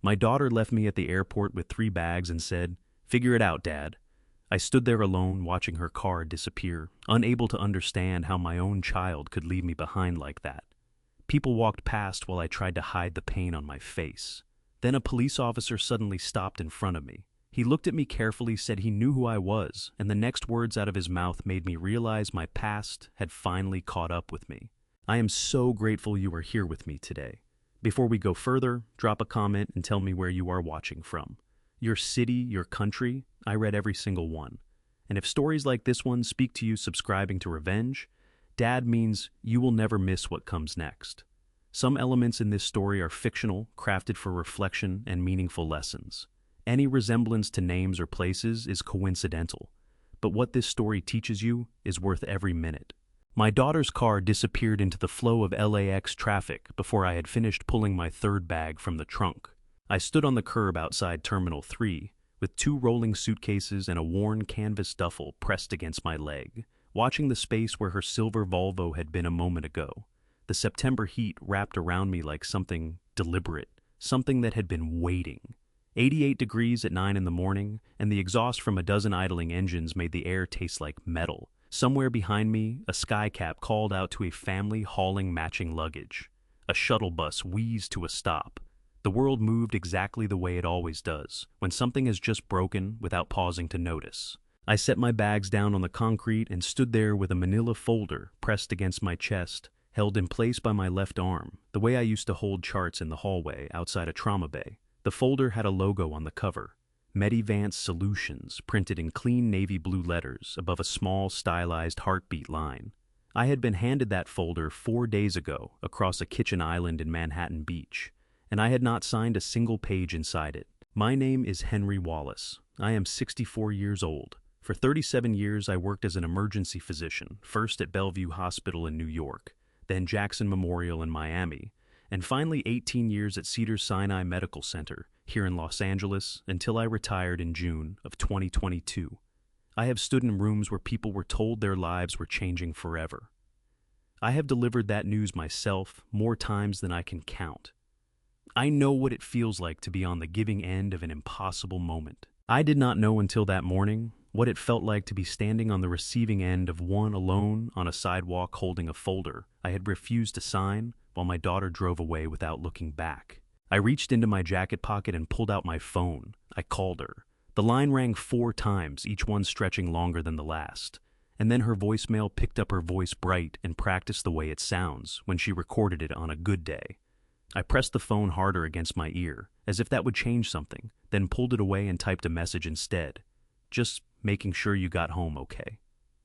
My daughter left me at the airport with 3 bags and said, "Figure it out, Dad." I stood there alone watching her car disappear, unable to understand how my own child could leave me behind like that. People walked past while I tried to hide the pain on my face. Then a police officer suddenly stopped in front of me. He looked at me carefully, said he knew who I was, and the next words out of his mouth made me realize my past had finally caught up with me. I am so grateful you are here with me today. Before we go further, drop a comment and tell me where you are watching from. Your city, your country, I read every single one. And if stories like this one speak to you subscribing to Revenge, Dad means you will never miss what comes next. Some elements in this story are fictional, crafted for reflection and meaningful lessons. Any resemblance to names or places is coincidental, but what this story teaches you is worth every minute. My daughter's car disappeared into the flow of LAX traffic before I had finished pulling my 3rd bag from the trunk. I stood on the curb outside Terminal 3, with 2 rolling suitcases and a worn canvas duffel pressed against my leg, watching the space where her silver Volvo had been a moment ago. The September heat wrapped around me like something deliberate, something that had been waiting. 88 degrees at 9 in the morning, and the exhaust from a dozen idling engines made the air taste like metal. Somewhere behind me, a skycap called out to a family hauling matching luggage. A shuttle bus wheezed to a stop. The world moved exactly the way it always does, when something has just broken without pausing to notice. I set my bags down on the concrete and stood there with a manila folder pressed against my chest, held in place by my left arm, the way I used to hold charts in the hallway outside a trauma bay. The folder had a logo on the cover, Medivance Solutions, printed in clean navy blue letters above a small stylized heartbeat line. I had been handed that folder 4 days ago across a kitchen island in Manhattan Beach, and I had not signed a single page inside it. My name is Henry Wallace. I am 64 years old. For 37 years, I worked as an emergency physician, first at Bellevue Hospital in New York, then Jackson Memorial in Miami, and finally 18 years at Cedars-Sinai Medical Center here in Los Angeles until I retired in June of 2022. I have stood in rooms where people were told their lives were changing forever. I have delivered that news myself more times than I can count. I know what it feels like to be on the giving end of an impossible moment. I did not know until that morning what it felt like to be standing on the receiving end of one alone on a sidewalk holding a folder I had refused to sign while my daughter drove away without looking back. I reached into my jacket pocket and pulled out my phone. I called her. The line rang 4 times, each one stretching longer than the last. And then her voicemail picked up her voice bright and practiced the way it sounds when she recorded it on a good day. I pressed the phone harder against my ear, as if that would change something, then pulled it away and typed a message instead. Just making sure you got home okay.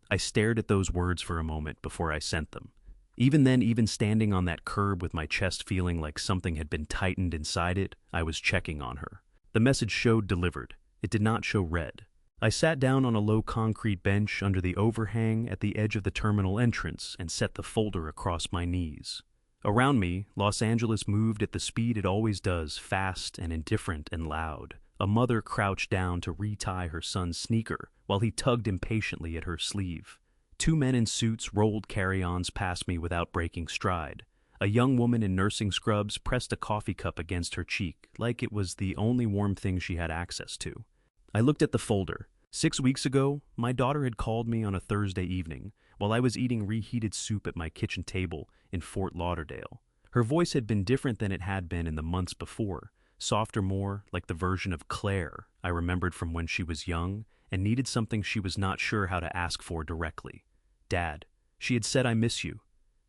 I stared at those words for a moment before I sent them. Even then, even standing on that curb with my chest feeling like something had been tightened inside it, I was checking on her. The message showed delivered. It did not show read. I sat down on a low concrete bench under the overhang at the edge of the terminal entrance and set the folder across my knees. Around me, Los Angeles moved at the speed it always does, fast and indifferent and loud. A mother crouched down to retie her son's sneaker while he tugged impatiently at her sleeve. 2 men in suits rolled carry-ons past me without breaking stride. A young woman in nursing scrubs pressed a coffee cup against her cheek like it was the only warm thing she had access to. I looked at the folder. 6 weeks ago, my daughter had called me on a Thursday evening while I was eating reheated soup at my kitchen table in Fort Lauderdale. Her voice had been different than it had been in the months before, softer, more like the version of Claire I remembered from when she was young and needed something she was not sure how to ask for directly. "Dad," she had said, "I miss you.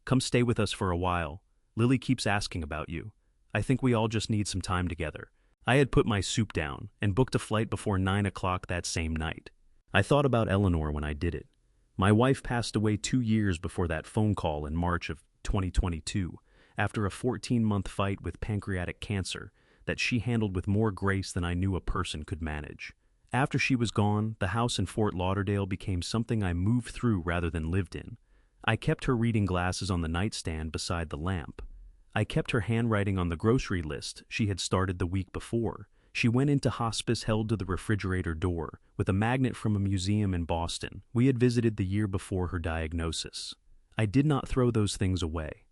Come stay with us for a while. Lily keeps asking about you. I think we all just need some time together." I had put my soup down and booked a flight before 9 o'clock that same night. I thought about Eleanor when I did it. My wife passed away 2 years before that phone call in March of 2022, after a 14-month fight with pancreatic cancer that she handled with more grace than I knew a person could manage. After she was gone, the house in Fort Lauderdale became something I moved through rather than lived in. I kept her reading glasses on the nightstand beside the lamp. I kept her handwriting on the grocery list she had started the week before. She went into hospice held to the refrigerator door with a magnet from a museum in Boston we had visited the year before her diagnosis. I did not throw those things away.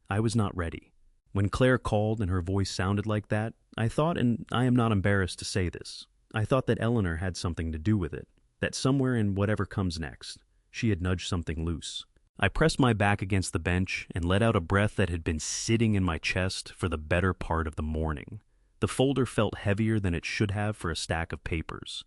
I was not ready. When Claire called and her voice sounded like that, I thought, and I am not embarrassed to say this, I thought that Eleanor had something to do with it, that somewhere in whatever comes next, she had nudged something loose. I pressed my back against the bench and let out a breath that had been sitting in my chest for the better part of the morning. The folder felt heavier than it should have for a stack of papers.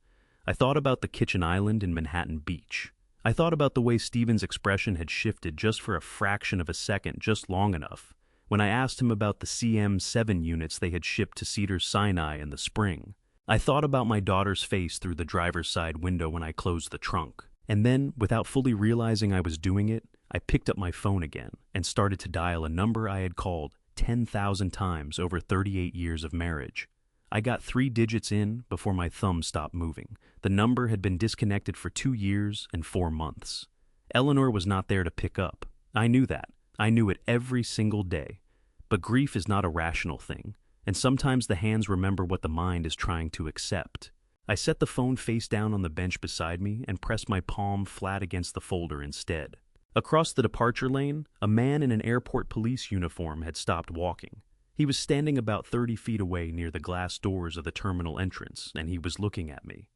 I thought about the kitchen island in Manhattan Beach. I thought about the way Stephen's expression had shifted just for a fraction of a second, just long enough, when I asked him about the CM7 units they had shipped to Cedars-Sinai in the spring. I thought about my daughter's face through the driver's side window when I closed the trunk. And then, without fully realizing I was doing it, I picked up my phone again and started to dial a number I had called 10,000 times over 38 years of marriage. I got 3 digits in before my thumb stopped moving. The number had been disconnected for 2 years and 4 months. Eleanor was not there to pick up. I knew that. I knew it every single day. But grief is not a rational thing, and sometimes the hands remember what the mind is trying to accept. I set the phone face down on the bench beside me and pressed my palm flat against the folder instead. Across the departure lane, a man in an airport police uniform had stopped walking. He was standing about 30 feet away near the glass doors of the terminal entrance, and he was looking at me.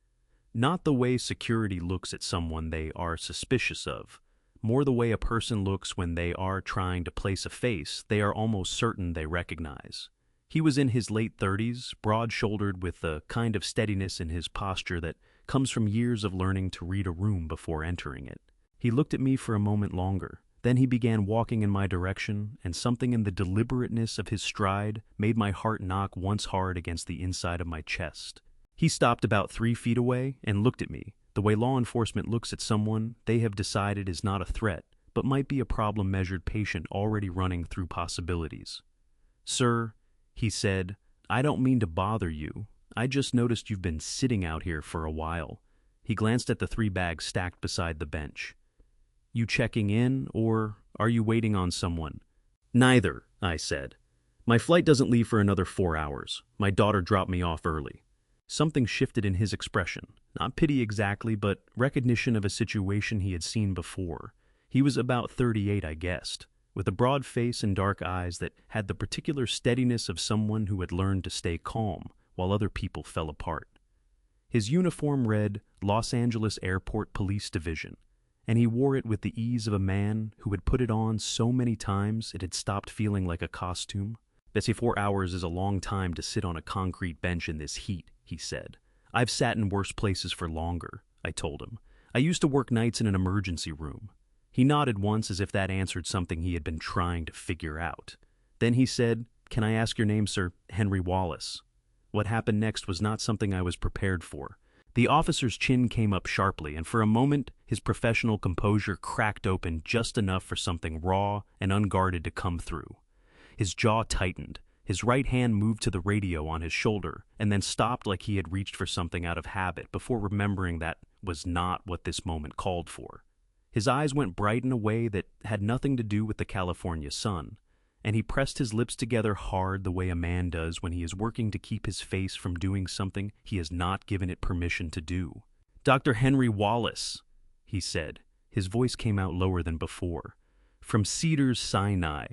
Not the way security looks at someone they are suspicious of, more the way a person looks when they are trying to place a face they are almost certain they recognize. He was in his late 30s, broad-shouldered with the kind of steadiness in his posture that comes from years of learning to read a room before entering it. He looked at me for a moment longer. Then he began walking in my direction, and something in the deliberateness of his stride made my heart knock once hard against the inside of my chest. He stopped about 3 feet away and looked at me, the way law enforcement looks at someone they have decided is not a threat, but might be a problem-measured patient already running through possibilities. "Sir," he said, "I don't mean to bother you. I just noticed you've been sitting out here for a while." He glanced at the 3 bags stacked beside the bench. "You checking in, or are you waiting on someone?" "Neither," I said. "My flight doesn't leave for another 4 hours. My daughter dropped me off early." Something shifted in his expression. Not pity exactly, but recognition of a situation he had seen before. He was about 38, I guessed, with a broad face and dark eyes that had the particular steadiness of someone who had learned to stay calm while other people fell apart. His uniform read Los Angeles Airport Police Division, and he wore it with the ease of a man who had put it on so many times it had stopped feeling like a costume. "Betsy, 4 hours is a long time to sit on a concrete bench in this heat," he said. "I've sat in worse places for longer," I told him. "I used to work nights in an emergency room." He nodded once as if that answered something he had been trying to figure out. Then he said, "Can I ask your name, sir?" "Henry Wallace." What happened next was not something I was prepared for. The officer's chin came up sharply, and for a moment his professional composure cracked open just enough for something raw and unguarded to come through. His jaw tightened. His right hand moved to the radio on his shoulder, and then stopped like he had reached for something out of habit before remembering that was not what this moment called for. His eyes went bright in a way that had nothing to do with the California sun, and he pressed his lips together hard the way a man does when he is working to keep his face from doing something he has not given it permission to do. "Dr. Henry Wallace," he said. His voice came out lower than before. "From Cedars-Sinai."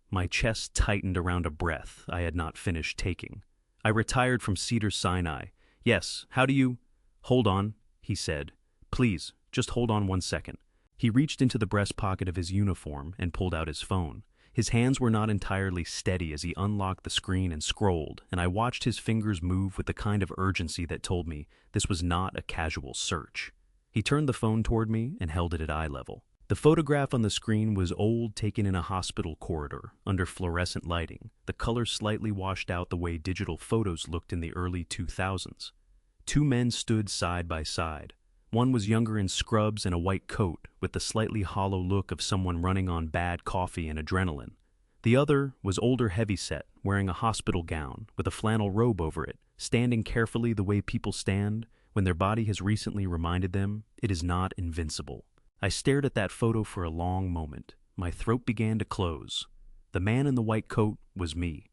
My chest tightened around a breath I had not finished taking. "I retired from Cedars-Sinai. Yes, how do you—" "Hold on," he said. "Please, just hold on 1 second. He reached into the breast pocket of his uniform and pulled out his phone. His hands were not entirely steady as he unlocked the screen and scrolled, and I watched his fingers move with the kind of urgency that told me this was not a casual search. He turned the phone toward me and held it at eye level. The photograph on the screen was old, taken in a hospital corridor, under fluorescent lighting, the color slightly washed out the way digital photos looked in the early 2000s. 2 men stood side by side. One was younger in scrubs and a white coat, with the slightly hollow look of someone running on bad coffee and adrenaline. The other was older heavyset, wearing a hospital gown, with a flannel robe over it, standing carefully the way people stand when their body has recently reminded them it is not invincible. I stared at that photo for a long moment. My throat began to close. The man in the white coat was me.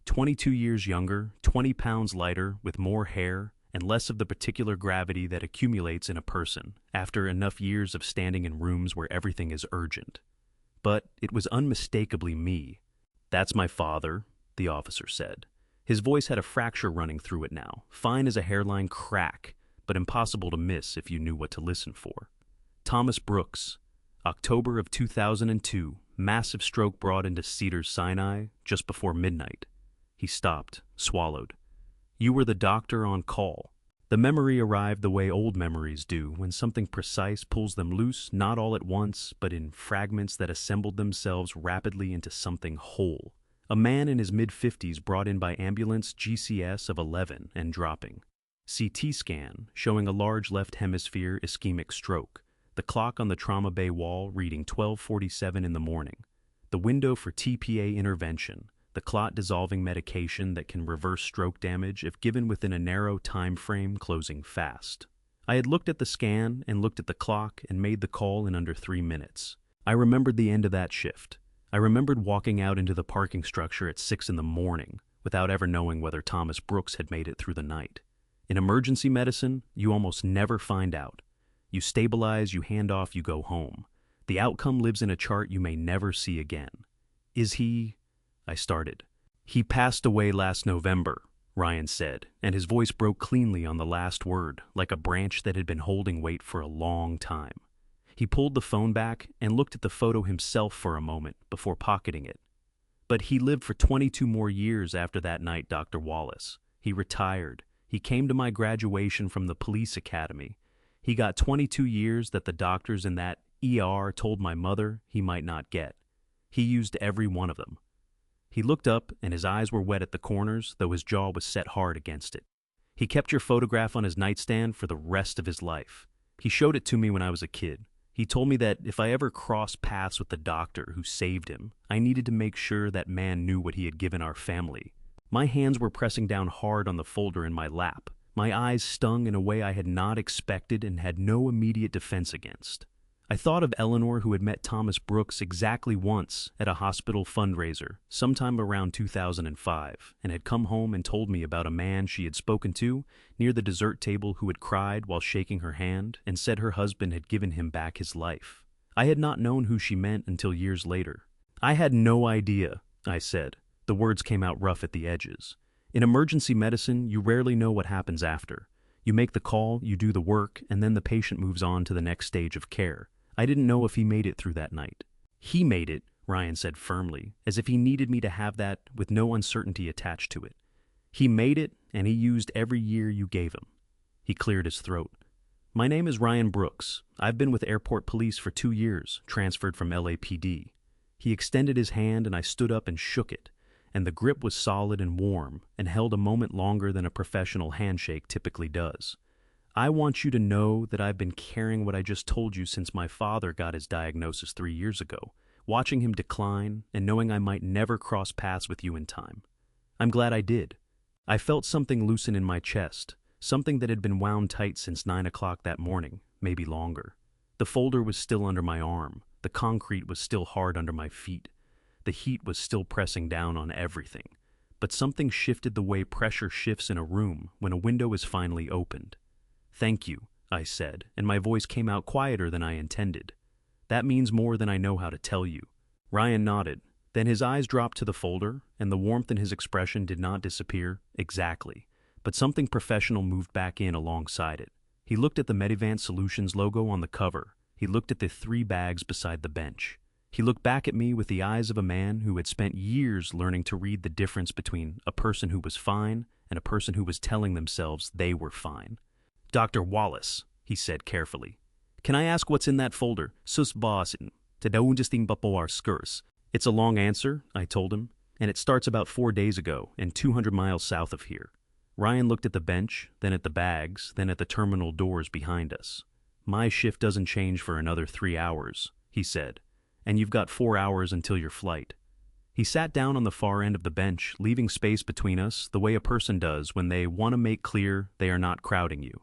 22 years younger, 20 pounds lighter, with more hair, and less of the particular gravity that accumulates in a person after enough years of standing in rooms where everything is urgent. But it was unmistakably me. That's my father, the officer said. His voice had a fracture running through it now, fine as a hairline crack, but impossible to miss if you knew what to listen for. Thomas Brooks, October of 2002, massive stroke brought into Cedars-Sinai just before midnight. He stopped, swallowed. You were the doctor on call. The memory arrived the way old memories do, when something precise pulls them loose, not all at once, but in fragments that assembled themselves rapidly into something whole. A man in his mid-50s brought in by ambulance, GCS of 11 and dropping. CT scan showing a large left hemisphere ischemic stroke. The clock on the trauma bay wall reading 12:47 in the morning. The window for TPA intervention, the clot-dissolving medication that can reverse stroke damage if given within a narrow time frame, closing fast. I had looked at the scan and looked at the clock and made the call in under 3 minutes. I remembered the end of that shift. I remembered walking out into the parking structure at 6 in the morning without ever knowing whether Thomas Brooks had made it through the night. In emergency medicine, you almost never find out. You stabilize, you hand off, you go home. The outcome lives in a chart you may never see again. Is he... I started. He passed away last November, Ryan said, and his voice broke cleanly on the last word, like a branch that had been holding weight for a long time. He pulled the phone back and looked at the photo himself for a moment before pocketing it. But he lived for 22 more years after that night, Dr. Wallace. He retired. He came to my graduation from the police academy. He got 22 years that the doctors in that ER told my mother he might not get. He used every one of them. He looked up and his eyes were wet at the corners, though his jaw was set hard against it. He kept your photograph on his nightstand for the rest of his life. He showed it to me when I was a kid. He told me that if I ever crossed paths with the doctor who saved him, I needed to make sure that man knew what he had given our family. My hands were pressing down hard on the folder in my lap. My eyes stung in a way I had not expected and had no immediate defense against. I thought of Eleanor, who had met Thomas Brooks exactly once at a hospital fundraiser sometime around 2005, and had come home and told me about a man she had spoken to near the dessert table who had cried while shaking her hand and said her husband had given him back his life. I had not known who she meant until years later. I had no idea, I said. The words came out rough at the edges. In emergency medicine, you rarely know what happens after. You make the call, you do the work, and then the patient moves on to the next stage of care. I didn't know if he made it through that night. He made it, Ryan said firmly, as if he needed me to have that with no uncertainty attached to it. He made it, and he used every year you gave him. He cleared his throat. My name is Ryan Brooks. I've been with airport police for 2 years, transferred from LAPD. He extended his hand and I stood up and shook it, and the grip was solid and warm and held a moment longer than a professional handshake typically does. I want you to know that I've been carrying what I just told you since my father got his diagnosis 3 years ago, watching him decline and knowing I might never cross paths with you in time. I'm glad I did. I felt something loosen in my chest, something that had been wound tight since 9 o'clock that morning, maybe longer. The folder was still under my arm. The concrete was still hard under my feet. The heat was still pressing down on everything. But something shifted the way pressure shifts in a room when a window is finally opened. Thank you, I said, and my voice came out quieter than I intended. That means more than I know how to tell you. Ryan nodded. Then his eyes dropped to the folder, and the warmth in his expression did not disappear exactly, but something professional moved back in alongside it. He looked at the Medivant Solutions logo on the cover. He looked at the 3 bags beside the bench. He looked back at me with the eyes of a man who had spent years learning to read the difference between a person who was fine and a person who was telling themselves they were fine. Dr. Wallace, he said carefully, can I ask what's in that folder? Sus basin, tadawunjasting bapoar skurs. It's a long answer, I told him, and it starts about 4 days ago and 200 miles south of here. Ryan looked at the bench, then at the bags, then at the terminal doors behind us. My shift doesn't change for another 3 hours, he said, and you've got 4 hours until your flight. He sat down on the far end of the bench, leaving space between us the way a person does when they want to make clear they are not crowding you.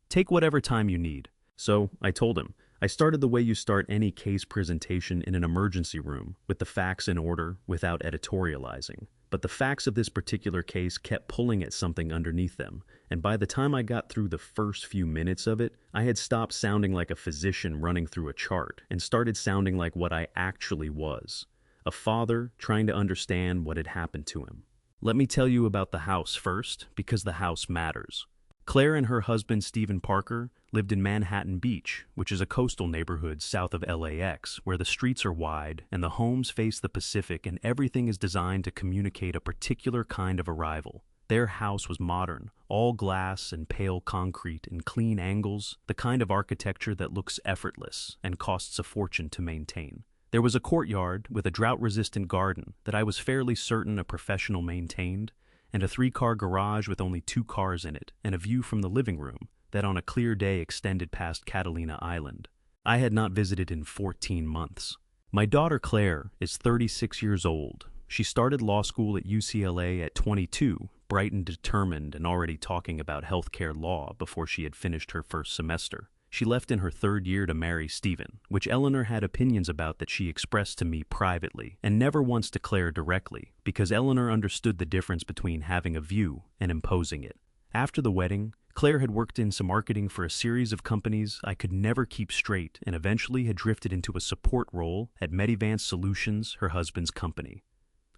Take whatever time you need. So, I told him, I started the way you start any case presentation in an emergency room, with the facts in order, without editorializing. But the facts of this particular case kept pulling at something underneath them, and by the time I got through the first few minutes of it, I had stopped sounding like a physician running through a chart and started sounding like what I actually was. a father trying to understand what had happened to him. Let me tell you about the house first, because the house matters. Claire and her husband, Stephen Parker, lived in Manhattan Beach, which is a coastal neighborhood south of LAX, where the streets are wide and the homes face the Pacific and everything is designed to communicate a particular kind of arrival. Their house was modern, all glass and pale concrete and clean angles, the kind of architecture that looks effortless and costs a fortune to maintain. There was a courtyard with a drought-resistant garden that I was fairly certain a professional maintained, and a 3-car garage with only 2 cars in it, and a view from the living room that on a clear day extended past Catalina Island. I had not visited in 14 months. My daughter Claire is 36 years old. She started law school at UCLA at 22, bright and determined and already talking about healthcare law before she had finished her first semester. She left in her 3rd year to marry Stephen, which Eleanor had opinions about that she expressed to me privately and never once declared directly, because Eleanor understood the difference between having a view and imposing it. After the wedding, Claire had worked in some marketing for a series of companies I could never keep straight and eventually had drifted into a support role at Medivance Solutions, her husband's company.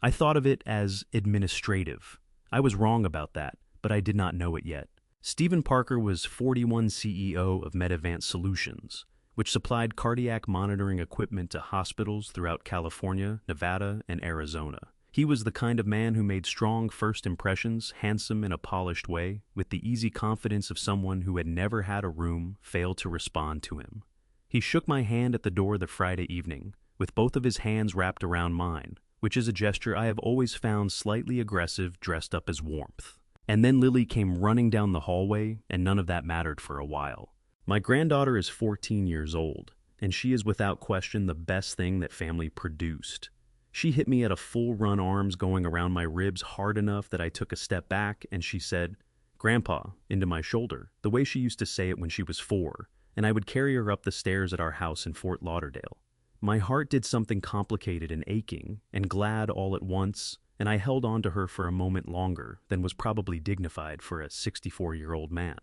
I thought of it as administrative. I was wrong about that, but I did not know it yet. Stephen Parker was 41 CEO of Medivance Solutions, which supplied cardiac monitoring equipment to hospitals throughout California, Nevada, and Arizona. He was the kind of man who made strong first impressions, handsome in a polished way, with the easy confidence of someone who had never had a room fail to respond to him. He shook my hand at the door the Friday evening, with both of his hands wrapped around mine, which is a gesture I have always found slightly aggressive dressed up as warmth. And then Lily came running down the hallway, and none of that mattered for a while. My granddaughter is 14 years old, and she is without question the best thing that family produced. She hit me at a full-run, arms going around my ribs hard enough that I took a step back, and she said, "Grandpa," into my shoulder, the way she used to say it when she was 4, and I would carry her up the stairs at our house in Fort Lauderdale. My heart did something complicated and aching, and glad all at once, and I held on to her for a moment longer than was probably dignified for a 64-year-old man.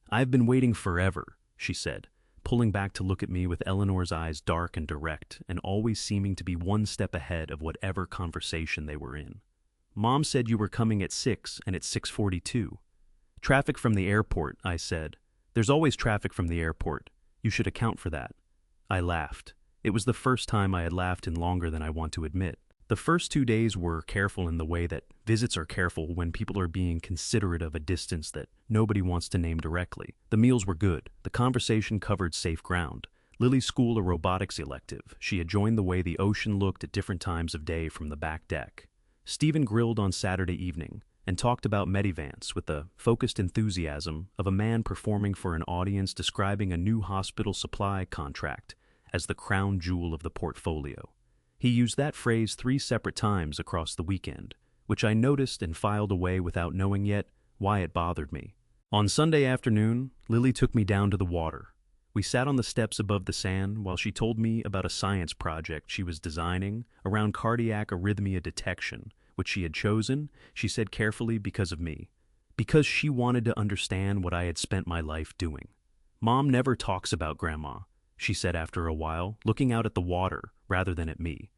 "I've been waiting forever," she said, pulling back to look at me with Eleanor's eyes dark and direct and always seeming to be one step ahead of whatever conversation they were in. "Mom said you were coming at 6 and it's 6:42. "Traffic from the airport," I said. "There's always traffic from the airport. You should account for that." I laughed. It was the first time I had laughed in longer than I want to admit. The first 2 days were careful in the way that visits are careful when people are being considerate of a distance that nobody wants to name directly. The meals were good. The conversation covered safe ground. Lily's school a robotics elective. She had joined the way the ocean looked at different times of day from the back deck. Stephen grilled on Saturday evening and talked about Medivance with the focused enthusiasm of a man performing for an audience describing a new hospital supply contract as the crown jewel of the portfolio. He used that phrase 3 separate times across the weekend, which I noticed and filed away without knowing yet why it bothered me. On Sunday afternoon, Lily took me down to the water. We sat on the steps above the sand while she told me about a science project she was designing around cardiac arrhythmia detection, which she had chosen, she said carefully, because of me. Because she wanted to understand what I had spent my life doing. "Mom never talks about Grandma," she said after a while, looking out at the water rather than at me.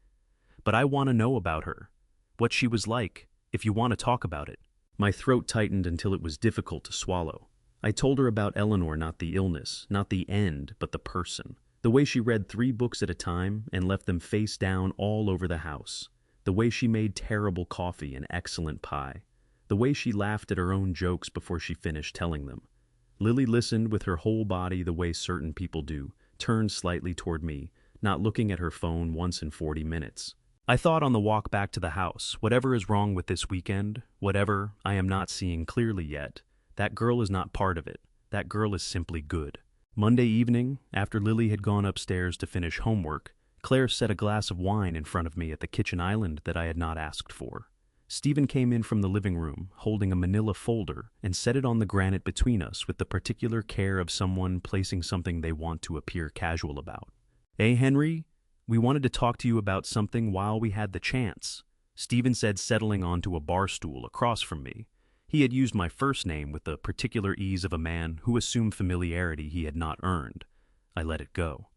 "But I want to know about her. What she was like, if you want to talk about it." My throat tightened until it was difficult to swallow. I told her about Eleanor, not the illness, not the end, but the person. The way she read 3 books at a time and left them face down all over the house. The way she made terrible coffee and excellent pie. The way she laughed at her own jokes before she finished telling them. Lily listened with her whole body the way certain people do, turned slightly toward me, not looking at her phone once in 40 minutes. I thought on the walk back to the house, whatever is wrong with this weekend, whatever I am not seeing clearly yet, that girl is not part of it. That girl is simply good. Monday evening, after Lily had gone upstairs to finish homework, Claire set a glass of wine in front of me at the kitchen island that I had not asked for. Stephen came in from the living room, holding a manila folder, and set it on the granite between us with the particular care of someone placing something they want to appear casual about. Henry? We wanted to talk to you about something while we had the chance," Stephen said, settling onto a bar stool across from me. He had used my first name with the particular ease of a man who assumed familiarity he had not earned. I let it go.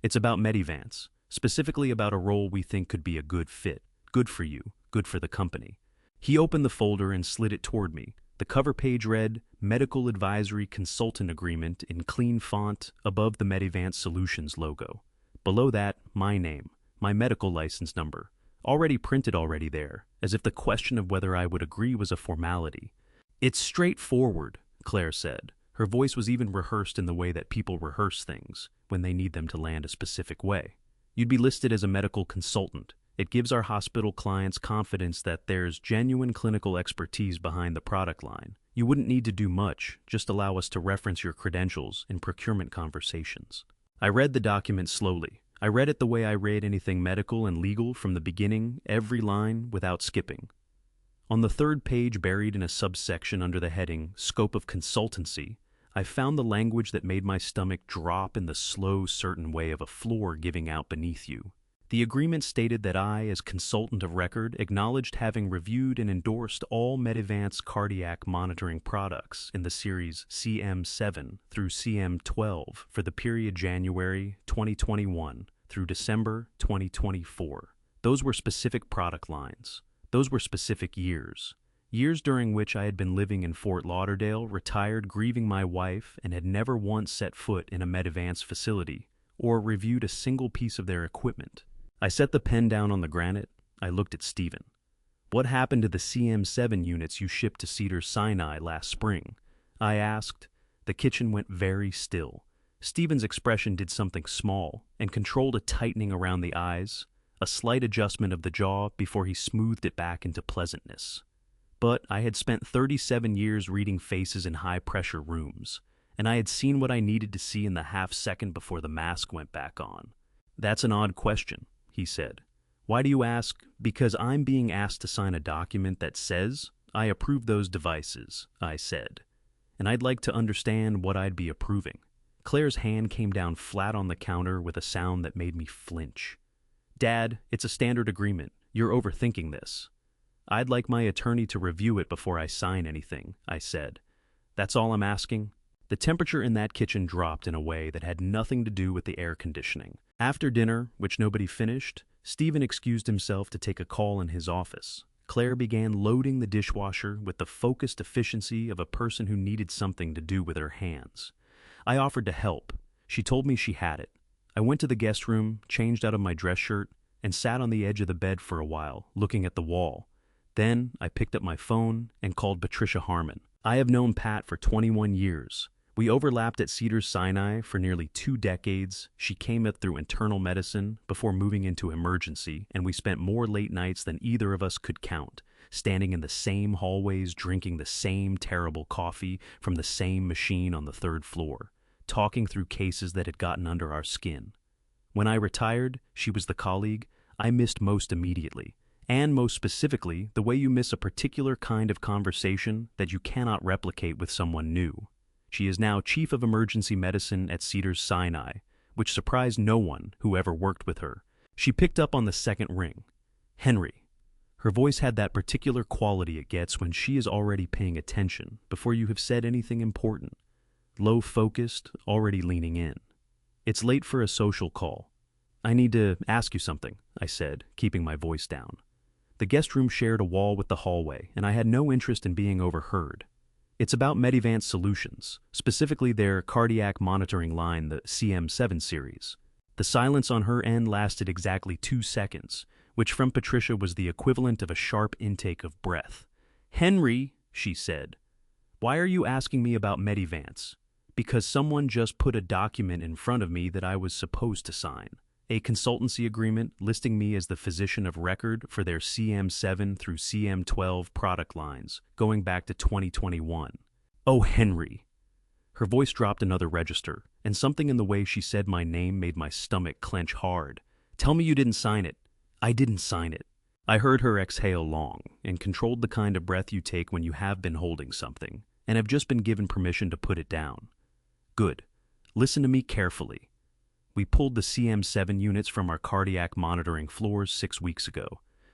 "It's about Medivance. specifically about a role we think could be a good fit, good for you, good for the company. He opened the folder and slid it toward me. The cover page read, Medical Advisory Consultant Agreement in clean font above the Medivance Solutions logo. Below that, my name, my medical license number, already printed already there, as if the question of whether I would agree was a formality. It's straightforward, Claire said. Her voice was even rehearsed in the way that people rehearse things when they need them to land a specific way. You'd be listed as a medical consultant. It gives our hospital clients confidence that there's genuine clinical expertise behind the product line. You wouldn't need to do much, just allow us to reference your credentials in procurement conversations. I read the document slowly. I read it the way I read anything medical and legal from the beginning, every line, without skipping. On the third page, buried in a subsection under the heading, Scope of Consultancy, I found the language that made my stomach drop in the slow, certain way of a floor giving out beneath you. The agreement stated that I, as consultant of record, acknowledged having reviewed and endorsed all Medivance cardiac monitoring products in the series CM7 through CM12 for the period January 2021 through December 2024. Those were specific product lines. Those were specific years. Years during which I had been living in Fort Lauderdale, retired, grieving my wife, and had never once set foot in a Medivance facility or reviewed a single piece of their equipment. I set the pen down on the granite. I looked at Stephen. What happened to the CM7 units you shipped to Cedars-Sinai last spring? I asked. The kitchen went very still. Stephen's expression did something small and controlled a tightening around the eyes, a slight adjustment of the jaw before he smoothed it back into pleasantness. But I had spent 37 years reading faces in high-pressure rooms, and I had seen what I needed to see in the half-second before the mask went back on. That's an odd question, he said. Why do you ask? Because I'm being asked to sign a document that says I approve those devices, I said. And I'd like to understand what I'd be approving. Claire's hand came down flat on the counter with a sound that made me flinch. Dad, it's a standard agreement. You're overthinking this. I'd like my attorney to review it before I sign anything, I said. That's all I'm asking. The temperature in that kitchen dropped in a way that had nothing to do with the air conditioning. After dinner, which nobody finished, Stephen excused himself to take a call in his office. Claire began loading the dishwasher with the focused efficiency of a person who needed something to do with her hands. I offered to help. She told me she had it. I went to the guest room, changed out of my dress shirt, and sat on the edge of the bed for a while, looking at the wall. Then I picked up my phone and called Patricia Harmon. I have known Pat for 21 years. We overlapped at Cedars-Sinai for nearly 2 decades. She came up through internal medicine before moving into emergency, and we spent more late nights than either of us could count, standing in the same hallways, drinking the same terrible coffee from the same machine on the 3rd floor, talking through cases that had gotten under our skin. When I retired, she was the colleague I missed most immediately. And most specifically, the way you miss a particular kind of conversation that you cannot replicate with someone new. She is now Chief of Emergency Medicine at Cedars-Sinai, which surprised no one who ever worked with her. She picked up on the second ring. Henry. Her voice had that particular quality it gets when she is already paying attention before you have said anything important. Low-focused, already leaning in. It's late for a social call. I need to ask you something, I said, keeping my voice down. The guest room shared a wall with the hallway, and I had no interest in being overheard. It's about Medivance Solutions, specifically their cardiac monitoring line, the CM7 series. The silence on her end lasted exactly 2 seconds, which from Patricia was the equivalent of a sharp intake of breath. Henry, she said, why are you asking me about Medivance? Because someone just put a document in front of me that I was supposed to sign. A consultancy agreement listing me as the physician of record for their CM7 through CM12 product lines, going back to 2021. Oh, Henry. Her voice dropped another register, and something in the way she said my name made my stomach clench hard. Tell me you didn't sign it. I didn't sign it. I heard her exhale long, and controlled the kind of breath you take when you have been holding something, and have just been given permission to put it down. Good. Listen to me carefully. We pulled the CM7 units from our cardiac monitoring floors 6 weeks ago.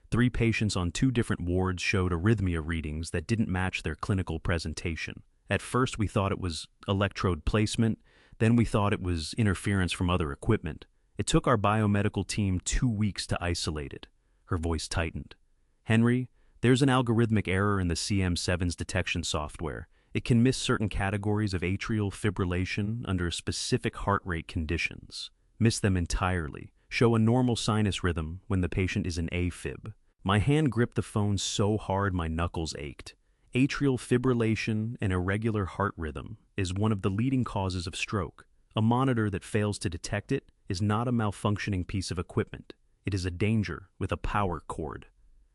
3 patients on 2 different wards showed arrhythmia readings that didn't match their clinical presentation. At first we thought it was electrode placement, then we thought it was interference from other equipment. It took our biomedical team 2 weeks to isolate it. Her voice tightened. Henry, there's an algorithmic error in the CM7's detection software. It can miss certain categories of atrial fibrillation under specific heart rate conditions. Miss them entirely. Show a normal sinus rhythm when the patient is in AFib. My hand gripped the phone so hard my knuckles ached. Atrial fibrillation, an irregular heart rhythm, is one of the leading causes of stroke. A monitor that fails to detect it is not a malfunctioning piece of equipment. It is a danger with a power cord.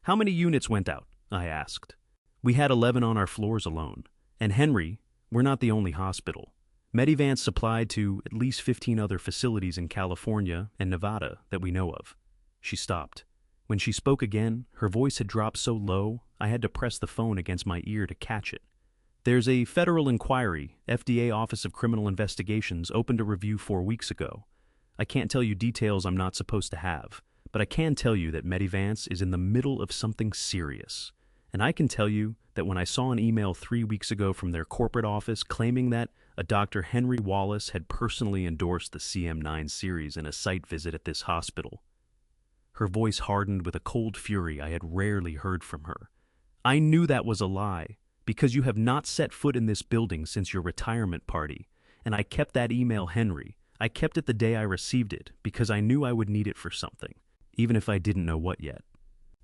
How many units went out? I asked. We had 11 on our floors alone. And Henry, we're not the only hospital. Medivance supplied to at least 15 other facilities in California and Nevada that we know of. She stopped. When she spoke again, her voice had dropped so low, I had to press the phone against my ear to catch it. There's a federal inquiry, FDA Office of Criminal Investigations, opened a review 4 weeks ago. I can't tell you details I'm not supposed to have, but I can tell you that Medivance is in the middle of something serious. And I can tell you that when I saw an email 3 weeks ago from their corporate office claiming that a Dr. Henry Wallace had personally endorsed the CM9 series in a site visit at this hospital. Her voice hardened with a cold fury I had rarely heard from her. I knew that was a lie, because you have not set foot in this building since your retirement party, and I kept that email, Henry. I kept it the day I received it, because I knew I would need it for something, even if I didn't know what yet.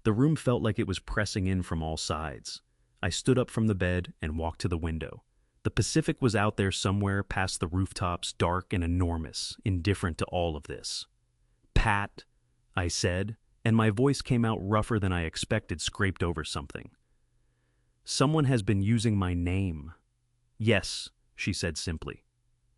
The room felt like it was pressing in from all sides. I stood up from the bed and walked to the window. The Pacific was out there somewhere past the rooftops, dark and enormous, indifferent to all of this. Pat, I said, and my voice came out rougher than I expected, scraped over something. Someone has been using my name. Yes, she said simply.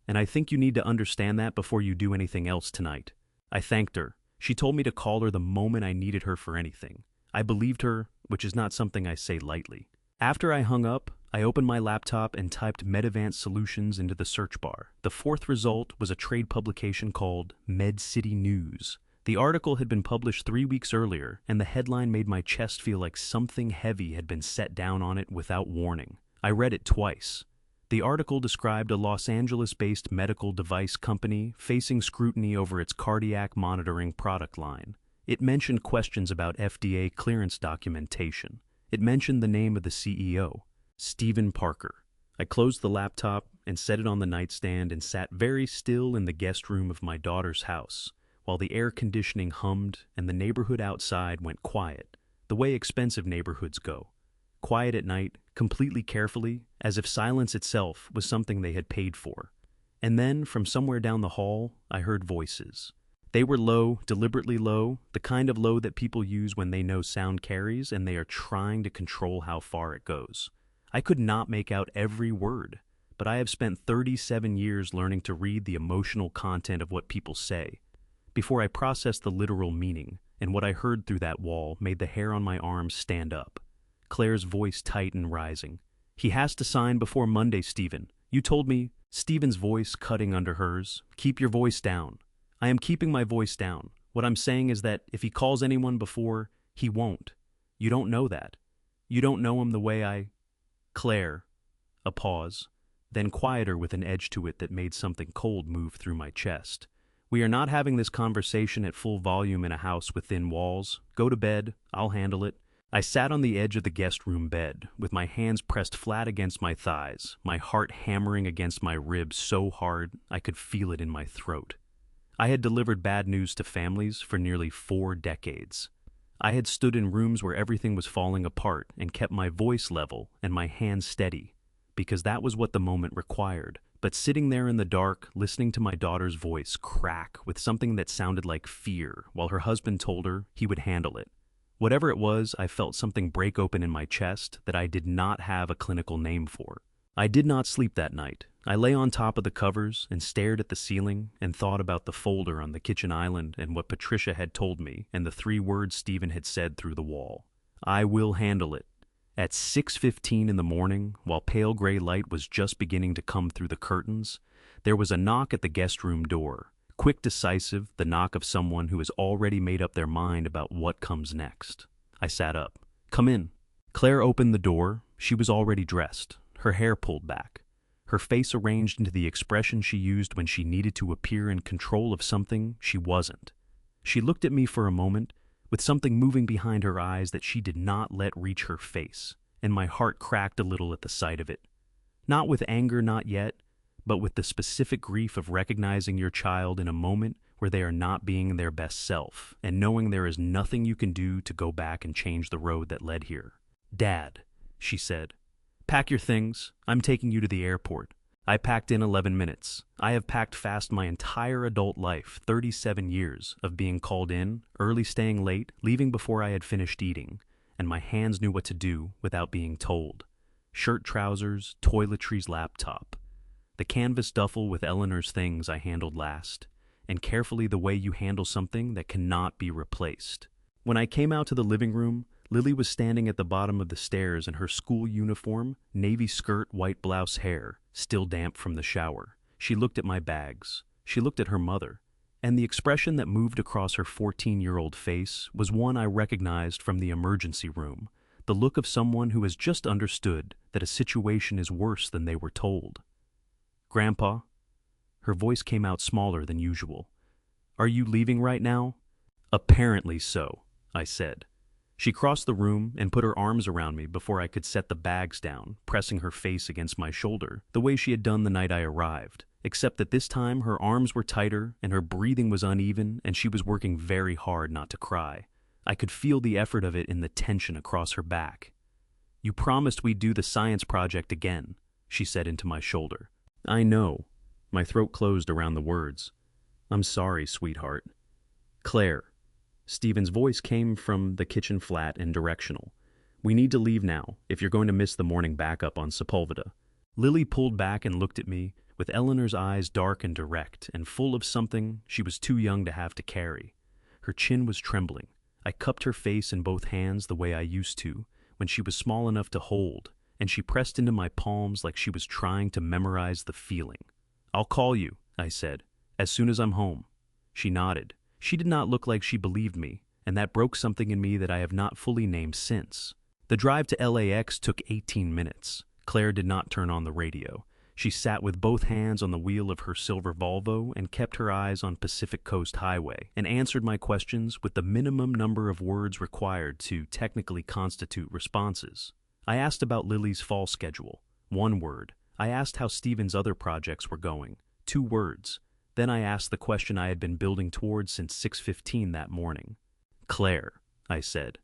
And I think you need to understand that before you do anything else tonight. I thanked her. She told me to call her the moment I needed her for anything. I believed her, which is not something I say lightly. After I hung up, I opened my laptop and typed Medivance Solutions into the search bar. The fourth result was a trade publication called Med City News. The article had been published 3 weeks earlier, and the headline made my chest feel like something heavy had been set down on it without warning. I read it twice. The article described a Los Angeles-based medical device company facing scrutiny over its cardiac monitoring product line. It mentioned questions about FDA clearance documentation. It mentioned the name of the CEO, Stephen Parker. I closed the laptop and set it on the nightstand and sat very still in the guest room of my daughter's house, while the air conditioning hummed and the neighborhood outside went quiet, the way expensive neighborhoods go. Quiet at night, completely carefully, as if silence itself was something they had paid for. And then, from somewhere down the hall, I heard voices. They were low, deliberately low, the kind of low that people use when they know sound carries and they are trying to control how far it goes. I could not make out every word, but I have spent 37 years learning to read the emotional content of what people say. Before I processed the literal meaning, and what I heard through that wall made the hair on my arms stand up. Claire's voice tight and rising. He has to sign before Monday, Stephen. You told me. Stephen's voice cutting under hers. Keep your voice down. I am keeping my voice down. What I'm saying is that if he calls anyone before, he won't. You don't know that. You don't know him the way I... Claire. A pause, then quieter with an edge to it that made something cold move through my chest. We are not having this conversation at full volume in a house with thin walls. Go to bed. I'll handle it. I sat on the edge of the guest room bed, with my hands pressed flat against my thighs, my heart hammering against my ribs so hard I could feel it in my throat. I had delivered bad news to families for nearly 4 decades. I had stood in rooms where everything was falling apart and kept my voice level and my hands steady, because that was what the moment required. But sitting there in the dark, listening to my daughter's voice crack with something that sounded like fear, while her husband told her he would handle it. Whatever it was, I felt something break open in my chest that I did not have a clinical name for. I did not sleep that night. I lay on top of the covers and stared at the ceiling and thought about the folder on the kitchen island and what Patricia had told me and the 3 words Stephen had said through the wall. I will handle it. At 6:15 in the morning, while pale gray light was just beginning to come through the curtains, there was a knock at the guest room door. Quick, decisive, the knock of someone who has already made up their mind about what comes next. I sat up. Come in. Claire opened the door. She was already dressed, her hair pulled back. her face arranged into the expression she used when she needed to appear in control of something she wasn't. She looked at me for a moment, with something moving behind her eyes that she did not let reach her face, and my heart cracked a little at the sight of it. Not with anger, not yet, but with the specific grief of recognizing your child in a moment where they are not being their best self, and knowing there is nothing you can do to go back and change the road that led here. "Dad," she said, "pack your things. I'm taking you to the airport." I packed in 11 minutes. I have packed fast my entire adult life, 37 years, of being called in, early staying late, leaving before I had finished eating, and my hands knew what to do without being told. Shirt, trousers, toiletries, laptop. The canvas duffel with Eleanor's things I handled last, and carefully the way you handle something that cannot be replaced. When I came out to the living room, Lily was standing at the bottom of the stairs in her school uniform, navy skirt, white blouse, hair, still damp from the shower. She looked at my bags. She looked at her mother. And the expression that moved across her 14-year-old face was one I recognized from the emergency room, the look of someone who has just understood that a situation is worse than they were told. "Grandpa?" Her voice came out smaller than usual. "Are you leaving right now?" "Apparently so," I said. She crossed the room and put her arms around me before I could set the bags down, pressing her face against my shoulder, the way she had done the night I arrived, except that this time her arms were tighter and her breathing was uneven and she was working very hard not to cry. I could feel the effort of it in the tension across her back. "You promised we'd do the science project again," she said into my shoulder. "I know." My throat closed around the words. "I'm sorry, sweetheart." "Claire." Stephen's voice came from the kitchen flat and directional. "We need to leave now, if you're going to miss the morning backup on Sepulveda." Lily pulled back and looked at me, with Eleanor's eyes dark and direct, and full of something she was too young to have to carry. Her chin was trembling. I cupped her face in both hands the way I used to, when she was small enough to hold, and she pressed into my palms like she was trying to memorize the feeling. "I'll call you," I said, "as soon as I'm home." She nodded. She did not look like she believed me, and that broke something in me that I have not fully named since. The drive to LAX took 18 minutes. Claire did not turn on the radio. She sat with both hands on the wheel of her silver Volvo and kept her eyes on Pacific Coast Highway, and answered my questions with the minimum number of words required to technically constitute responses. I asked about Lily's fall schedule. 1 word. I asked how Stephen's other projects were going. 2 words. Then I asked the question I had been building towards since 6:15 that morning. "Claire," I said,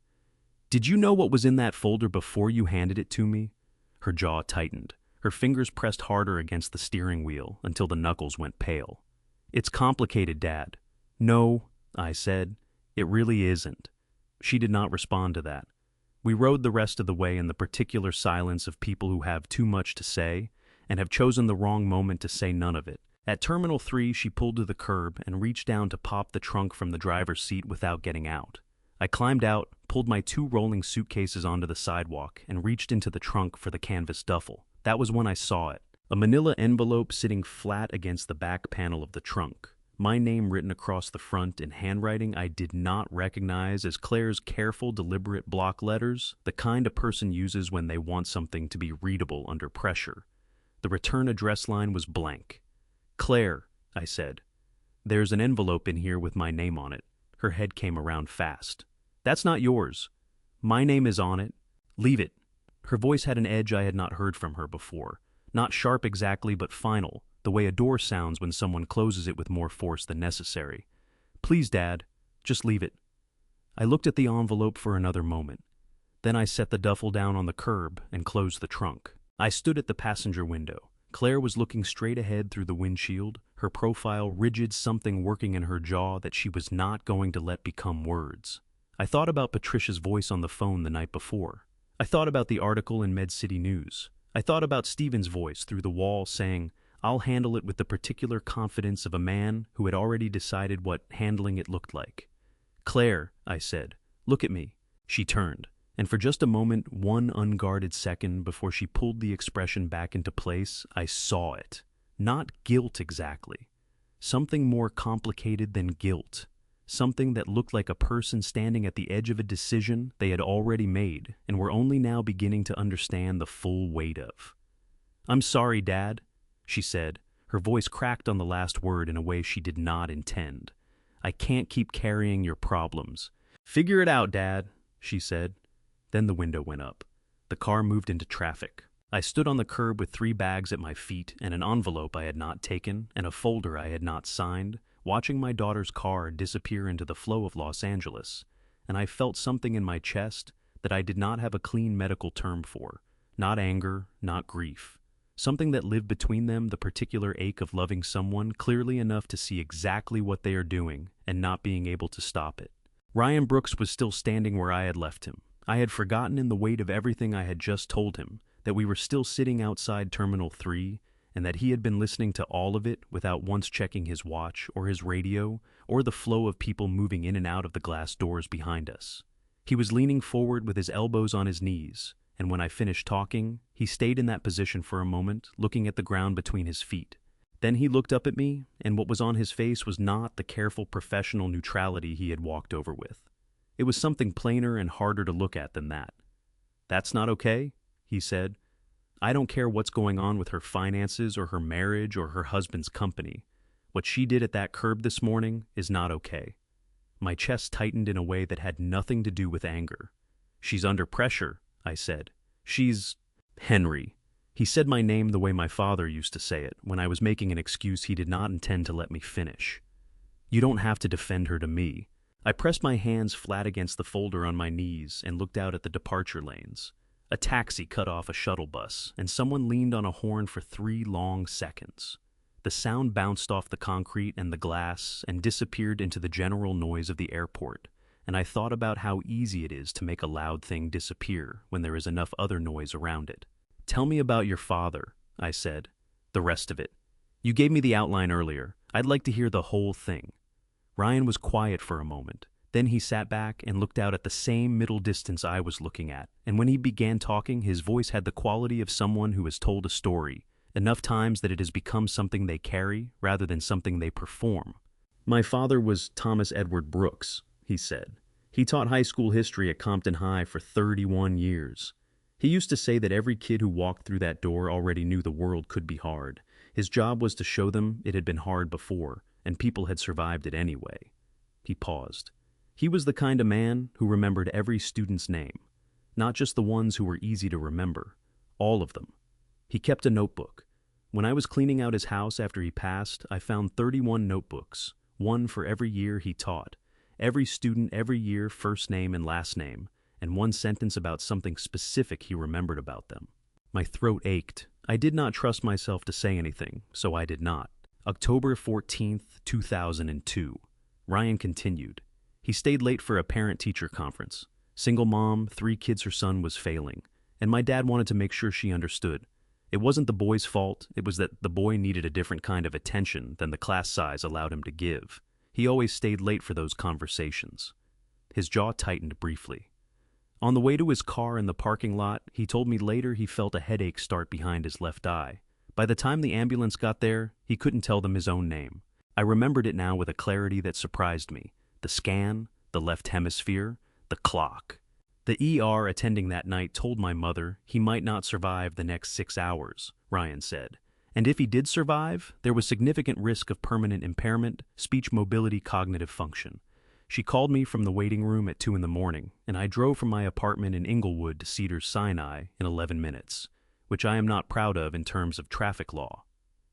"did you know what was in that folder before you handed it to me?" Her jaw tightened. Her fingers pressed harder against the steering wheel until the knuckles went pale. "It's complicated, Dad." "No," I said, "it really isn't." She did not respond to that. We rode the rest of the way in the particular silence of people who have too much to say and have chosen the wrong moment to say none of it. At Terminal 3, she pulled to the curb and reached down to pop the trunk from the driver's seat without getting out. I climbed out, pulled my 2 rolling suitcases onto the sidewalk, and reached into the trunk for the canvas duffel. That was when I saw it. A manila envelope sitting flat against the back panel of the trunk. My name written across the front in handwriting I did not recognize as Claire's careful, deliberate block letters, the kind a person uses when they want something to be readable under pressure. The return address line was blank. "Claire," I said, "there's an envelope in here with my name on it." Her head came around fast. "That's not yours. My name is on it. Leave it." Her voice had an edge I had not heard from her before. Not sharp exactly, but final, the way a door sounds when someone closes it with more force than necessary. "Please, Dad, just leave it." I looked at the envelope for another moment. Then I set the duffel down on the curb and closed the trunk. I stood at the passenger window. Claire was looking straight ahead through the windshield, her profile rigid, something working in her jaw that she was not going to let become words. I thought about Patricia's voice on the phone the night before. I thought about the article in Med City News. I thought about Stephen's voice through the wall saying, "I'll handle it," with the particular confidence of a man who had already decided what handling it looked like. "Claire," I said, "look at me." She turned. And for just a moment, 1 unguarded second before she pulled the expression back into place, I saw it. Not guilt exactly. Something more complicated than guilt. Something that looked like a person standing at the edge of a decision they had already made and were only now beginning to understand the full weight of. "I'm sorry, Dad," she said. Her voice cracked on the last word in a way she did not intend. I can't keep carrying your problems. Figure it out, Dad, she said. Then the window went up. The car moved into traffic. I stood on the curb with 3 bags at my feet and an envelope I had not taken and a folder I had not signed, watching my daughter's car disappear into the flow of Los Angeles, and I felt something in my chest that I did not have a clean medical term for. Not anger, not grief. Something that lived between them, the particular ache of loving someone clearly enough to see exactly what they are doing and not being able to stop it. Ryan Brooks was still standing where I had left him. I had forgotten in the weight of everything I had just told him that we were still sitting outside Terminal 3 and that he had been listening to all of it without once checking his watch or his radio or the flow of people moving in and out of the glass doors behind us. He was leaning forward with his elbows on his knees, and when I finished talking, he stayed in that position for a moment, looking at the ground between his feet. Then he looked up at me, and what was on his face was not the careful professional neutrality he had walked over with. It was something plainer and harder to look at than that. "That's not okay," he said. "I don't care what's going on with her finances or her marriage or her husband's company. What she did at that curb this morning is not okay." My chest tightened in a way that had nothing to do with anger. "She's under pressure," I said. "She's Henry." He said my name the way my father used to say it, when I was making an excuse he did not intend to let me finish. "You don't have to defend her to me." I pressed my hands flat against the folder on my knees and looked out at the departure lanes. A taxi cut off a shuttle bus, and someone leaned on a horn for 3 long seconds. The sound bounced off the concrete and the glass and disappeared into the general noise of the airport, and I thought about how easy it is to make a loud thing disappear when there is enough other noise around it. "Tell me about your father," I said. "The rest of it. You gave me the outline earlier. I'd like to hear the whole thing." Ryan was quiet for a moment. Then he sat back and looked out at the same middle distance I was looking at, and when he began talking, his voice had the quality of someone who has told a story enough times that it has become something they carry rather than something they perform. "My father was Thomas Edward Brooks," he said. "He taught high school history at Compton High for 31 years. He used to say that every kid who walked through that door already knew the world could be hard. His job was to show them it had been hard before, and people had survived it anyway." He paused. "He was the kind of man who remembered every student's name, not just the ones who were easy to remember, all of them. He kept a notebook. When I was cleaning out his house after he passed, I found 31 notebooks, one for every year he taught, every student every year, first name and last name, and one sentence about something specific he remembered about them." My throat ached. I did not trust myself to say anything, so I did not. October 14th, 2002. Ryan continued. He stayed late for a parent-teacher conference. Single mom, 3 kids her son was failing, and my dad wanted to make sure she understood. It wasn't the boy's fault, it was that the boy needed a different kind of attention than the class size allowed him to give. He always stayed late for those conversations. His jaw tightened briefly. On the way to his car in the parking lot, he told me later he felt a headache start behind his left eye. By the time the ambulance got there, he couldn't tell them his own name. I remembered it now with a clarity that surprised me. The scan, the left hemisphere, the clock. The ER attending that night told my mother he might not survive the next 6 hours, Ryan said. And if he did survive, there was significant risk of permanent impairment, speech mobility, cognitive function. She called me from the waiting room at 2 in the morning, and I drove from my apartment in Inglewood to Cedars-Sinai in 11 minutes, which I am not proud of in terms of traffic law.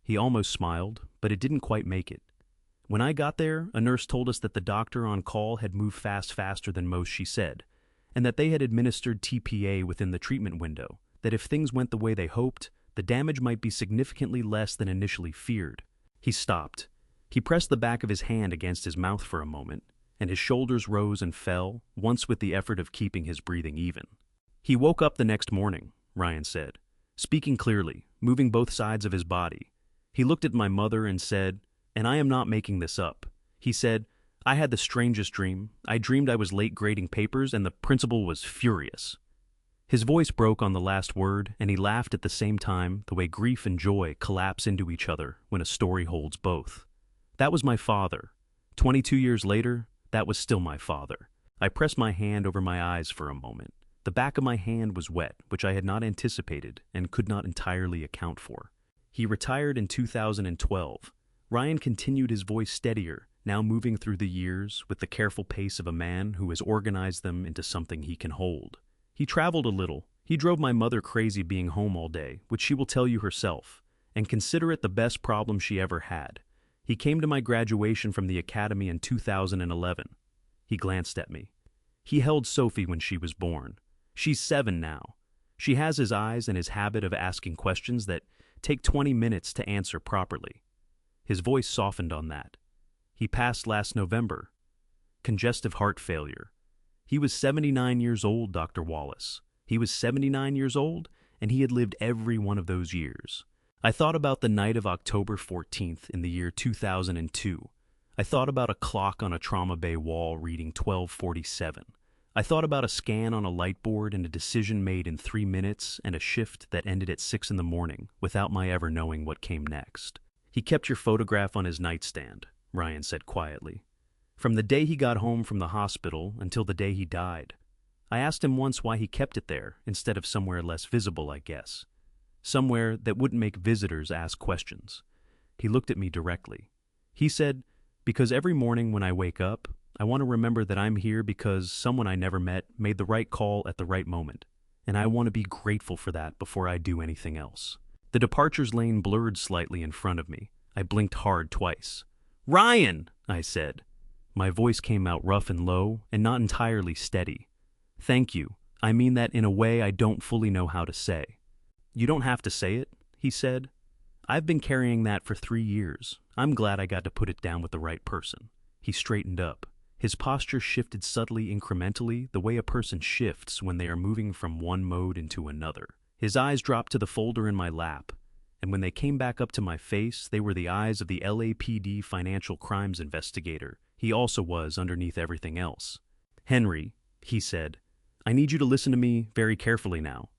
He almost smiled, but it didn't quite make it. When I got there, a nurse told us that the doctor on call had moved faster than most, she said, and that they had administered TPA within the treatment window, that if things went the way they hoped, the damage might be significantly less than initially feared. He stopped. He pressed the back of his hand against his mouth for a moment, and his shoulders rose and fell, once with the effort of keeping his breathing even. "He woke up the next morning," Ryan said, speaking clearly, moving both sides of his body. He looked at my mother and said, and I am not making this up, he said, "I had the strangest dream. I dreamed I was late grading papers and the principal was furious." His voice broke on the last word, and he laughed at the same time, the way grief and joy collapse into each other when a story holds both. That was my father. 22 years later, that was still my father. I pressed my hand over my eyes for a moment. The back of my hand was wet, which I had not anticipated and could not entirely account for. He retired in 2012. Ryan continued his voice steadier, now moving through the years with the careful pace of a man who has organized them into something he can hold. He traveled a little. He drove my mother crazy being home all day, which she will tell you herself, and consider it the best problem she ever had. He came to my graduation from the academy in 2011. He glanced at me. He held Sophie when she was born. She's 7 now. She has his eyes and his habit of asking questions that take 20 minutes to answer properly. His voice softened on that. He passed last November. Congestive heart failure. He was 79 years old, Dr. Wallace. He was 79 years old, and he had lived every one of those years. I thought about the night of October 14th in the year 2002. I thought about a clock on a trauma bay wall reading 12:47. I thought about a scan on a light board and a decision made in 3 minutes and a shift that ended at 6 in the morning without my ever knowing what came next. He kept your photograph on his nightstand, Ryan said quietly. From the day he got home from the hospital until the day he died. I asked him once why he kept it there instead of somewhere less visible, I guess. Somewhere that wouldn't make visitors ask questions. He looked at me directly. He said, because every morning when I wake up, I want to remember that I'm here because someone I never met made the right call at the right moment, and I want to be grateful for that before I do anything else. The departures lane blurred slightly in front of me. I blinked hard twice. "Ryan!" I said. My voice came out rough and low and not entirely steady. "Thank you. I mean that in a way I don't fully know how to say." "You don't have to say it," he said. "I've been carrying that for 3 years. I'm glad I got to put it down with the right person." He straightened up. His posture shifted subtly incrementally, the way a person shifts when they are moving from one mode into another. His eyes dropped to the folder in my lap, and when they came back up to my face, they were the eyes of the LAPD financial crimes investigator he also was underneath everything else. "Henry," he said, "I need you to listen to me very carefully now."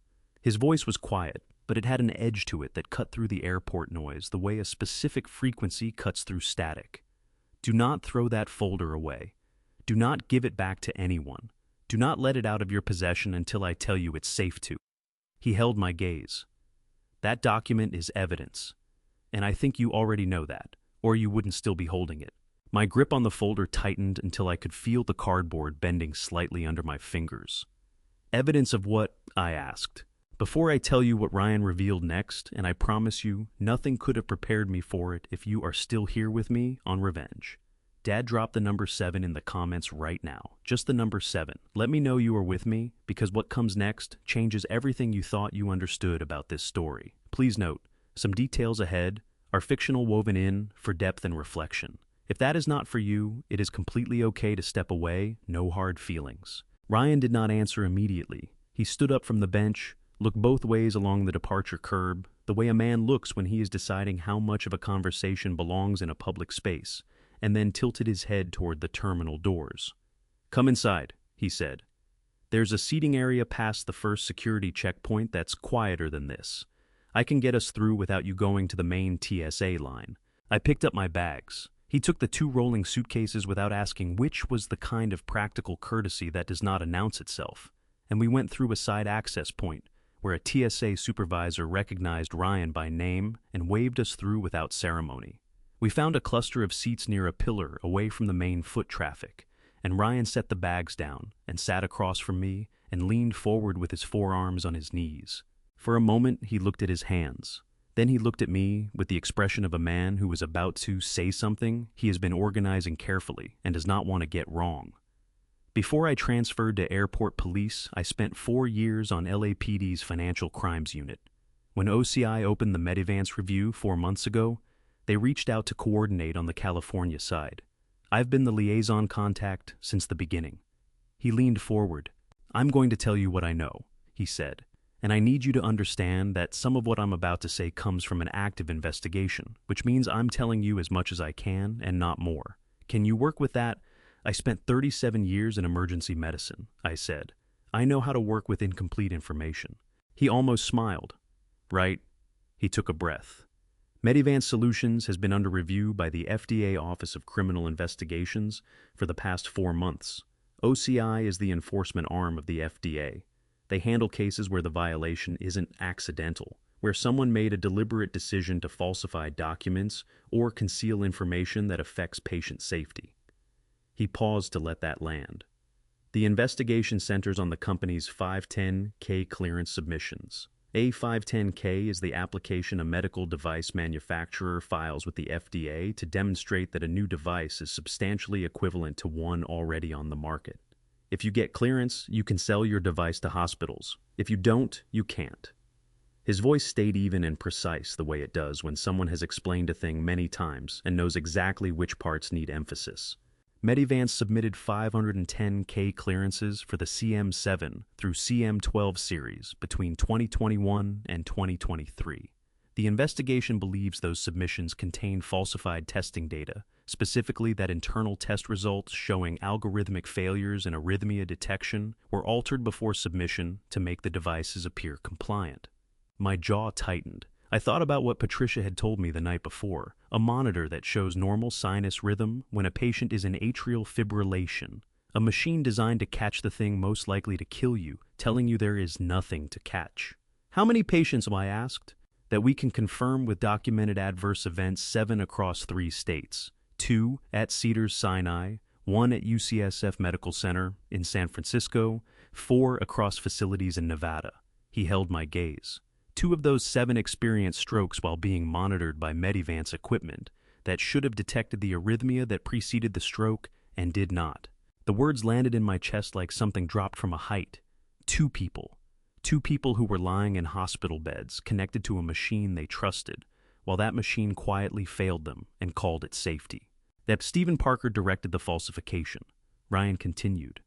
His voice was quiet, but it had an edge to it that cut through the airport noise the way a specific frequency cuts through static. Do not throw that folder away. Do not give it back to anyone. Do not let it out of your possession until I tell you it's safe to. He held my gaze. That document is evidence, and I think you already know that, or you wouldn't still be holding it. My grip on the folder tightened until I could feel the cardboard bending slightly under my fingers. "Evidence of what?" I asked. "Before I tell you what Ryan revealed next, and I promise you, nothing could have prepared me for it if you are still here with me on Revenge. Dad dropped the number 7 in the comments right now. Just the number 7. Let me know you are with me, because what comes next changes everything you thought you understood about this story. Please note, some details ahead are fictional woven in for depth and reflection. If that is not for you, it is completely okay to step away, no hard feelings." Ryan did not answer immediately. He stood up from the bench, looked both ways along the departure curb, the way a man looks when he is deciding how much of a conversation belongs in a public space, and then tilted his head toward the terminal doors. "Come inside," he said. "There's a seating area past the first security checkpoint that's quieter than this. I can get us through without you going to the main TSA line." I picked up my bags. He took the 2 rolling suitcases without asking, which was the kind of practical courtesy that does not announce itself, and we went through a side access point where a TSA supervisor recognized Ryan by name and waved us through without ceremony. We found a cluster of seats near a pillar away from the main foot traffic, and Ryan set the bags down and sat across from me and leaned forward with his forearms on his knees. For a moment, he looked at his hands. Then he looked at me with the expression of a man who was about to say something he has been organizing carefully and does not want to get wrong. Before I transferred to airport police, I spent 4 years on LAPD's financial crimes unit. When OCI opened the Medivance review 4 months ago, they reached out to coordinate on the California side. I've been the liaison contact since the beginning. He leaned forward. "I'm going to tell you what I know," he said, "and I need you to understand that some of what I'm about to say comes from an active investigation, which means I'm telling you as much as I can and not more. Can you work with that?" "I spent 37 years in emergency medicine," I said. "I know how to work with incomplete information." He almost smiled. "Right." He took a breath. Medivance Solutions has been under review by the FDA Office of Criminal Investigations for the past 4 months. OCI is the enforcement arm of the FDA. They handle cases where the violation isn't accidental, where someone made a deliberate decision to falsify documents or conceal information that affects patient safety. He paused to let that land. The investigation centers on the company's 510(k) clearance submissions. A 510(k) is the application a medical device manufacturer files with the FDA to demonstrate that a new device is substantially equivalent to one already on the market. If you get clearance, you can sell your device to hospitals. If you don't, you can't. His voice stayed even and precise the way it does when someone has explained a thing many times and knows exactly which parts need emphasis. Medivance submitted 510(k) clearances for the CM7 through CM12 series between 2021 and 2023. The investigation believes those submissions contain falsified testing data, specifically that internal test results showing algorithmic failures in arrhythmia detection were altered before submission to make the devices appear compliant. My jaw tightened. I thought about what Patricia had told me the night before, a monitor that shows normal sinus rhythm when a patient is in atrial fibrillation, a machine designed to catch the thing most likely to kill you, telling you there is nothing to catch. How many patients, I asked, that we can confirm with documented adverse events 7 across 3 states, 2 at Cedars-Sinai, 1 at UCSF Medical Center in San Francisco, 4 across facilities in Nevada. He held my gaze. 2 of those 7 experienced strokes while being monitored by Medivance equipment that should have detected the arrhythmia that preceded the stroke and did not. The words landed in my chest like something dropped from a height. 2 people. 2 people who were lying in hospital beds connected to a machine they trusted, while that machine quietly failed them and called it safety. That Stephen Parker directed the falsification. Ryan continued.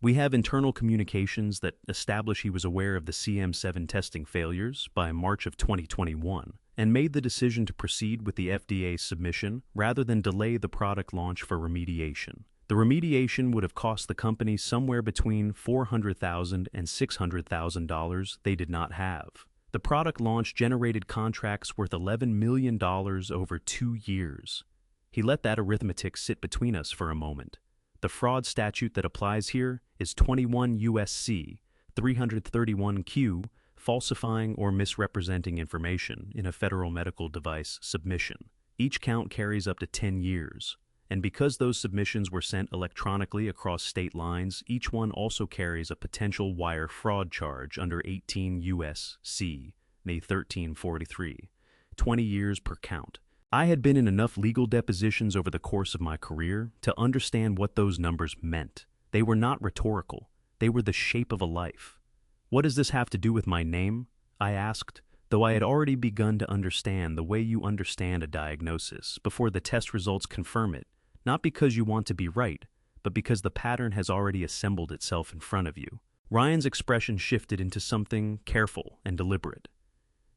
We have internal communications that establish he was aware of the CM7 testing failures by March of 2021 and made the decision to proceed with the FDA submission rather than delay the product launch for remediation. The remediation would have cost the company somewhere between $400,000 and $600,000 they did not have. The product launch generated contracts worth $11 million over 2 years. He let that arithmetic sit between us for a moment. The fraud statute that applies here is 21 U.S.C. 331Q, falsifying or misrepresenting information in a federal medical device submission. Each count carries up to 10 years. And because those submissions were sent electronically across state lines, each one also carries a potential wire fraud charge under 18 U.S.C. 1343, 20 years per count. I had been in enough legal depositions over the course of my career to understand what those numbers meant. They were not rhetorical. They were the shape of a life. What does this have to do with my name? I asked, though I had already begun to understand the way you understand a diagnosis before the test results confirm it, not because you want to be right, but because the pattern has already assembled itself in front of you. Ryan's expression shifted into something careful and deliberate.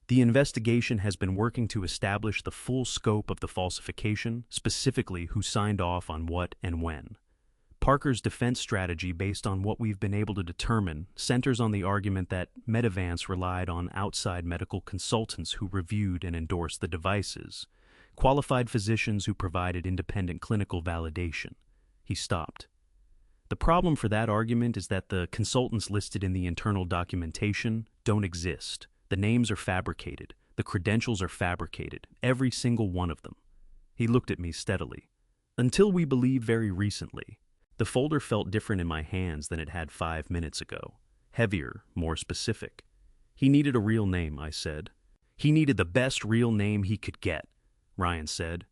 The investigation has been working to establish the full scope of the falsification, specifically who signed off on what and when. Parker's defense strategy, based on what we've been able to determine, centers on the argument that Medivance relied on outside medical consultants who reviewed and endorsed the devices, qualified physicians who provided independent clinical validation. He stopped. The problem for that argument is that the consultants listed in the internal documentation don't exist. The names are fabricated. The credentials are fabricated. Every single one of them. He looked at me steadily. Until we believe very recently. The folder felt different in my hands than it had 5 minutes ago. Heavier, more specific. He needed a real name, I said. He needed the best real name he could get, Ryan said.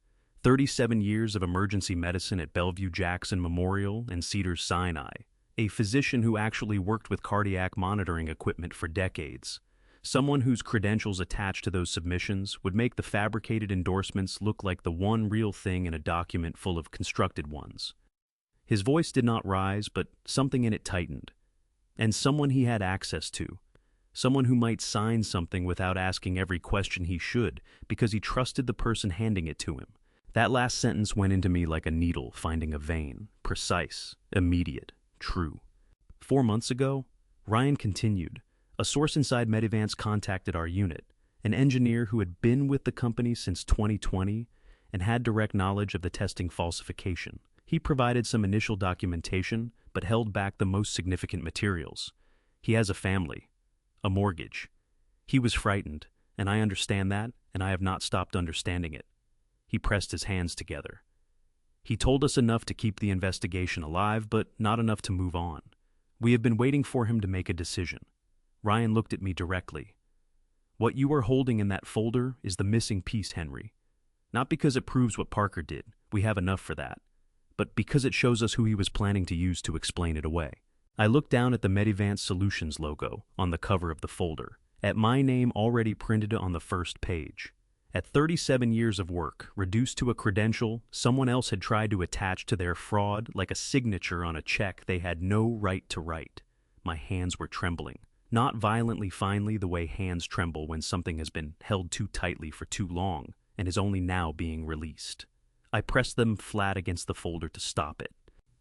37 years of emergency medicine at Bellevue-Jackson Memorial and Cedars-Sinai. A physician who actually worked with cardiac monitoring equipment for decades. Someone whose credentials attached to those submissions would make the fabricated endorsements look like the one real thing in a document full of constructed ones. His voice did not rise, but something in it tightened. And someone he had access to. Someone who might sign something without asking every question he should, because he trusted the person handing it to him. That last sentence went into me like a needle finding a vein. Precise, immediate, true. 4 months ago, Ryan continued. A source inside Medivance contacted our unit, an engineer who had been with the company since 2020 and had direct knowledge of the testing falsification. He provided some initial documentation, but held back the most significant materials. He has a family, a mortgage. He was frightened, and I understand that, and I have not stopped understanding it." He pressed his hands together. "He told us enough to keep the investigation alive, but not enough to move on. We have been waiting for him to make a decision." Ryan looked at me directly. "What you are holding in that folder is the missing piece, Henry. Not because it proves what Parker did, we have enough for that, but because it shows us who he was planning to use to explain it away." I looked down at the Medivance Solutions logo on the cover of the folder, at my name already printed on the first page. At 37 years of work, reduced to a credential someone else had tried to attach to their fraud like a signature on a check they had no right to write. My hands were trembling, not violently finely the way hands tremble when something has been held too tightly for too long and is only now being released. I pressed them flat against the folder to stop it.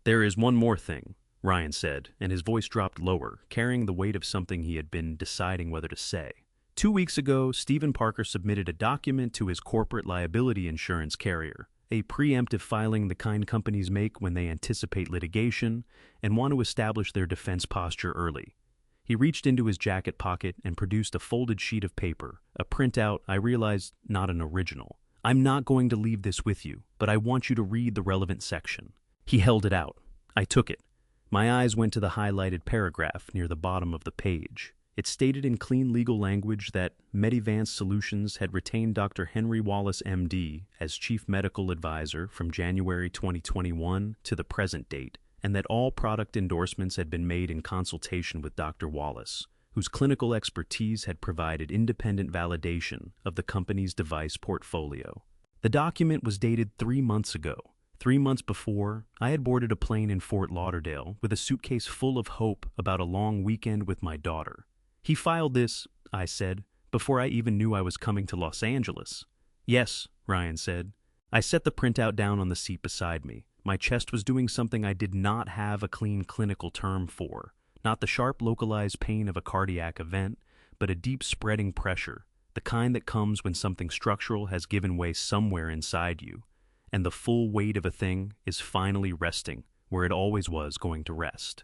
"There is one more thing," Ryan said, and his voice dropped lower, carrying the weight of something he had been deciding whether to say. 2 weeks ago, Stephen Parker submitted a document to his corporate liability insurance carrier, a preemptive filing the kind companies make when they anticipate litigation and want to establish their defense posture early. He reached into his jacket pocket and produced a folded sheet of paper, a printout, I realized, not an original. "I'm not going to leave this with you, but I want you to read the relevant section." He held it out. I took it. My eyes went to the highlighted paragraph near the bottom of the page. It stated in clean legal language that Medivance Solutions had retained Dr. Henry Wallace, MD, as Chief Medical Advisor from January 2021 to the present date, and that all product endorsements had been made in consultation with Dr. Wallace, whose clinical expertise had provided independent validation of the company's device portfolio. The document was dated 3 months ago. 3 months before, I had boarded a plane in Fort Lauderdale with a suitcase full of hope about a long weekend with my daughter. "He filed this," I said, "before I even knew I was coming to Los Angeles." "Yes," Ryan said. I set the printout down on the seat beside me. My chest was doing something I did not have a clean clinical term for. Not the sharp localized pain of a cardiac event, but a deep spreading pressure, the kind that comes when something structural has given way somewhere inside you, and the full weight of a thing is finally resting where it always was going to rest.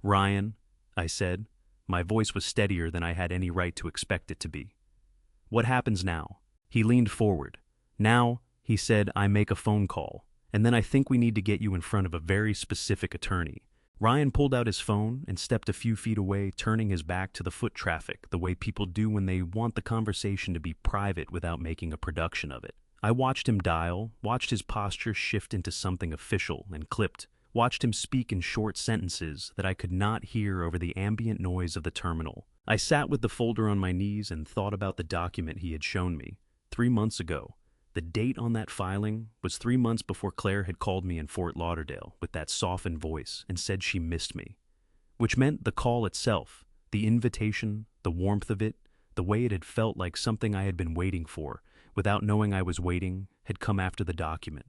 "Ryan," I said. My voice was steadier than I had any right to expect it to be. "What happens now?" He leaned forward. "Now," he said, "I make a phone call, and then I think we need to get you in front of a very specific attorney." Ryan pulled out his phone and stepped a few feet away, turning his back to the foot traffic, the way people do when they want the conversation to be private without making a production of it. I watched him dial, watched his posture shift into something official and clipped, watched him speak in short sentences that I could not hear over the ambient noise of the terminal. I sat with the folder on my knees and thought about the document he had shown me. 3 months ago. The date on that filing was 3 months before Claire had called me in Fort Lauderdale with that softened voice and said she missed me. Which meant the call itself, the invitation, the warmth of it, the way it had felt like something I had been waiting for, without knowing I was waiting, had come after the document,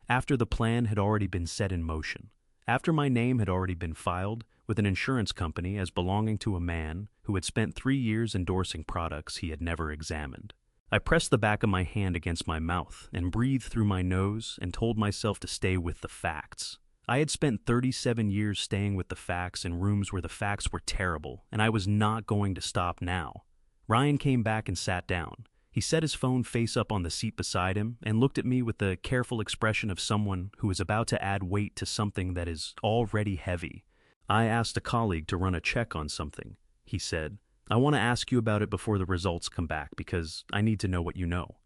after the plan had already been set in motion, after my name had already been filed with an insurance company as belonging to a man who had spent 3 years endorsing products he had never examined. I pressed the back of my hand against my mouth and breathed through my nose and told myself to stay with the facts. I had spent 37 years staying with the facts in rooms where the facts were terrible, and I was not going to stop now. Ryan came back and sat down. He set his phone face up on the seat beside him and looked at me with the careful expression of someone who is about to add weight to something that is already heavy. "I asked a colleague to run a check on something," he said. "I want to ask you about it before the results come back because I need to know what you know."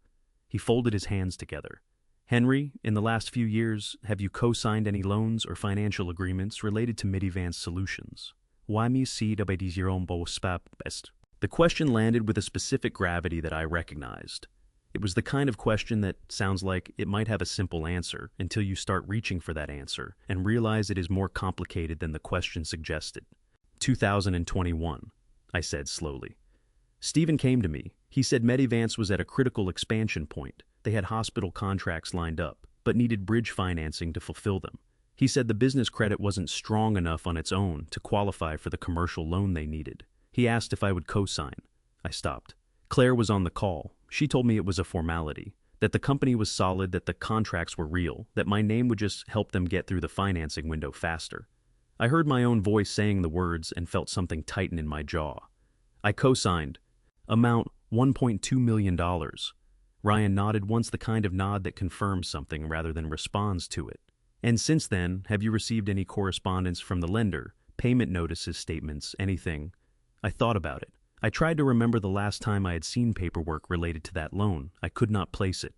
He folded his hands together. "Henry, in the last few years, have you co-signed any loans or financial agreements related to Medivance Solutions?" The question landed with a specific gravity that I recognized. It was the kind of question that sounds like it might have a simple answer until you start reaching for that answer and realize it is more complicated than the question suggested. 2021, I said slowly. "Stephen came to me. He said Medivance was at a critical expansion point. They had hospital contracts lined up, but needed bridge financing to fulfill them. He said the business credit wasn't strong enough on its own to qualify for the commercial loan they needed. He asked if I would co-sign." I stopped. Claire was on the call. She told me it was a formality, that the company was solid, that the contracts were real, that my name would just help them get through the financing window faster. I heard my own voice saying the words and felt something tighten in my jaw. I co-signed. Amount $1.2 million. Ryan nodded once, the kind of nod that confirms something rather than responds to it. And since then, have you received any correspondence from the lender? Payment notices, statements, anything? I thought about it. I tried to remember the last time I had seen paperwork related to that loan. I could not place it.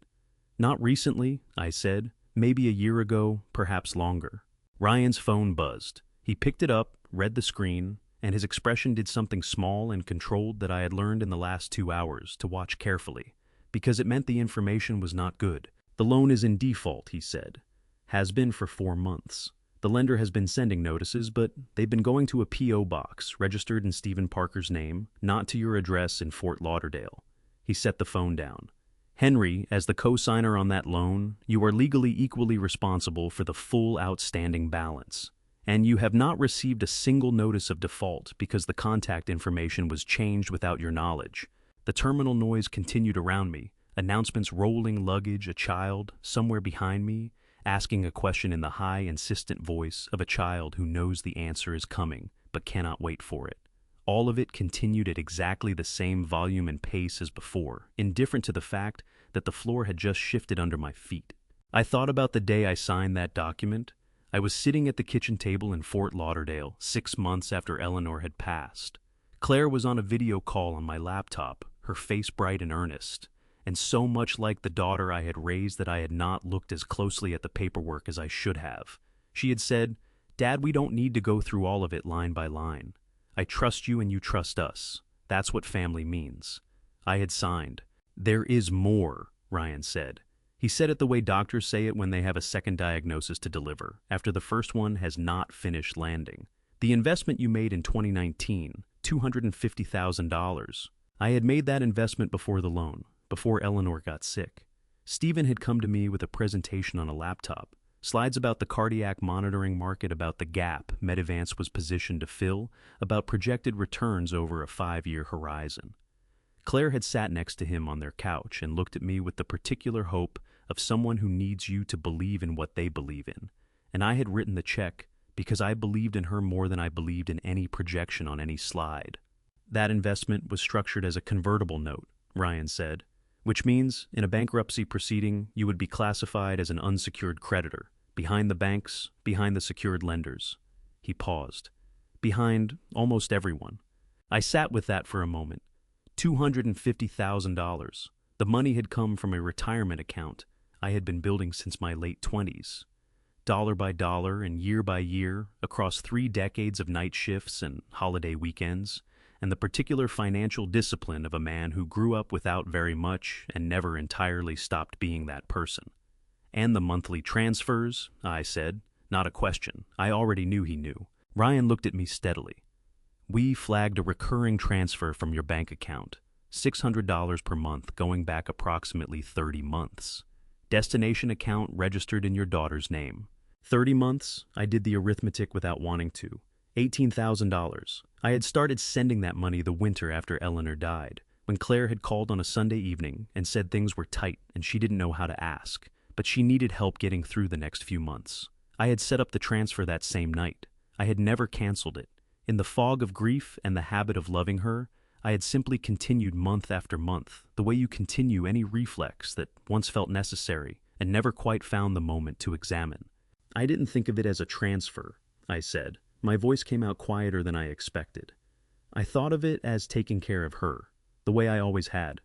Not recently, I said. Maybe a year ago, perhaps longer. Ryan's phone buzzed. He picked it up, read the screen, and his expression did something small and controlled that I had learned in the last 2 hours to watch carefully, because it meant the information was not good. The loan is in default, he said. Has been for 4 months. The lender has been sending notices, but they've been going to a P.O. box, registered in Stephen Parker's name, not to your address in Fort Lauderdale. He set the phone down. Henry, as the co-signer on that loan, you are legally equally responsible for the full outstanding balance. And you have not received a single notice of default because the contact information was changed without your knowledge. The terminal noise continued around me, announcements, rolling luggage, a child, somewhere behind me, asking a question in the high, insistent voice of a child who knows the answer is coming, but cannot wait for it. All of it continued at exactly the same volume and pace as before, indifferent to the fact that the floor had just shifted under my feet. I thought about the day I signed that document. I was sitting at the kitchen table in Fort Lauderdale, 6 months after Eleanor had passed. Claire was on a video call on my laptop, her face bright and earnest, and so much like the daughter I had raised that I had not looked as closely at the paperwork as I should have. She had said, "Dad, we don't need to go through all of it line by line. I trust you and you trust us. That's what family means." I had signed. "There is more," Ryan said. He said it the way doctors say it when they have a second diagnosis to deliver, after the first one has not finished landing. "The investment you made in 2019, $250,000. I had made that investment before the loan, before Eleanor got sick. Stephen had come to me with a presentation on a laptop, slides about the cardiac monitoring market, about the gap Medivance was positioned to fill, about projected returns over a 5-year horizon. Claire had sat next to him on their couch and looked at me with the particular hope of someone who needs you to believe in what they believe in, and I had written the check because I believed in her more than I believed in any projection on any slide. That investment was structured as a convertible note," Ryan said, "which means in a bankruptcy proceeding you would be classified as an unsecured creditor, behind the banks, behind the secured lenders." He paused. "Behind almost everyone." I sat with that for a moment. $250,000. The money had come from a retirement account I had been building since my late 20s. Dollar by dollar and year by year, across 3 decades of night shifts and holiday weekends, and the particular financial discipline of a man who grew up without very much and never entirely stopped being that person. "And the monthly transfers," I said, not a question. I already knew he knew. Ryan looked at me steadily. "We flagged a recurring transfer from your bank account, $600 per month going back approximately 30 months. Destination account registered in your daughter's name. 30 months, I did the arithmetic without wanting to. $18,000. I had started sending that money the winter after Eleanor died, when Claire had called on a Sunday evening and said things were tight and she didn't know how to ask, but she needed help getting through the next few months. I had set up the transfer that same night. I had never canceled it. In the fog of grief and the habit of loving her, I had simply continued month after month, the way you continue any reflex that once felt necessary and never quite found the moment to examine. "I didn't think of it as a transfer," I said. My voice came out quieter than I expected. "I thought of it as taking care of her, the way I always had."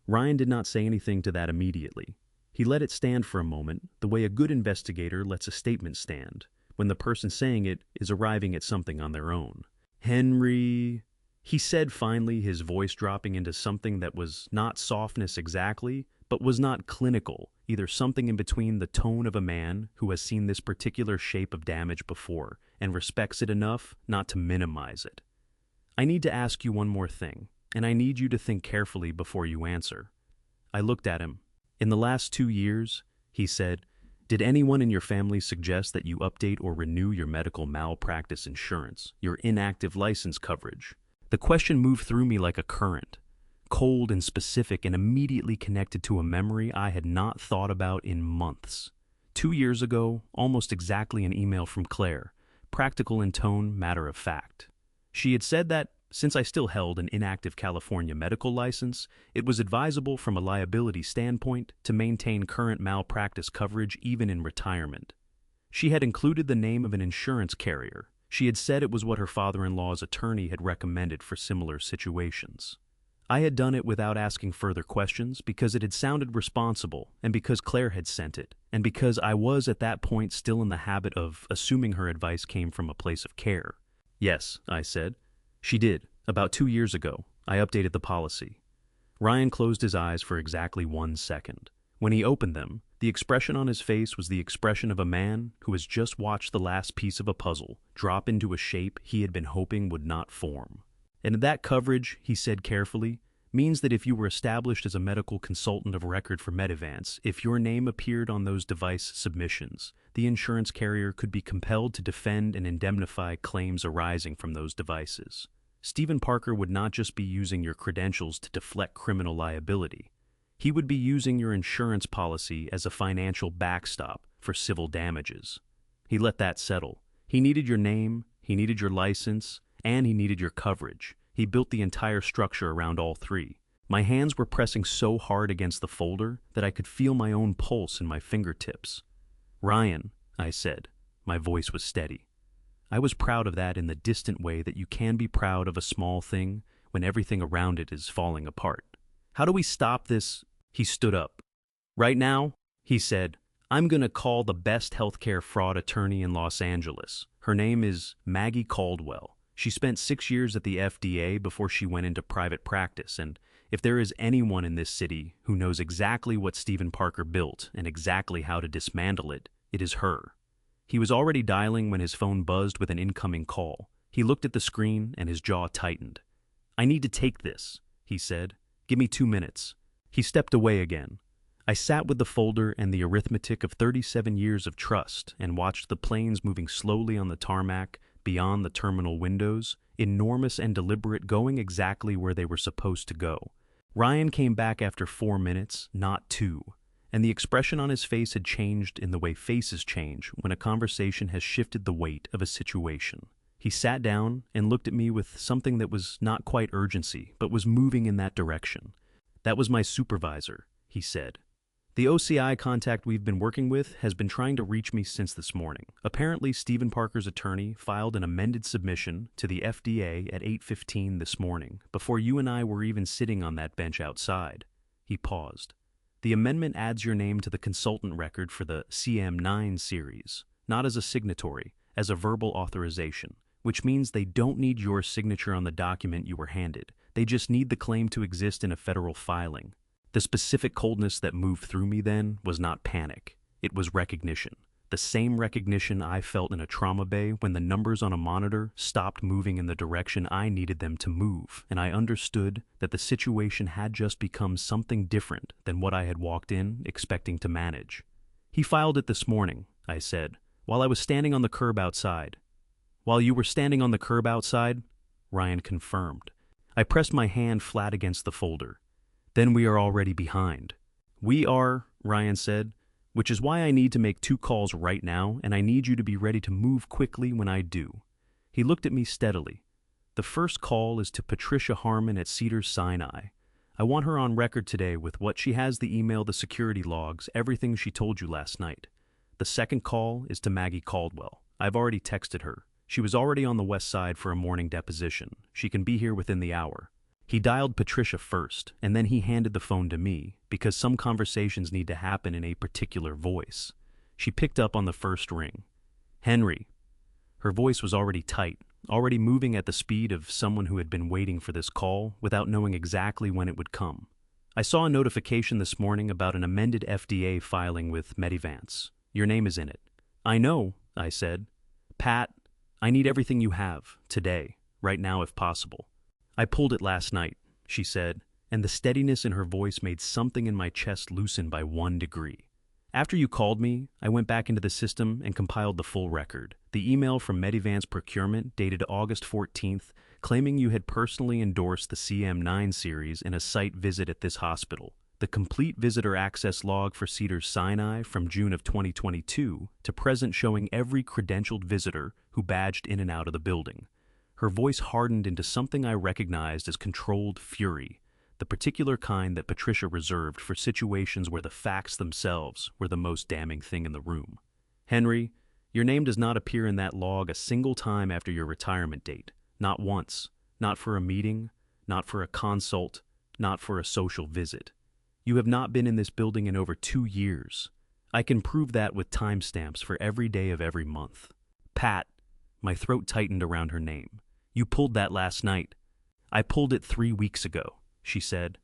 Ryan did not say anything to that immediately. He let it stand for a moment, the way a good investigator lets a statement stand, when the person saying it is arriving at something on their own. "Henry," he said finally, his voice dropping into something that was not softness exactly, but was not clinical, either something in between the tone of a man who has seen this particular shape of damage before and respects it enough not to minimize it. "I need to ask you one more thing, and I need you to think carefully before you answer." I looked at him. "In the last 2 years," he said, "did anyone in your family suggest that you update or renew your medical malpractice insurance, your inactive license coverage?" The question moved through me like a current, cold and specific and immediately connected to a memory I had not thought about in months. 2 years ago, almost exactly, an email from Claire, practical in tone, matter of fact. She had said that Since I still held an inactive California medical license, it was advisable from a liability standpoint to maintain current malpractice coverage even in retirement. She had included the name of an insurance carrier. She had said it was what her father-in-law's attorney had recommended for similar situations. I had done it without asking further questions because it had sounded responsible, and because Claire had sent it, and because I was at that point still in the habit of assuming her advice came from a place of care. Yes, I said. She did. About 2 years ago, I updated the policy. Ryan closed his eyes for exactly 1 second. When he opened them, the expression on his face was the expression of a man who has just watched the last piece of a puzzle drop into a shape he had been hoping would not form. And that coverage, he said carefully, means that if you were established as a medical consultant of record for Medivance, if your name appeared on those device submissions, the insurance carrier could be compelled to defend and indemnify claims arising from those devices. Stephen Parker would not just be using your credentials to deflect criminal liability. He would be using your insurance policy as a financial backstop for civil damages. He let that settle. He needed your name, he needed your license, and he needed your coverage. He built the entire structure around all three. My hands were pressing so hard against the folder that I could feel my own pulse in my fingertips. "Ryan," I said. My voice was steady. I was proud of that in the distant way that you can be proud of a small thing when everything around it is falling apart. "How do we stop this?" He stood up. "Right now," he said, "I'm going to call the best healthcare fraud attorney in Los Angeles. Her name is Maggie Caldwell. She spent 6 years at the FDA before she went into private practice, and if there is anyone in this city who knows exactly what Stephen Parker built and exactly how to dismantle it, it is her." He was already dialing when his phone buzzed with an incoming call. He looked at the screen and his jaw tightened. "I need to take this," he said. "Give me 2 minutes." He stepped away again. I sat with the folder and the arithmetic of 37 years of trust and watched the planes moving slowly on the tarmac beyond the terminal windows, enormous and deliberate, going exactly where they were supposed to go. Ryan came back after 4 minutes, not 2, and the expression on his face had changed in the way faces change when a conversation has shifted the weight of a situation. He sat down and looked at me with something that was not quite urgency, but was moving in that direction. "That was my supervisor," he said. "The OCI contact we've been working with has been trying to reach me since this morning. Apparently, Stephen Parker's attorney filed an amended submission to the FDA at 8:15 this morning, before you and I were even sitting on that bench outside." He paused. "The amendment adds your name to the consultant record for the CM9 series, not as a signatory, as a verbal authorization, which means they don't need your signature on the document you were handed. They just need the claim to exist in a federal filing." The specific coldness that moved through me then was not panic. It was recognition. The same recognition I felt in a trauma bay when the numbers on a monitor stopped moving in the direction I needed them to move, and I understood that the situation had just become something different than what I had walked in expecting to manage. "He filed it this morning," I said, "while I was standing on the curb outside." "While you were standing on the curb outside?" Ryan confirmed. I pressed my hand flat against the folder. "Then we are already behind." "We are," Ryan said, "which is why I need to make 2 calls right now, and I need you to be ready to move quickly when I do." He looked at me steadily. "The first call is to Patricia Harmon at Cedars-Sinai. I want her on record today with what she has, the email, the security logs, everything she told you last night. The second call is to Maggie Caldwell. I've already texted her. She was already on the west side for a morning deposition. She can be here within the hour." He dialed Patricia first, and then he handed the phone to me, because some conversations need to happen in a particular voice. She picked up on the first ring. "Henry." Her voice was already tight, already moving at the speed of someone who had been waiting for this call without knowing exactly when it would come. "I saw a notification this morning about an amended FDA filing with Medivance. Your name is in it." "I know," I said. "Pat, I need everything you have, today, right now if possible." "I pulled it last night," she said, and the steadiness in her voice made something in my chest loosen by 1 degree. "After you called me, I went back into the system and compiled the full record. The email from Medivance Procurement dated August 14th, claiming you had personally endorsed the CM9 series in a site visit at this hospital. The complete visitor access log for Cedars-Sinai from June of 2022 to present, showing every credentialed visitor who badged in and out of the building. Her voice hardened into something I recognized as controlled fury, the particular kind that Patricia reserved for situations where the facts themselves were the most damning thing in the room. "Henry, your name does not appear in that log a single time after your retirement date. Not once. Not for a meeting. Not for a consult. Not for a social visit. You have not been in this building in over 2 years. I can prove that with timestamps for every day of every month." "Pat," my throat tightened around her name. "You pulled that last night." "I pulled it 3 weeks ago," she said.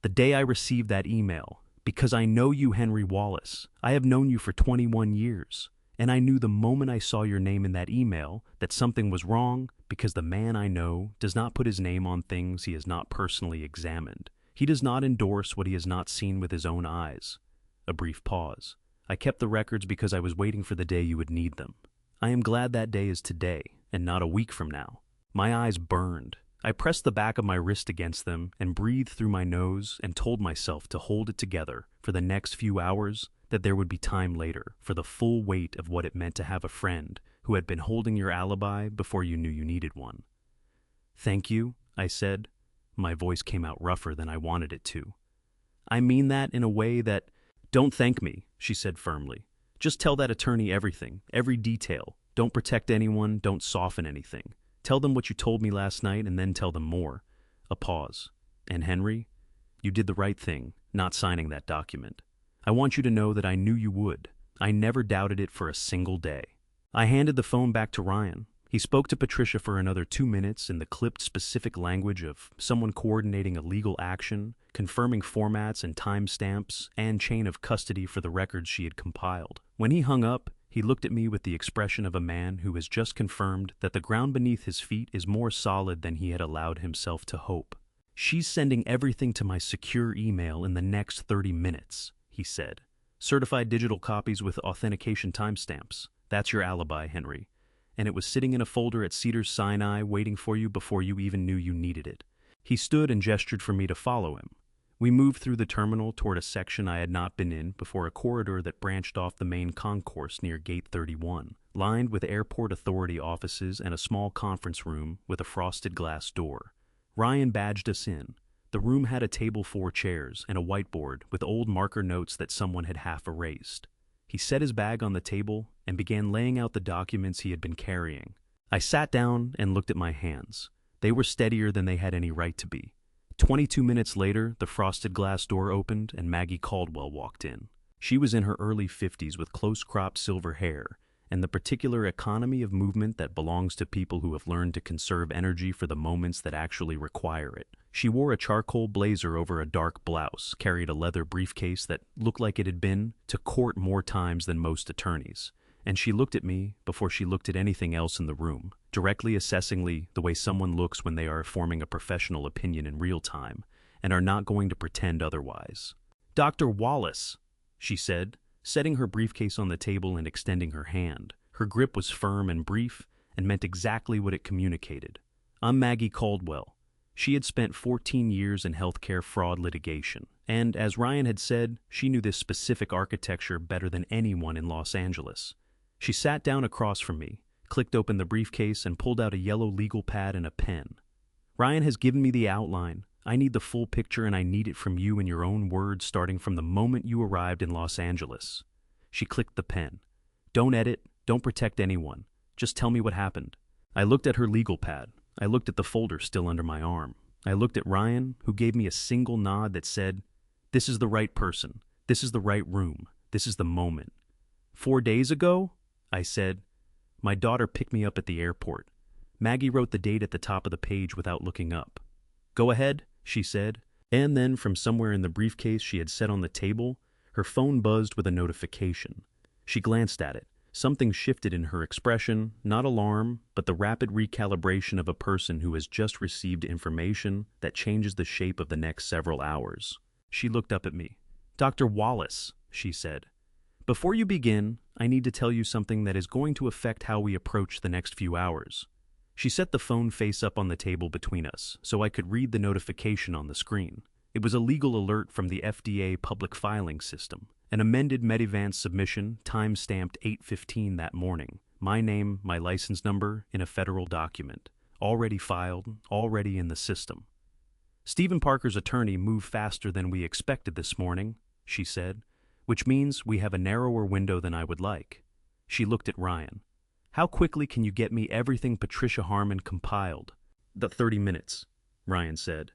"The day I received that email, because I know you, Henry Wallace. I have known you for 21 years, and I knew the moment I saw your name in that email that something was wrong, because the man I know does not put his name on things he has not personally examined. He does not endorse what he has not seen with his own eyes." A brief pause. "I kept the records because I was waiting for the day you would need them. I am glad that day is today, and not a week from now." My eyes burned. I pressed the back of my wrist against them and breathed through my nose and told myself to hold it together for the next few hours, that there would be time later for the full weight of what it meant to have a friend who had been holding your alibi before you knew you needed one. "Thank you," I said. My voice came out rougher than I wanted it to. "I mean that in a way that—" "Don't thank me," she said firmly. "Just tell that attorney everything, every detail. Don't protect anyone, don't soften anything. Tell them what you told me last night and then tell them more." A pause. "And Henry, you did the right thing, not signing that document. I want you to know that I knew you would. I never doubted it for a single day." I handed the phone back to Ryan. He spoke to Patricia for another 2 minutes in the clipped specific language of someone coordinating a legal action, confirming formats and timestamps and chain of custody for the records she had compiled. When he hung up, he looked at me with the expression of a man who has just confirmed that the ground beneath his feet is more solid than he had allowed himself to hope. "She's sending everything to my secure email in the next 30 minutes, he said. "Certified digital copies with authentication timestamps. That's your alibi, Henry. And it was sitting in a folder at Cedars-Sinai waiting for you before you even knew you needed it." He stood and gestured for me to follow him. We moved through the terminal toward a section I had not been in before, a corridor that branched off the main concourse near Gate 31, lined with airport authority offices and a small conference room with a frosted glass door. Ryan badged us in. The room had a table, 4 chairs, and a whiteboard with old marker notes that someone had half erased. He set his bag on the table and began laying out the documents he had been carrying. I sat down and looked at my hands. They were steadier than they had any right to be. 22 minutes later, the frosted glass door opened and Maggie Caldwell walked in. She was in her early 50s with close-cropped silver hair and the particular economy of movement that belongs to people who have learned to conserve energy for the moments that actually require it. She wore a charcoal blazer over a dark blouse, carried a leather briefcase that looked like it had been to court more times than most attorneys, and she looked at me before she looked at anything else in the room, directly assessingly the way someone looks when they are forming a professional opinion in real time and are not going to pretend otherwise. "Dr. Wallace," she said, setting her briefcase on the table and extending her hand. Her grip was firm and brief and meant exactly what it communicated. "I'm Maggie Caldwell." She had spent 14 years in healthcare fraud litigation, and as Ryan had said, she knew this specific architecture better than anyone in Los Angeles. She sat down across from me, clicked open the briefcase, and pulled out a yellow legal pad and a pen. "Ryan has given me the outline. I need the full picture, and I need it from you in your own words starting from the moment you arrived in Los Angeles." She clicked the pen. "Don't edit, don't protect anyone. Just tell me what happened." I looked at her legal pad. I looked at the folder still under my arm. I looked at Ryan, who gave me a single nod that said, "This is the right person. This is the right room. This is the moment." "4 days ago?" I said. "My daughter picked me up at the airport." Maggie wrote the date at the top of the page without looking up. "Go ahead," she said. And then from somewhere in the briefcase she had set on the table, her phone buzzed with a notification. She glanced at it. Something shifted in her expression, not alarm, but the rapid recalibration of a person who has just received information that changes the shape of the next several hours. She looked up at me. "Dr. Wallace," she said, "before you begin, I need to tell you something that is going to affect how we approach the next few hours." She set the phone face up on the table between us so I could read the notification on the screen. It was a legal alert from the FDA public filing system. An amended Medivance submission, time-stamped 8/15 that morning. My name, my license number, in a federal document. already filed, already in the system. Stephen Parker's attorney moved faster than we expected this morning, she said, which means we have a narrower window than I would like. She looked at Ryan. How quickly can you get me everything Patricia Harmon compiled? The 30 minutes, Ryan said.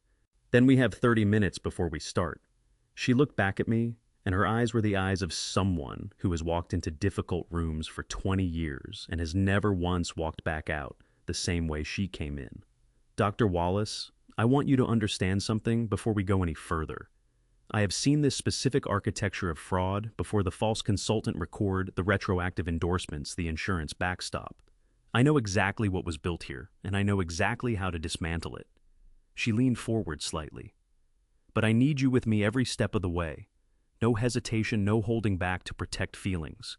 Then we have 30 minutes before we start. She looked back at me, and her eyes were the eyes of someone who has walked into difficult rooms for 20 years and has never once walked back out the same way she came in. Dr. Wallace, I want you to understand something before we go any further. I have seen this specific architecture of fraud before the false consultant record the retroactive endorsements, the insurance backstop. I know exactly what was built here, and I know exactly how to dismantle it. She leaned forward slightly. But I need you with me every step of the way. No hesitation, no holding back to protect feelings.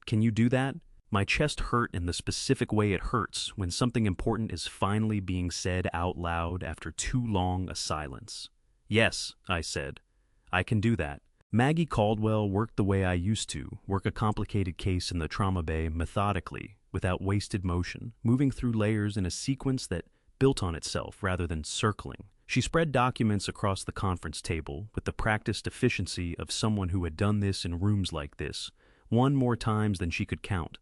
Can you do that? My chest hurt in the specific way it hurts when something important is finally being said out loud after too long a silence. Yes, I said. I can do that. Maggie Caldwell worked the way I used to, work a complicated case in the trauma bay methodically, without wasted motion, moving through layers in a sequence that built on itself rather than circling. She spread documents across the conference table with the practiced efficiency of someone who had done this in rooms like this, one more times than she could count,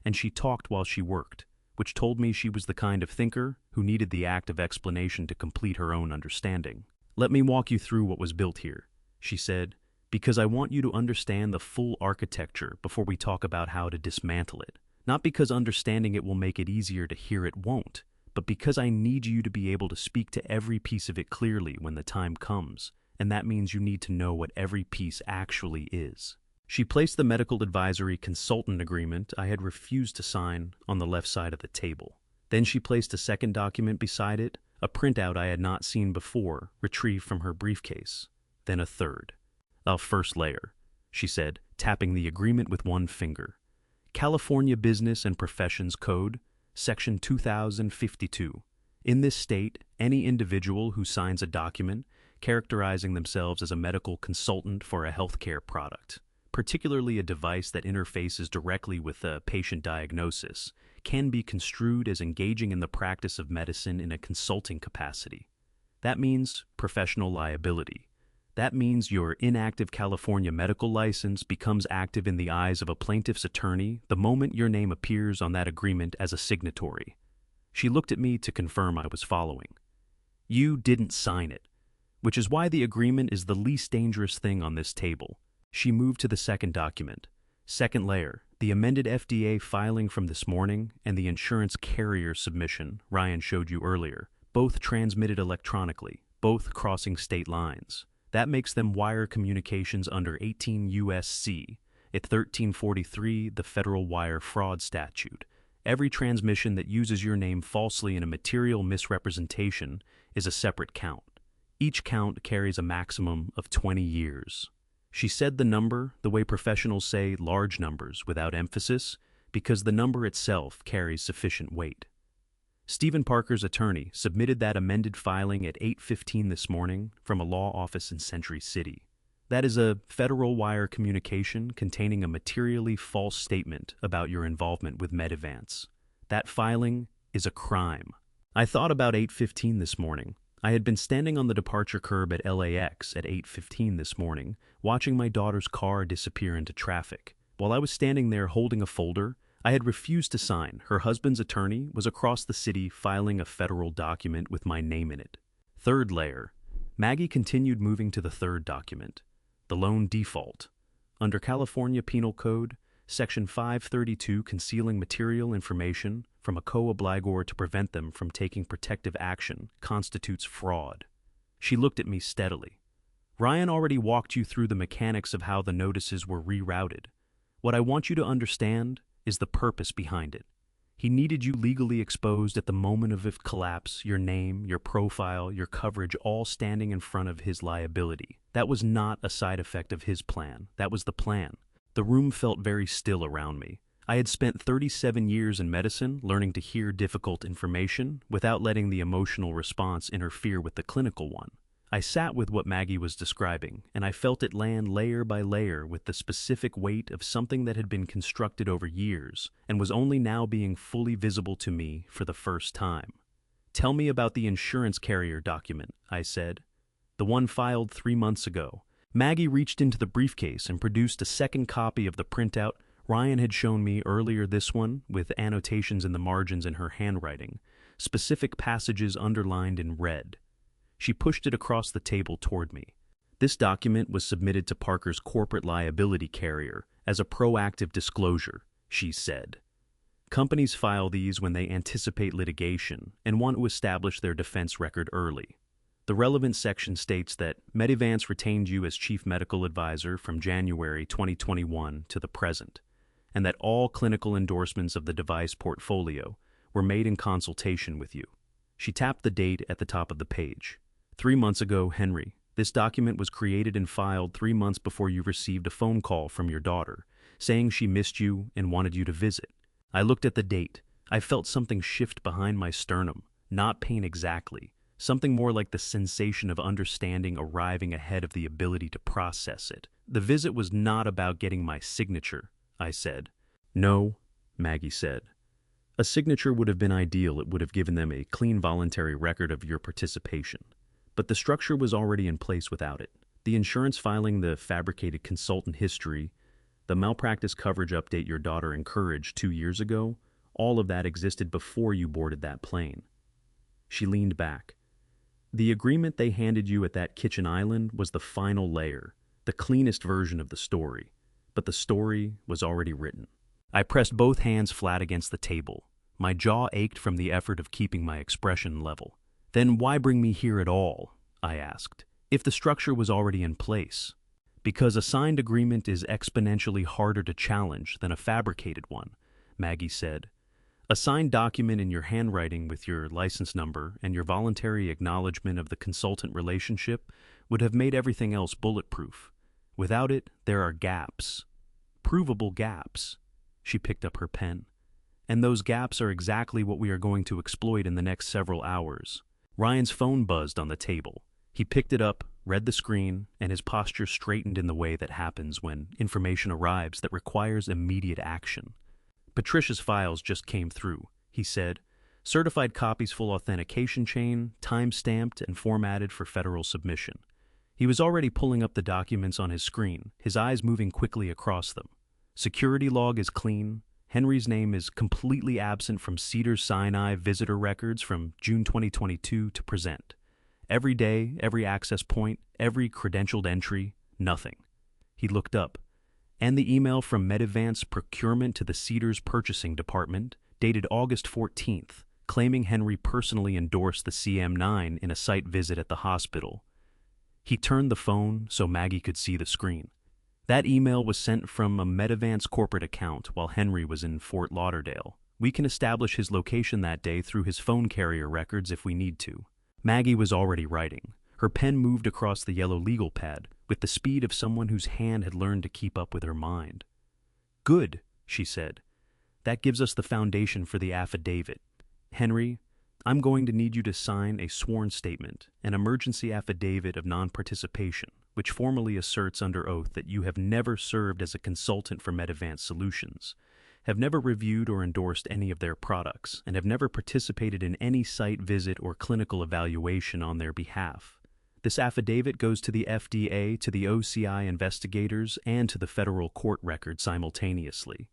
and she talked while she worked, which told me she was the kind of thinker who needed the act of explanation to complete her own understanding. Let me walk you through what was built here, she said, because I want you to understand the full architecture before we talk about how to dismantle it. Not because understanding it will make it easier to hear it won't, but because I need you to be able to speak to every piece of it clearly when the time comes, and that means you need to know what every piece actually is. She placed the medical advisory consultant agreement I had refused to sign on the left side of the table. Then she placed a second document beside it, a printout I had not seen before, retrieved from her briefcase. Then a third. A first layer, she said, tapping the agreement with one finger. California Business and Professions Code, Section 2052. In this state, any individual who signs a document characterizing themselves as a medical consultant for a healthcare product, particularly a device that interfaces directly with a patient diagnosis, can be construed as engaging in the practice of medicine in a consulting capacity. That means professional liability. That means your inactive California medical license becomes active in the eyes of a plaintiff's attorney the moment your name appears on that agreement as a signatory. She looked at me to confirm I was following. You didn't sign it, which is why the agreement is the least dangerous thing on this table. She moved to the second document. Second layer, the amended FDA filing from this morning and the insurance carrier submission Ryan showed you earlier, both transmitted electronically, both crossing state lines. That makes them wire communications under 18 U.S.C. at 1343, the Federal Wire Fraud Statute. Every transmission that uses your name falsely in a material misrepresentation is a separate count. Each count carries a maximum of 20 years. She said the number the way professionals say large numbers without emphasis, because the number itself carries sufficient weight. Stephen Parker's attorney submitted that amended filing at 8:15 this morning from a law office in Century City. That is a federal wire communication containing a materially false statement about your involvement with Medivance. That filing is a crime. I thought about 8:15 this morning. I had been standing on the departure curb at LAX at 8:15 this morning, watching my daughter's car disappear into traffic. While I was standing there holding a folder I had refused to sign, her husband's attorney was across the city filing a federal document with my name in it. Third layer. Maggie continued moving to the third document. The loan default. Under California Penal Code, Section 532, concealing material information from a co-obligor to prevent them from taking protective action constitutes fraud. She looked at me steadily. Ryan already walked you through the mechanics of how the notices were rerouted. What I want you to understand is the purpose behind it. He needed you legally exposed at the moment of collapse, your name, your profile, your coverage, all standing in front of his liability. That was not a side effect of his plan. That was the plan. The room felt very still around me. I had spent 37 years in medicine learning to hear difficult information without letting the emotional response interfere with the clinical one. I sat with what Maggie was describing, and I felt it land layer by layer with the specific weight of something that had been constructed over years and was only now being fully visible to me for the first time. Tell me about the insurance carrier document, I said. The one filed 3 months ago. Maggie reached into the briefcase and produced a second copy of the printout Ryan had shown me earlier. This one, with annotations in the margins in her handwriting, specific passages underlined in red. She pushed it across the table toward me. This document was submitted to Parker's corporate liability carrier as a proactive disclosure, she said. Companies file these when they anticipate litigation and want to establish their defense record early. The relevant section states that Medivance retained you as chief medical advisor from January 2021 to the present, and that all clinical endorsements of the device portfolio were made in consultation with you. She tapped the date at the top of the page. 3 months ago, Henry, this document was created and filed 3 months before you received a phone call from your daughter, saying she missed you and wanted you to visit. I looked at the date. I felt something shift behind my sternum, not pain exactly, something more like the sensation of understanding arriving ahead of the ability to process it. The visit was not about getting my signature, I said. No, Maggie said. A signature would have been ideal. It would have given them a clean voluntary record of your participation. But the structure was already in place without it. The insurance filing, the fabricated consultant history, the malpractice coverage update your daughter encouraged 2 years ago, all of that existed before you boarded that plane. She leaned back. The agreement they handed you at that kitchen island was the final layer, the cleanest version of the story. But the story was already written. I pressed both hands flat against the table. My jaw ached from the effort of keeping my expression level. Then why bring me here at all? I asked, if the structure was already in place. Because a signed agreement is exponentially harder to challenge than a fabricated one, Maggie said. A signed document in your handwriting with your license number and your voluntary acknowledgement of the consultant relationship would have made everything else bulletproof. Without it, there are gaps. Provable gaps. She picked up her pen. And those gaps are exactly what we are going to exploit in the next several hours. Ryan's phone buzzed on the table. He picked it up, read the screen, and his posture straightened in the way that happens when information arrives that requires immediate action. Patricia's files just came through, he said. Certified copies, full authentication chain, time-stamped and formatted for federal submission. He was already pulling up the documents on his screen, his eyes moving quickly across them. Security log is clean. Henry's name is completely absent from Cedars-Sinai visitor records from June 2022 to present. Every day, every access point, every credentialed entry, nothing. He looked up. And the email from Medivance procurement to the Cedars purchasing department, dated August 14th, claiming Henry personally endorsed the CM9 in a site visit at the hospital. He turned the phone so Maggie could see the screen. That email was sent from a Medivance corporate account while Henry was in Fort Lauderdale. We can establish his location that day through his phone carrier records if we need to. Maggie was already writing. Her pen moved across the yellow legal pad with the speed of someone whose hand had learned to keep up with her mind. Good, she said. That gives us the foundation for the affidavit. Henry, I'm going to need you to sign a sworn statement, an emergency affidavit of non-participation, which formally asserts under oath that you have never served as a consultant for Medivance Solutions, have never reviewed or endorsed any of their products, and have never participated in any site visit or clinical evaluation on their behalf. This affidavit goes to the FDA, to the OCI investigators, and to the federal court record simultaneously.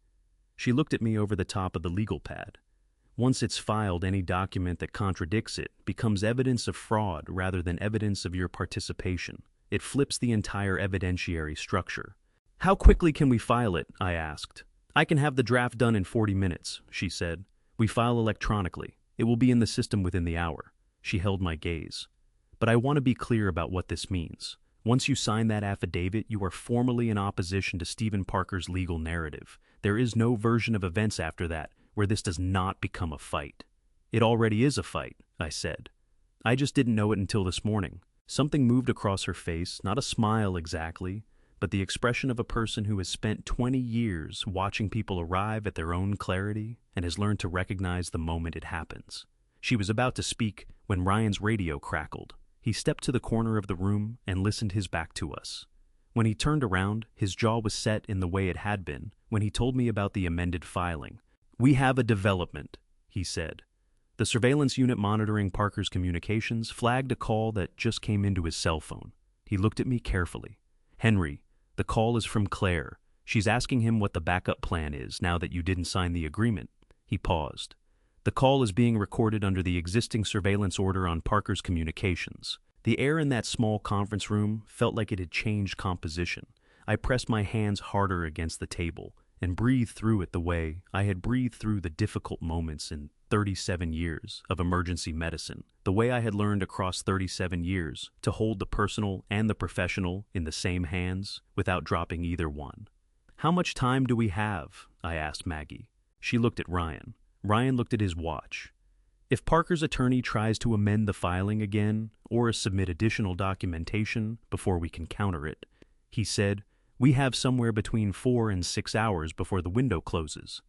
She looked at me over the top of the legal pad. Once it's filed, any document that contradicts it becomes evidence of fraud rather than evidence of your participation. It flips the entire evidentiary structure. How quickly can we file it? I asked. I can have the draft done in 40 minutes, she said. We file electronically. It will be in the system within the hour. She held my gaze. But I want to be clear about what this means. Once you sign that affidavit, you are formally in opposition to Stephen Parker's legal narrative. There is no version of events after that where this does not become a fight. It already is a fight, I said. I just didn't know it until this morning. Something moved across her face, not a smile exactly, but the expression of a person who has spent 20 years watching people arrive at their own clarity and has learned to recognize the moment it happens. She was about to speak when Ryan's radio crackled. He stepped to the corner of the room and listened his back to us. When he turned around, his jaw was set in the way it had been when he told me about the amended filing. We have a development, he said. The surveillance unit monitoring Parker's communications flagged a call that just came into his cell phone. He looked at me carefully. "Henry, the call is from Claire. She's asking him what the backup plan is now that you didn't sign the agreement." He paused. "The call is being recorded under the existing surveillance order on Parker's communications." The air in that small conference room felt like it had changed composition. I pressed my hands harder against the table and breathed through it the way I had breathed through the difficult moments in 37 years of emergency medicine, the way I had learned across 37 years to hold the personal and the professional in the same hands without dropping either one. "How much time do we have?" I asked Maggie. She looked at Ryan. Ryan looked at his watch. "If Parker's attorney tries to amend the filing again or submit additional documentation before we can counter it," he said, "we have somewhere between 4 and 6 hours before the window closes."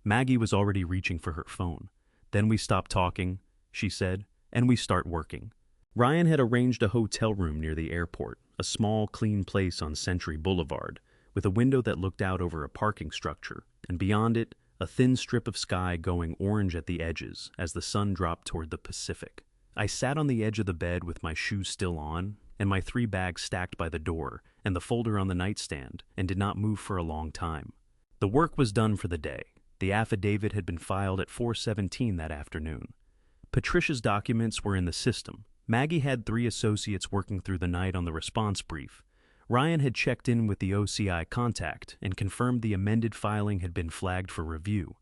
Maggie was already reaching for her phone. "Then we stop talking," she said, "and we start working." Ryan had arranged a hotel room near the airport, a small, clean place on Century Boulevard, with a window that looked out over a parking structure, and beyond it, a thin strip of sky going orange at the edges as the sun dropped toward the Pacific. I sat on the edge of the bed with my shoes still on, and my 3 bags stacked by the door, and the folder on the nightstand, and did not move for a long time. The work was done for the day. The affidavit had been filed at 4:17 that afternoon. Patricia's documents were in the system. Maggie had 3 associates working through the night on the response brief. Ryan had checked in with the OCI contact and confirmed the amended filing had been flagged for review.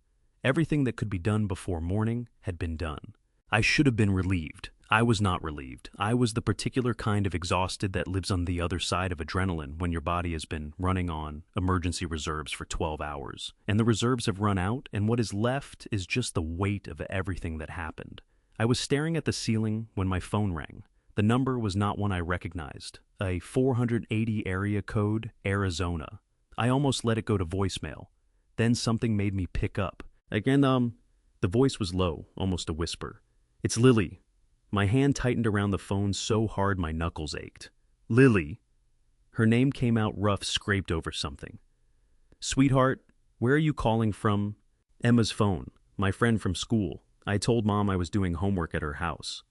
Everything that could be done before morning had been done. I should have been relieved. I was not relieved. I was the particular kind of exhausted that lives on the other side of adrenaline when your body has been running on emergency reserves for 12 hours. And the reserves have run out, and what is left is just the weight of everything that happened. I was staring at the ceiling when my phone rang. The number was not one I recognized. A 480 area code, Arizona. I almost let it go to voicemail. Then something made me pick up. Again, the voice was low, almost a whisper. "It's Lily." My hand tightened around the phone so hard my knuckles ached. "Lily." Her name came out rough, scraped over something. "Sweetheart, where are you calling from?" "Emma's phone. My friend from school. I told Mom I was doing homework at her house."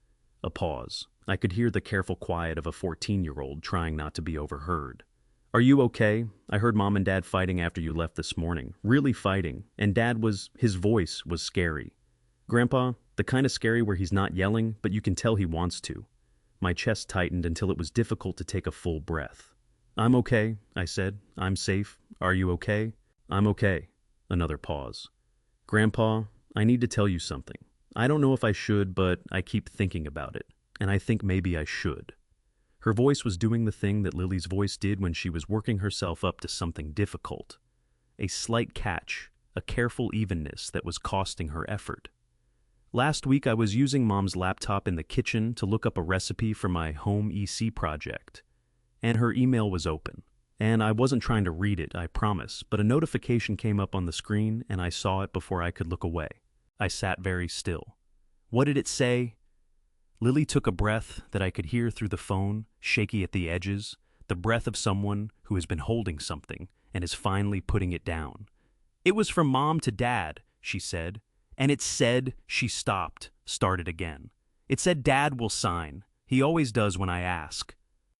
A pause. I could hear the careful quiet of a 14-year-old trying not to be overheard. "Are you okay? I heard Mom and Dad fighting after you left this morning. Really fighting. And his voice was scary. Grandpa, the kind of scary where he's not yelling, but you can tell he wants to." My chest tightened until it was difficult to take a full breath. "I'm okay," I said. "I'm safe. Are you okay?" "I'm okay." Another pause. "Grandpa, I need to tell you something. I don't know if I should, but I keep thinking about it, and I think maybe I should." Her voice was doing the thing that Lily's voice did when she was working herself up to something difficult. A slight catch, a careful evenness that was costing her effort. "Last week I was using Mom's laptop in the kitchen to look up a recipe for my home EC project, and her email was open. And I wasn't trying to read it, I promise, but a notification came up on the screen and I saw it before I could look away. I sat very still. What did it say? Lily took a breath that I could hear through the phone, shaky at the edges, the breath of someone who has been holding something and is finally putting it down. "It was from Mom to Dad," she said, and it said she stopped, started again. "It said Dad will sign. He always does when I ask."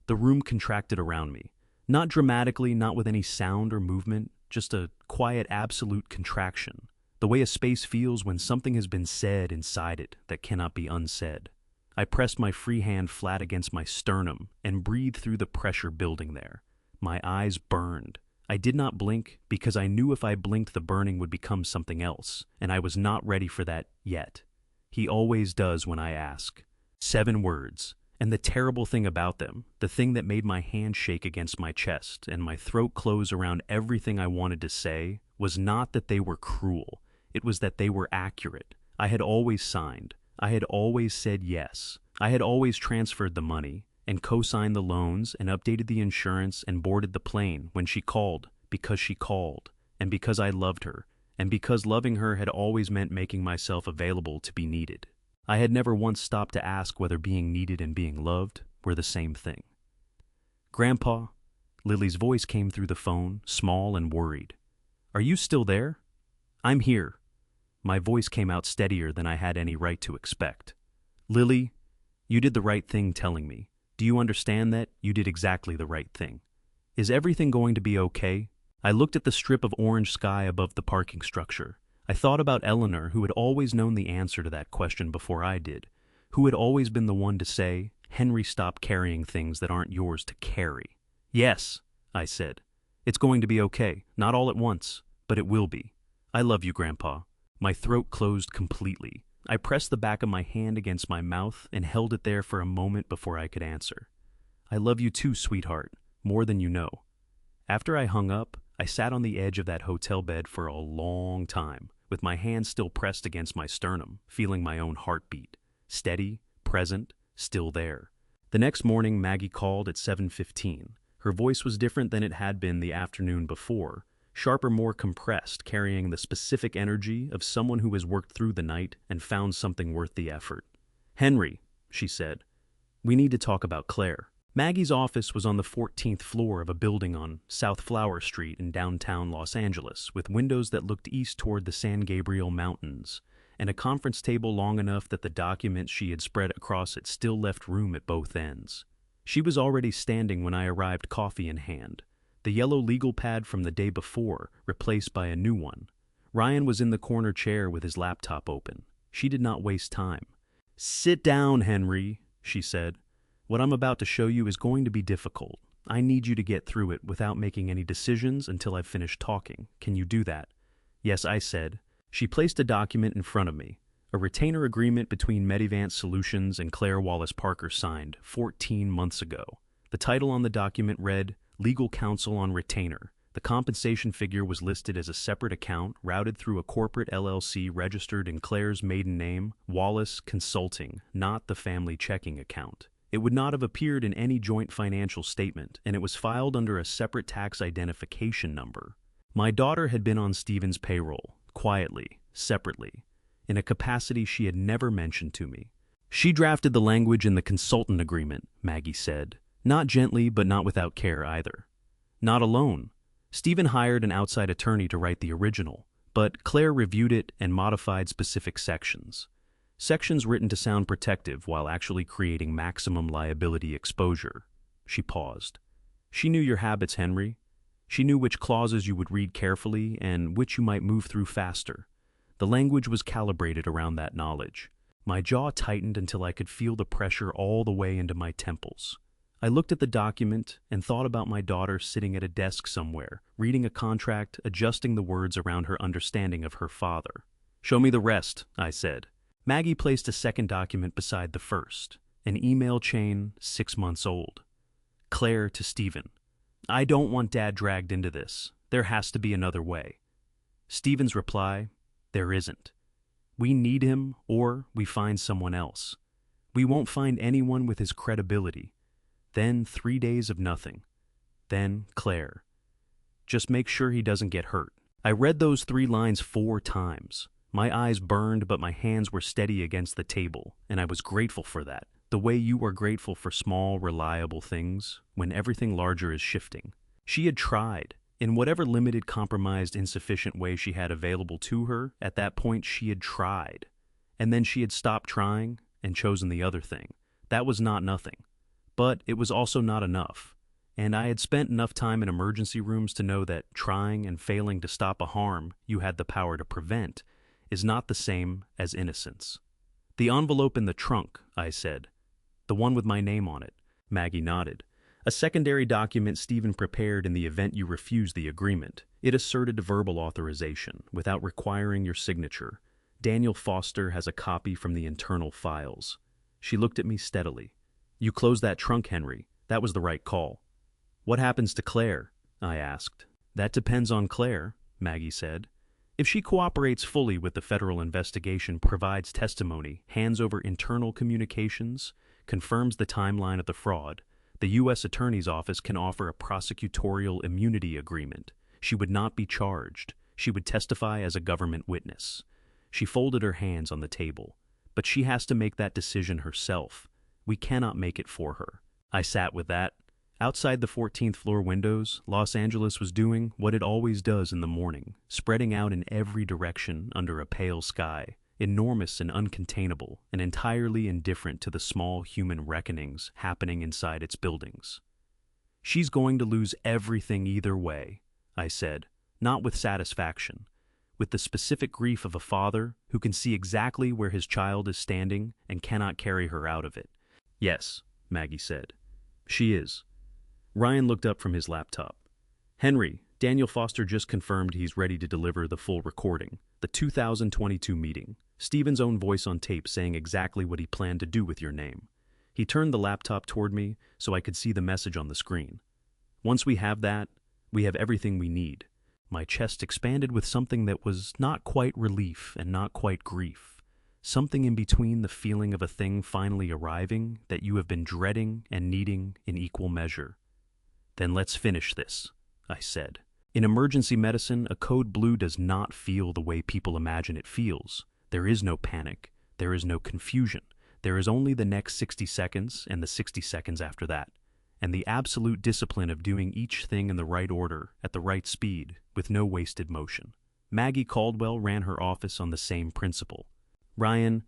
The room contracted around me. Not dramatically, not with any sound or movement, just a quiet, absolute contraction. The way a space feels when something has been said inside it that cannot be unsaid. I pressed my free hand flat against my sternum and breathed through the pressure building there. My eyes burned. I did not blink because I knew if I blinked the burning would become something else, and I was not ready for that yet. He always does when I ask. 7 words. And the terrible thing about them, the thing that made my hand shake against my chest and my throat close around everything I wanted to say, was not that they were cruel. It was that they were accurate. I had always signed. I had always said yes. I had always transferred the money and co-signed the loans and updated the insurance and boarded the plane when she called, because she called, and because I loved her, and because loving her had always meant making myself available to be needed. I had never once stopped to ask whether being needed and being loved were the same thing. "Grandpa," Lily's voice came through the phone, small and worried. "Are you still there?" "I'm here." My voice came out steadier than I had any right to expect. Lily, you did the right thing telling me. Do you understand that? You did exactly the right thing. Is everything going to be okay? I looked at the strip of orange sky above the parking structure. I thought about Eleanor, who had always known the answer to that question before I did, who had always been the one to say, Henry, stop carrying things that aren't yours to carry. Yes, I said. It's going to be okay, not all at once, but it will be. I love you, Grandpa. My throat closed completely. I pressed the back of my hand against my mouth and held it there for a moment before I could answer. I love you too, sweetheart, more than you know. After I hung up, I sat on the edge of that hotel bed for a long time, with my hand still pressed against my sternum, feeling my own heartbeat. Steady, present, still there. The next morning, Maggie called at 7:15. Her voice was different than it had been the afternoon before, sharper, more compressed, carrying the specific energy of someone who has worked through the night and found something worth the effort. Henry, she said, we need to talk about Claire. Maggie's office was on the 14th floor of a building on South Flower Street in downtown Los Angeles, with windows that looked east toward the San Gabriel Mountains, and a conference table long enough that the documents she had spread across it still left room at both ends. She was already standing when I arrived, coffee in hand, the yellow legal pad from the day before replaced by a new one. Ryan was in the corner chair with his laptop open. She did not waste time. Sit down, Henry, she said. What I'm about to show you is going to be difficult. I need you to get through it without making any decisions until I've finished talking. Can you do that? Yes, I said. She placed a document in front of me, a retainer agreement between Medivance Solutions and Claire Wallace Parker signed 14 months ago. The title on the document read, Legal Counsel on Retainer. The compensation figure was listed as a separate account routed through a corporate LLC registered in Claire's maiden name, Wallace Consulting, not the family checking account. It would not have appeared in any joint financial statement, and it was filed under a separate tax identification number. My daughter had been on Stephen's payroll, quietly, separately, in a capacity she had never mentioned to me. She drafted the language in the consultant agreement, Maggie said. Not gently, but not without care either. Not alone. Stephen hired an outside attorney to write the original, but Claire reviewed it and modified specific sections. Sections written to sound protective while actually creating maximum liability exposure. She paused. She knew your habits, Henry. She knew which clauses you would read carefully and which you might move through faster. The language was calibrated around that knowledge. My jaw tightened until I could feel the pressure all the way into my temples. I looked at the document and thought about my daughter sitting at a desk somewhere, reading a contract, adjusting the words around her understanding of her father. Show me the rest, I said. Maggie placed a second document beside the first, an email chain 6 months old. Claire to Stephen. I don't want Dad dragged into this. There has to be another way. Stephen's reply, there isn't. We need him or we find someone else. We won't find anyone with his credibility. Then 3 days of nothing. Then Claire. Just make sure he doesn't get hurt. I read those 3 lines 4 times. My eyes burned, but my hands were steady against the table, and I was grateful for that. The way you are grateful for small, reliable things when everything larger is shifting. She had tried. In whatever limited, compromised, insufficient way she had available to her, at that point she had tried. And then she had stopped trying and chosen the other thing. That was not nothing. But it was also not enough. And I had spent enough time in emergency rooms to know that trying and failing to stop a harm you had the power to prevent is not the same as innocence. The envelope in the trunk, I said. The one with my name on it. Maggie nodded. A secondary document Stephen prepared in the event you refused the agreement. It asserted verbal authorization, without requiring your signature. Daniel Foster has a copy from the internal files. She looked at me steadily. You closed that trunk, Henry. That was the right call. What happens to Claire? I asked. That depends on Claire, Maggie said. If she cooperates fully with the federal investigation, provides testimony, hands over internal communications, confirms the timeline of the fraud, the U.S. Attorney's Office can offer a prosecutorial immunity agreement. She would not be charged. She would testify as a government witness. She folded her hands on the table. But she has to make that decision herself. We cannot make it for her. I sat with that. Outside the 14th floor windows, Los Angeles was doing what it always does in the morning, spreading out in every direction under a pale sky, enormous and uncontainable, and entirely indifferent to the small human reckonings happening inside its buildings. "She's going to lose everything either way," I said, not with satisfaction, with the specific grief of a father who can see exactly where his child is standing and cannot carry her out of it. "Yes," Maggie said. "She is." Ryan looked up from his laptop. "Henry, Daniel Foster just confirmed he's ready to deliver the full recording, the 2022 meeting. Stephen's own voice on tape saying exactly what he planned to do with your name." He turned the laptop toward me so I could see the message on the screen. "Once we have that, we have everything we need." My chest expanded with something that was not quite relief and not quite grief. Something in between the feeling of a thing finally arriving that you have been dreading and needing in equal measure. "Then let's finish this," I said. In emergency medicine, a code blue does not feel the way people imagine it feels. There is no panic. There is no confusion. There is only the next 60 seconds and the 60 seconds after that, and the absolute discipline of doing each thing in the right order, at the right speed, with no wasted motion. Maggie Caldwell ran her office on the same principle. "Ryan,"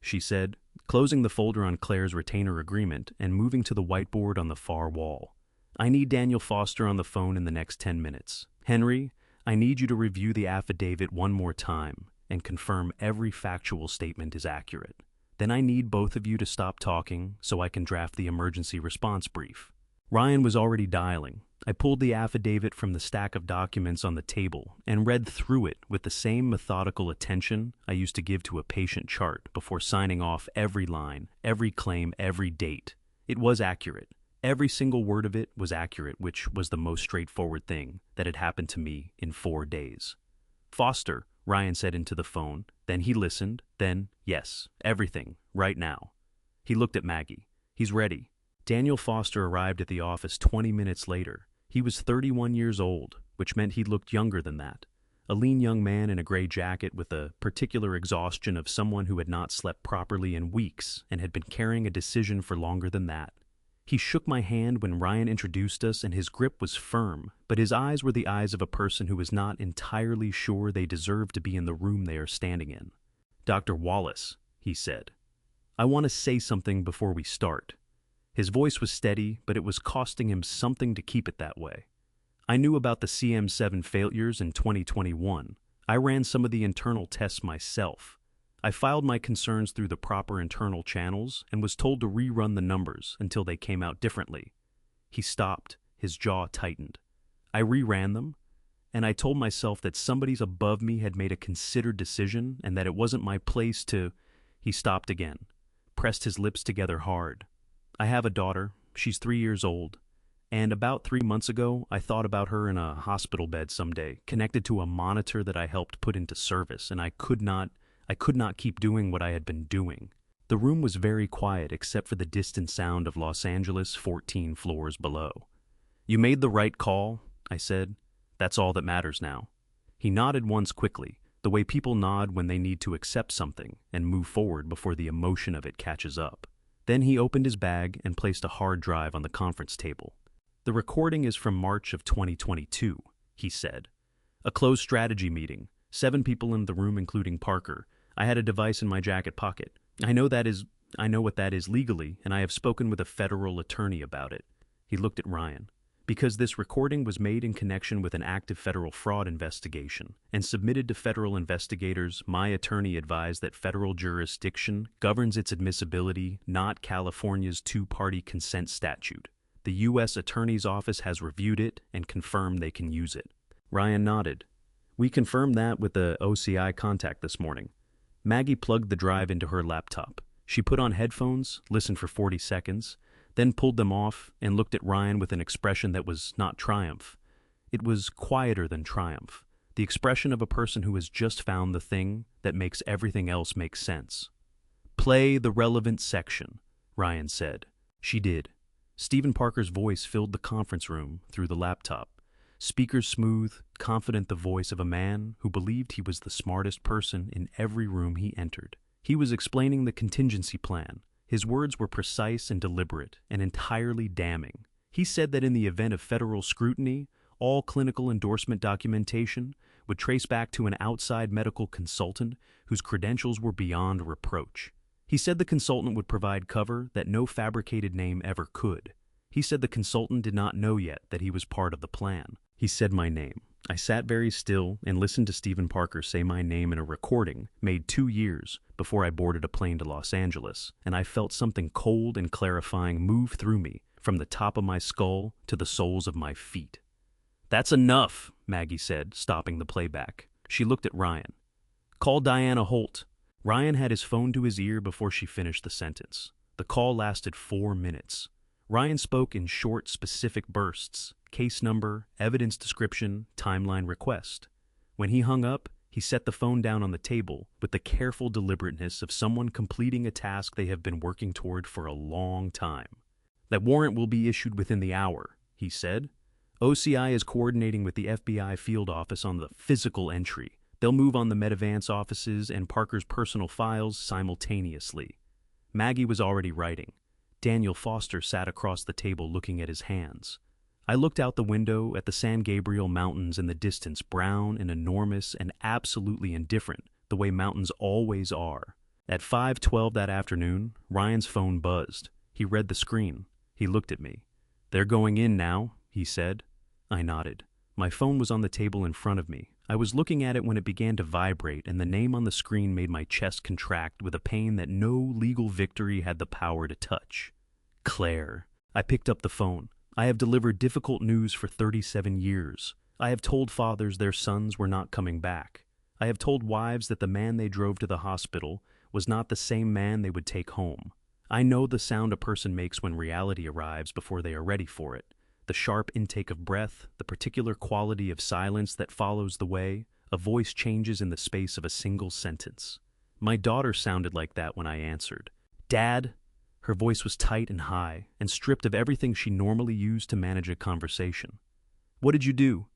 she said, closing the folder on Claire's retainer agreement and moving to the whiteboard on the far wall. "I need Daniel Foster on the phone in the next 10 minutes. Henry, I need you to review the affidavit one more time and confirm every factual statement is accurate. Then I need both of you to stop talking so I can draft the emergency response brief." Ryan was already dialing. I pulled the affidavit from the stack of documents on the table and read through it with the same methodical attention I used to give to a patient chart before signing off every line, every claim, every date. It was accurate. Every single word of it was accurate, which was the most straightforward thing that had happened to me in 4 days. "Foster," Ryan said into the phone. Then he listened. Then, "Yes, everything, right now." He looked at Maggie. "He's ready." Daniel Foster arrived at the office 20 minutes later. He was 31 years old, which meant he looked younger than that. A lean young man in a gray jacket with a particular exhaustion of someone who had not slept properly in weeks and had been carrying a decision for longer than that. He shook my hand when Ryan introduced us, and his grip was firm, but his eyes were the eyes of a person who is not entirely sure they deserve to be in the room they are standing in. "Dr. Wallace," he said, "I want to say something before we start." His voice was steady, but it was costing him something to keep it that way. "I knew about the CM7 failures in 2021. I ran some of the internal tests myself. I filed my concerns through the proper internal channels and was told to rerun the numbers until they came out differently." He stopped, his jaw tightened. "I reran them, and I told myself that somebody's above me had made a considered decision and that it wasn't my place to—" He stopped again, pressed his lips together hard. "I have a daughter. She's 3 years old. And about 3 months ago, I thought about her in a hospital bed someday, connected to a monitor that I helped put into service, and I could not keep doing what I had been doing." The room was very quiet except for the distant sound of Los Angeles 14 floors below. "You made the right call," I said. "That's all that matters now." He nodded once quickly, the way people nod when they need to accept something and move forward before the emotion of it catches up. Then he opened his bag and placed a hard drive on the conference table. "The recording is from March of 2022, he said. "A closed strategy meeting. 7 people in the room, including Parker. I had a device in my jacket pocket. I know what that is legally, and I have spoken with a federal attorney about it." He looked at Ryan. "Because this recording was made in connection with an active federal fraud investigation and submitted to federal investigators, my attorney advised that federal jurisdiction governs its admissibility, not California's 2-party consent statute. The U.S. Attorney's Office has reviewed it and confirmed they can use it." Ryan nodded. "We confirmed that with the OCI contact this morning." Maggie plugged the drive into her laptop. She put on headphones, listened for 40 seconds, then pulled them off and looked at Ryan with an expression that was not triumph. It was quieter than triumph, the expression of a person who has just found the thing that makes everything else make sense. "Play the relevant section," Ryan said. She did. Stephen Parker's voice filled the conference room through the laptop. Speakers smooth, confident, the voice of a man who believed he was the smartest person in every room he entered. He was explaining the contingency plan. His words were precise and deliberate and entirely damning. He said that in the event of federal scrutiny, all clinical endorsement documentation would trace back to an outside medical consultant whose credentials were beyond reproach. He said the consultant would provide cover that no fabricated name ever could. He said the consultant did not know yet that he was part of the plan. He said my name. I sat very still and listened to Stephen Parker say my name in a recording made 2 years before I boarded a plane to Los Angeles, and I felt something cold and clarifying move through me from the top of my skull to the soles of my feet. "That's enough," Maggie said, stopping the playback. She looked at Ryan. "Call Diana Holt." Ryan had his phone to his ear before she finished the sentence. The call lasted 4 minutes. Ryan spoke in short, specific bursts: case number, evidence description, timeline request. When he hung up, he set the phone down on the table with the careful deliberateness of someone completing a task they have been working toward for a long time. "That warrant will be issued within the hour," he said. "OCI is coordinating with the FBI field office on the physical entry. They'll move on the Medavance offices and Parker's personal files simultaneously." Maggie was already writing. Daniel Foster sat across the table looking at his hands. I looked out the window at the San Gabriel Mountains in the distance, brown and enormous and absolutely indifferent, the way mountains always are. At 5:12 that afternoon, Ryan's phone buzzed. He read the screen. He looked at me. "They're going in now," he said. I nodded. My phone was on the table in front of me. I was looking at it when it began to vibrate, and the name on the screen made my chest contract with a pain that no legal victory had the power to touch. Claire. I picked up the phone. I have delivered difficult news for 37 years. I have told fathers their sons were not coming back. I have told wives that the man they drove to the hospital was not the same man they would take home. I know the sound a person makes when reality arrives before they are ready for it. The sharp intake of breath, the particular quality of silence that follows the way a voice changes in the space of a single sentence. My daughter sounded like that when I answered. "Dad?" Her voice was tight and high, and stripped of everything she normally used to manage a conversation. "What did you do?"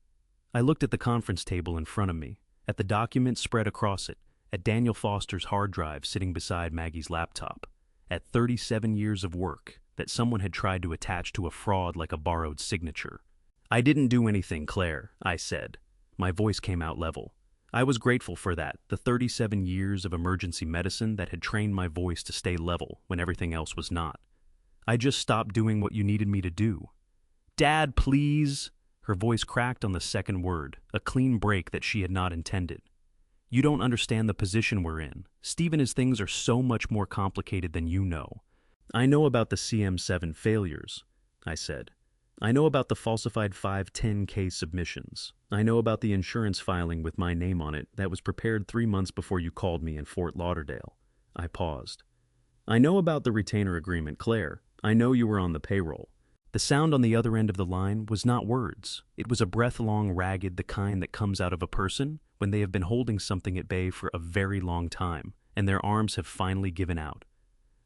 I looked at the conference table in front of me, at the document spread across it, at Daniel Foster's hard drive sitting beside Maggie's laptop, at 37 years of work that someone had tried to attach to a fraud like a borrowed signature. "I didn't do anything, Claire," I said. My voice came out level. I was grateful for that, the 37 years of emergency medicine that had trained my voice to stay level when everything else was not. "I just stopped doing what you needed me to do." "Dad, please!" Her voice cracked on the second word, a clean break that she had not intended. "You don't understand the position we're in. Stephen, his things are so much more complicated than you know. I know about the CM7 failures," I said. "I know about the falsified 510K submissions. I know about the insurance filing with my name on it that was prepared 3 months before you called me in Fort Lauderdale." I paused. "I know about the retainer agreement, Claire. I know you were on the payroll." The sound on the other end of the line was not words. It was a breath-long ragged, the kind that comes out of a person when they have been holding something at bay for a very long time, and their arms have finally given out.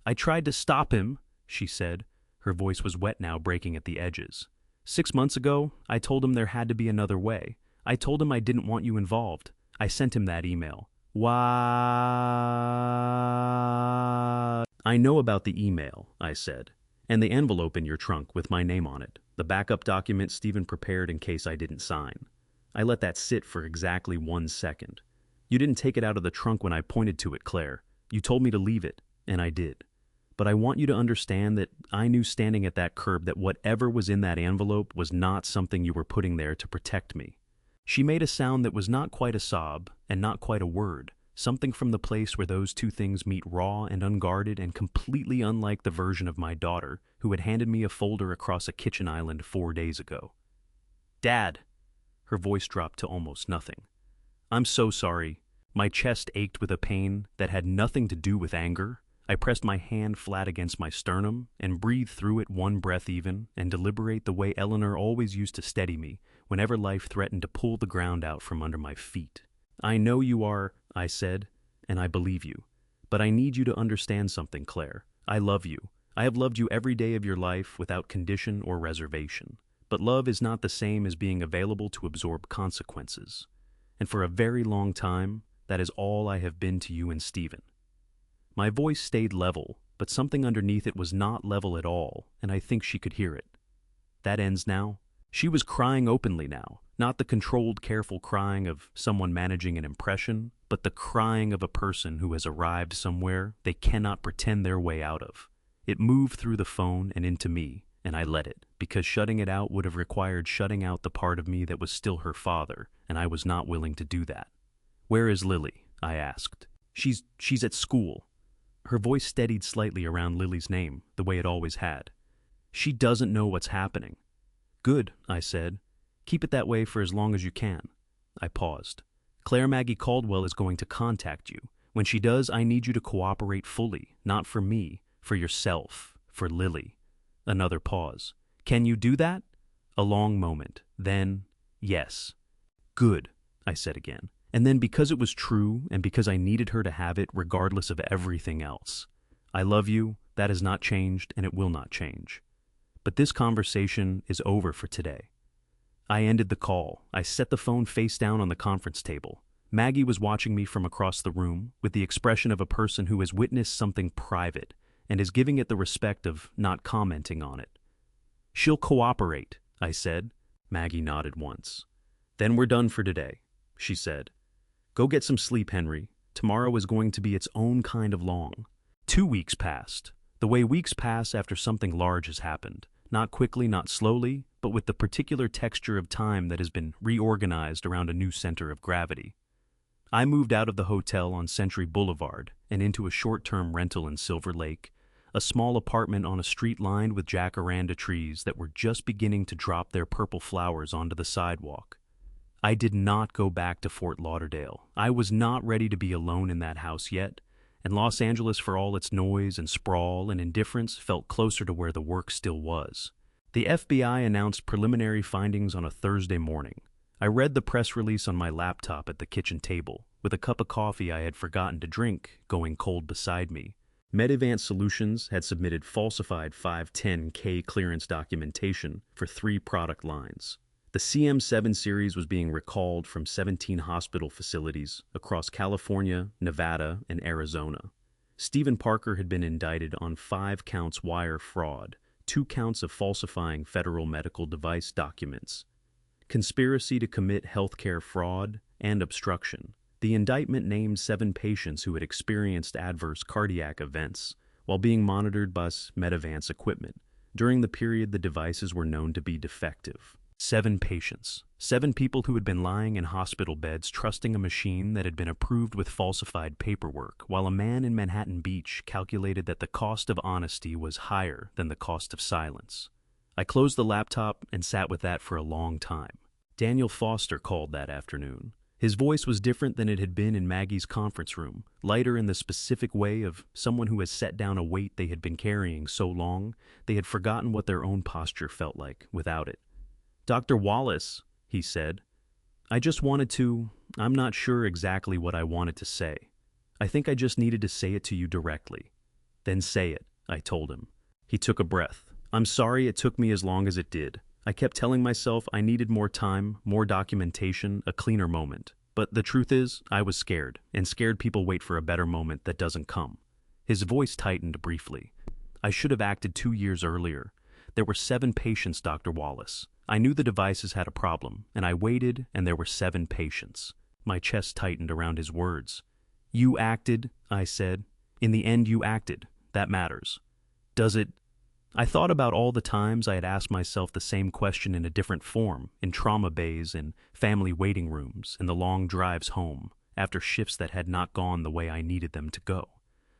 "I tried to stop him," she said. Her voice was wet now, breaking at the edges. 6 months ago, I told him there had to be another way. I told him I didn't want you involved. I sent him that email." "What?" "I know about the email," I said, "and the envelope in your trunk with my name on it, the backup document Stephen prepared in case I didn't sign. I let that sit for exactly 1 second. You didn't take it out of the trunk when I pointed to it, Claire. You told me to leave it, and I did. But I want you to understand that I knew standing at that curb that whatever was in that envelope was not something you were putting there to protect me." She made a sound that was not quite a sob and not quite a word, something from the place where those two things meet, raw and unguarded and completely unlike the version of my daughter who had handed me a folder across a kitchen island 4 days ago. "Dad!" Her voice dropped to almost nothing. "I'm so sorry." My chest ached with a pain that had nothing to do with anger. I pressed my hand flat against my sternum and breathed through it one breath even and deliberate the way Eleanor always used to steady me whenever life threatened to pull the ground out from under my feet. "I know you are," I said, "and I believe you. But I need you to understand something, Claire. I love you. I have loved you every day of your life without condition or reservation. But love is not the same as being available to absorb consequences. And for a very long time, that is all I have been to you and Stephen." My voice stayed level, but something underneath it was not level at all, and I think she could hear it. That ends now. She was crying openly now, not the controlled, careful crying of someone managing an impression, but the crying of a person who has arrived somewhere they cannot pretend their way out of. It moved through the phone and into me, and I let it, because shutting it out would have required shutting out the part of me that was still her father, and I was not willing to do that. "Where is Lily?" I asked. She's at school." Her voice steadied slightly around Lily's name, the way it always had. "She doesn't know what's happening." "Good," I said. "Keep it that way for as long as you can." I paused. "Claire Maggie Caldwell is going to contact you. When she does, I need you to cooperate fully, not for me, for yourself, for Lily." Another pause. "Can you do that?" A long moment. Then, "Yes." "Good," I said again. And then, because it was true and because I needed her to have it regardless of everything else. "I love you. That has not changed and it will not change. But this conversation is over for today." I ended the call. I set the phone face down on the conference table. Maggie was watching me from across the room with the expression of a person who has witnessed something private and is giving it the respect of not commenting on it. "She'll cooperate," I said. Maggie nodded once. "Then we're done for today," she said. "Go get some sleep, Henry. Tomorrow is going to be its own kind of long." 2 weeks passed, the way weeks pass after something large has happened. Not quickly, not slowly, but with the particular texture of time that has been reorganized around a new center of gravity. I moved out of the hotel on Century Boulevard and into a short-term rental in Silver Lake, a small apartment on a street lined with jacaranda trees that were just beginning to drop their purple flowers onto the sidewalk. I did not go back to Fort Lauderdale. I was not ready to be alone in that house yet, and Los Angeles, for all its noise and sprawl and indifference, felt closer to where the work still was. The FBI announced preliminary findings on a Thursday morning. I read the press release on my laptop at the kitchen table, with a cup of coffee I had forgotten to drink going cold beside me. Medivant Solutions had submitted falsified 510K clearance documentation for 3 product lines. The CM7 series was being recalled from 17 hospital facilities across California, Nevada, and Arizona. Stephen Parker had been indicted on 5 counts wire fraud, 2 counts of falsifying federal medical device documents, conspiracy to commit healthcare fraud, and obstruction. The indictment named 7 patients who had experienced adverse cardiac events while being monitored by Medivant's equipment during the period the devices were known to be defective. 7 patients. 7 people who had been lying in hospital beds trusting a machine that had been approved with falsified paperwork, while a man in Manhattan Beach calculated that the cost of honesty was higher than the cost of silence. I closed the laptop and sat with that for a long time. Daniel Foster called that afternoon. His voice was different than it had been in Maggie's conference room, lighter in the specific way of someone who has set down a weight they had been carrying so long they had forgotten what their own posture felt like without it. "Dr. Wallace," he said, I'm not sure exactly what I wanted to say. I think I just needed to say it to you directly." "Then say it," I told him. He took a breath. "I'm sorry it took me as long as it did. I kept telling myself I needed more time, more documentation, a cleaner moment. But the truth is, I was scared, and scared people wait for a better moment that doesn't come." His voice tightened briefly. "I should have acted 2 years earlier. There were 7 patients, Dr. Wallace. I knew the devices had a problem, and I waited, and there were 7 patients." My chest tightened around his words. "You acted," I said. "In the end, you acted. That matters. Does it?" I thought about all the times I had asked myself the same question in a different form, in trauma bays, in family waiting rooms, in the long drives home, after shifts that had not gone the way I needed them to go.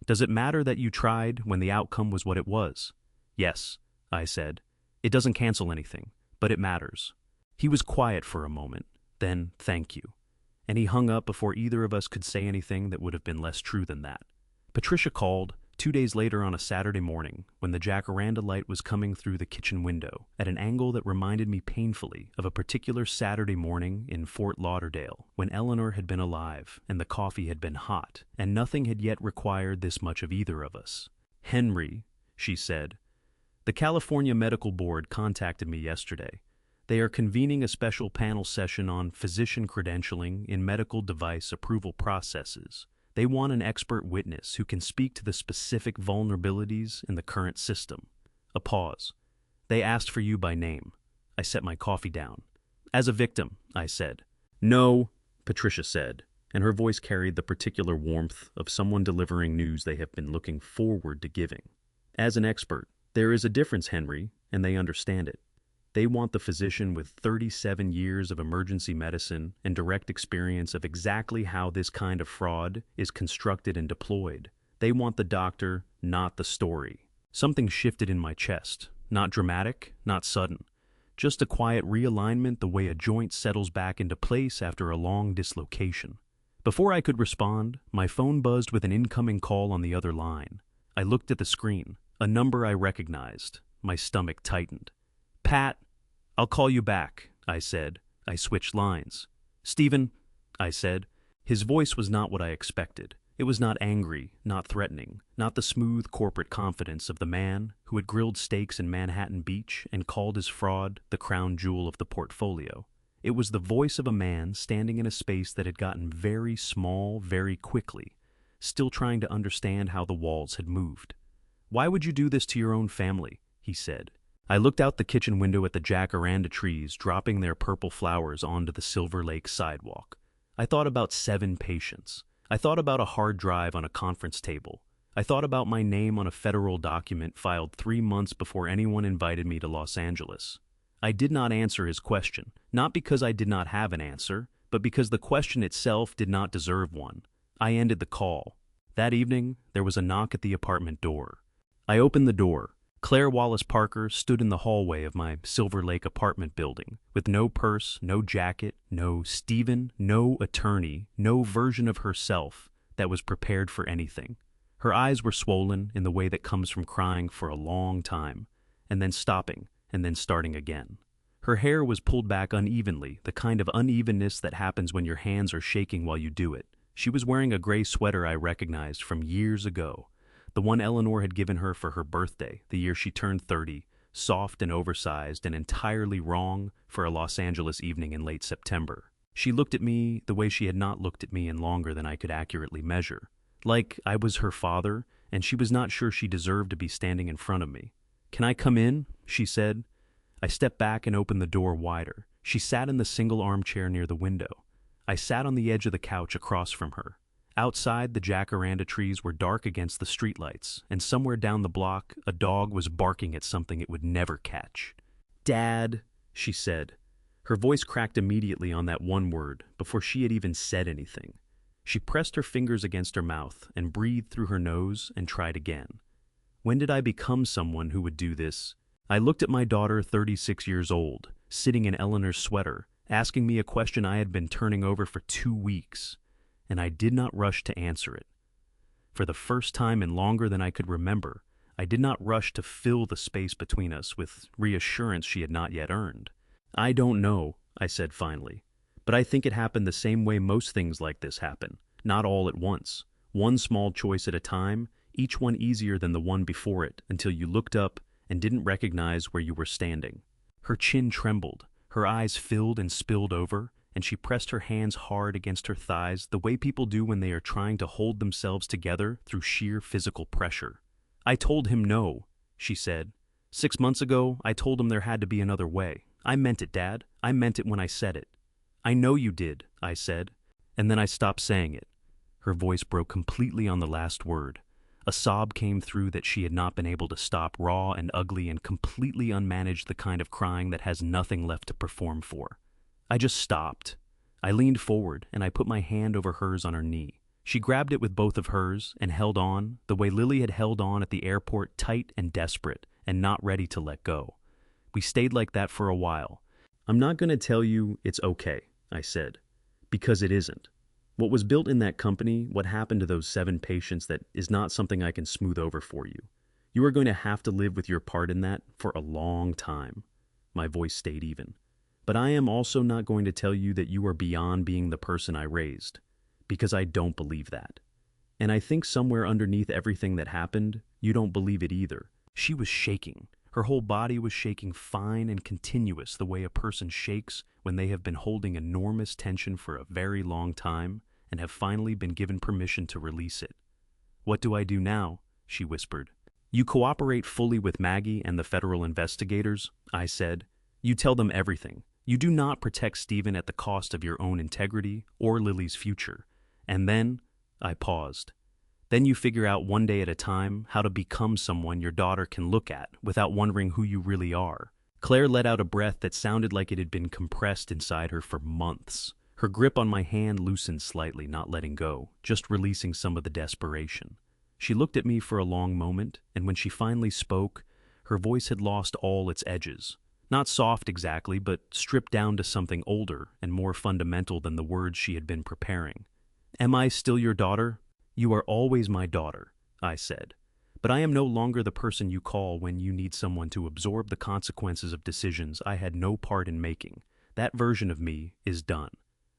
Does it matter that you tried when the outcome was what it was? "Yes," I said. "It doesn't cancel anything. But it matters." He was quiet for a moment, then, "Thank you." And he hung up before either of us could say anything that would have been less true than that. Patricia called 2 days later on a Saturday morning when the jacaranda light was coming through the kitchen window at an angle that reminded me painfully of a particular Saturday morning in Fort Lauderdale when Eleanor had been alive and the coffee had been hot and nothing had yet required this much of either of us. "Henry," she said, "the California Medical Board contacted me yesterday. They are convening a special panel session on physician credentialing in medical device approval processes. They want an expert witness who can speak to the specific vulnerabilities in the current system." A pause. They asked for you by name. I set my coffee down. As a victim, I said. No, Patricia said, and her voice carried the particular warmth of someone delivering news they have been looking forward to giving. As an expert, there is a difference, Henry, and they understand it. They want the physician with 37 years of emergency medicine and direct experience of exactly how this kind of fraud is constructed and deployed. They want the doctor, not the story. Something shifted in my chest. Not dramatic, not sudden. Just a quiet realignment, the way a joint settles back into place after a long dislocation. Before I could respond, my phone buzzed with an incoming call on the other line. I looked at the screen, a number I recognized. My stomach tightened. Pat, I'll call you back, I said. I switched lines. Stephen, I said. His voice was not what I expected. It was not angry, not threatening, not the smooth corporate confidence of the man who had grilled steaks in Manhattan Beach and called his fraud the crown jewel of the portfolio. It was the voice of a man standing in a space that had gotten very small very quickly, still trying to understand how the walls had moved. Why would you do this to your own family? He said. I looked out the kitchen window at the jacaranda trees dropping their purple flowers onto the Silver Lake sidewalk. I thought about 7 patients. I thought about a hard drive on a conference table. I thought about my name on a federal document filed 3 months before anyone invited me to Los Angeles. I did not answer his question, not because I did not have an answer, but because the question itself did not deserve one. I ended the call. That evening, there was a knock at the apartment door. I opened the door. Claire Wallace Parker stood in the hallway of my Silver Lake apartment building, with no purse, no jacket, no Stephen, no attorney, no version of herself that was prepared for anything. Her eyes were swollen in the way that comes from crying for a long time, and then stopping, and then starting again. Her hair was pulled back unevenly, the kind of unevenness that happens when your hands are shaking while you do it. She was wearing a gray sweater I recognized from years ago. The one Eleanor had given her for her birthday, the year she turned 30, soft and oversized and entirely wrong for a Los Angeles evening in late September. She looked at me the way she had not looked at me in longer than I could accurately measure. Like I was her father, and she was not sure she deserved to be standing in front of me. Can I come in? She said. I stepped back and opened the door wider. She sat in the single armchair near the window. I sat on the edge of the couch across from her. Outside, the jacaranda trees were dark against the streetlights, and somewhere down the block, a dog was barking at something it would never catch. Dad, she said. Her voice cracked immediately on that one word, before she had even said anything. She pressed her fingers against her mouth and breathed through her nose and tried again. When did I become someone who would do this? I looked at my daughter, 36 years old, sitting in Eleanor's sweater, asking me a question I had been turning over for 2 weeks. And I did not rush to answer it. For the first time in longer than I could remember, I did not rush to fill the space between us with reassurance she had not yet earned. I don't know, I said finally, but I think it happened the same way most things like this happen, not all at once. One small choice at a time, each one easier than the one before it, until you looked up and didn't recognize where you were standing. Her chin trembled, her eyes filled and spilled over, and she pressed her hands hard against her thighs the way people do when they are trying to hold themselves together through sheer physical pressure. I told him no, she said. 6 months ago, I told him there had to be another way. I meant it, Dad. I meant it when I said it. I know you did, I said, and then I stopped saying it. Her voice broke completely on the last word. A sob came through that she had not been able to stop, raw and ugly and completely unmanaged, the kind of crying that has nothing left to perform for. I just stopped. I leaned forward, and I put my hand over hers on her knee. She grabbed it with both of hers and held on, the way Lily had held on at the airport, tight and desperate, and not ready to let go. We stayed like that for a while. I'm not going to tell you it's okay, I said, because it isn't. What was built in that company, what happened to those 7 patients, that is not something I can smooth over for you. You are going to have to live with your part in that for a long time. My voice stayed even. But I am also not going to tell you that you are beyond being the person I raised, because I don't believe that. And I think somewhere underneath everything that happened, you don't believe it either. She was shaking. Her whole body was shaking, fine and continuous, the way a person shakes when they have been holding enormous tension for a very long time and have finally been given permission to release it. "What do I do now?" she whispered. You cooperate fully with Maggie and the federal investigators, I said. You tell them everything. You do not protect Stephen at the cost of your own integrity or Lily's future. And then, I paused. Then you figure out one day at a time how to become someone your daughter can look at without wondering who you really are. Claire let out a breath that sounded like it had been compressed inside her for months. Her grip on my hand loosened slightly, not letting go, just releasing some of the desperation. She looked at me for a long moment, and when she finally spoke, her voice had lost all its edges. Not soft exactly, but stripped down to something older and more fundamental than the words she had been preparing. Am I still your daughter? You are always my daughter, I said. But I am no longer the person you call when you need someone to absorb the consequences of decisions I had no part in making. That version of me is done.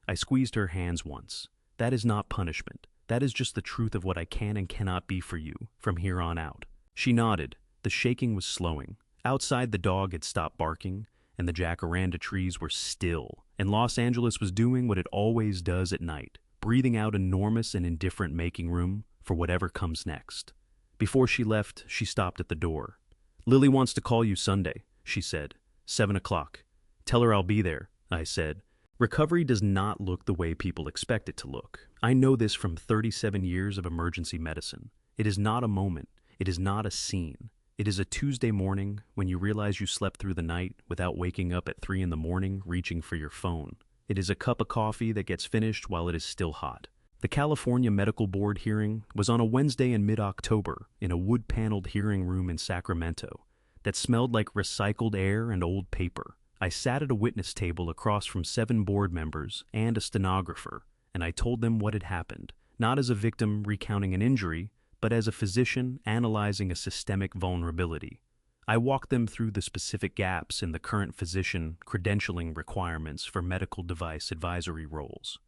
I squeezed her hands once. That is not punishment. That is just the truth of what I can and cannot be for you from here on out. She nodded. The shaking was slowing. Outside, the dog had stopped barking, and the jacaranda trees were still, and Los Angeles was doing what it always does at night, breathing out enormous and indifferent making room for whatever comes next. Before she left, she stopped at the door. Lily wants to call you Sunday, she said. 7 o'clock. Tell her I'll be there, I said. Recovery does not look the way people expect it to look. I know this from 37 years of emergency medicine. It is not a moment. It is not a scene. It is a Tuesday morning when you realize you slept through the night without waking up at 3 in the morning reaching for your phone. It is a cup of coffee that gets finished while it is still hot. The California Medical Board hearing was on a Wednesday in mid-October in a wood-paneled hearing room in Sacramento that smelled like recycled air and old paper. I sat at a witness table across from 7 board members and a stenographer, and I told them what had happened, not as a victim recounting an injury, but as a physician analyzing a systemic vulnerability. I walked them through the specific gaps in the current physician credentialing requirements for medical device advisory roles.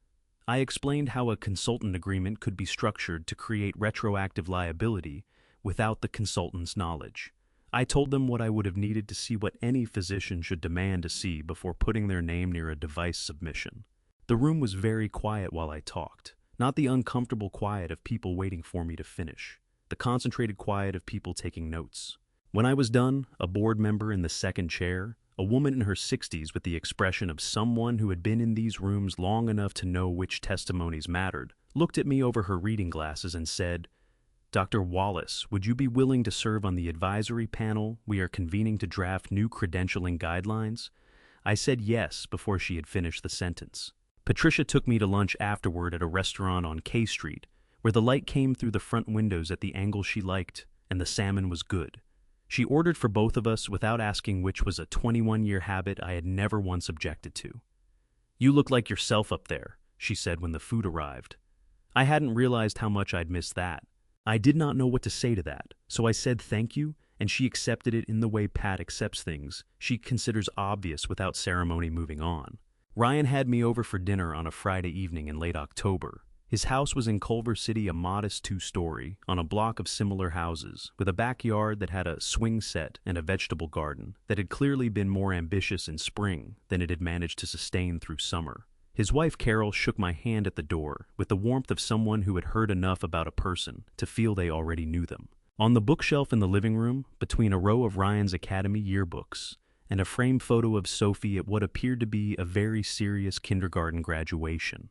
I explained how a consultant agreement could be structured to create retroactive liability without the consultant's knowledge. I told them what I would have needed to see what any physician should demand to see before putting their name near a device submission. The room was very quiet while I talked, not the uncomfortable quiet of people waiting for me to finish, the concentrated quiet of people taking notes. When I was done, a board member in the second chair, a woman in her 60s with the expression of someone who had been in these rooms long enough to know which testimonies mattered, looked at me over her reading glasses and said, Dr. Wallace, would you be willing to serve on the advisory panel we are convening to draft new credentialing guidelines? I said yes before she had finished the sentence. Patricia took me to lunch afterward at a restaurant on K Street, where the light came through the front windows at the angle she liked, and the salmon was good. She ordered for both of us without asking, which was a 21-year habit I had never once objected to. You look like yourself up there, she said when the food arrived. I hadn't realized how much I'd missed that. I did not know what to say to that, so I said thank you, and she accepted it in the way Pat accepts things she considers obvious without ceremony, moving on. Ryan had me over for dinner on a Friday evening in late October. His house was in Culver City, a modest 2-story, on a block of similar houses, with a backyard that had a swing set and a vegetable garden that had clearly been more ambitious in spring than it had managed to sustain through summer. His wife Carol shook my hand at the door with the warmth of someone who had heard enough about a person to feel they already knew them. On the bookshelf in the living room, between a row of Ryan's Academy yearbooks and a framed photo of Sophie at what appeared to be a very serious kindergarten graduation,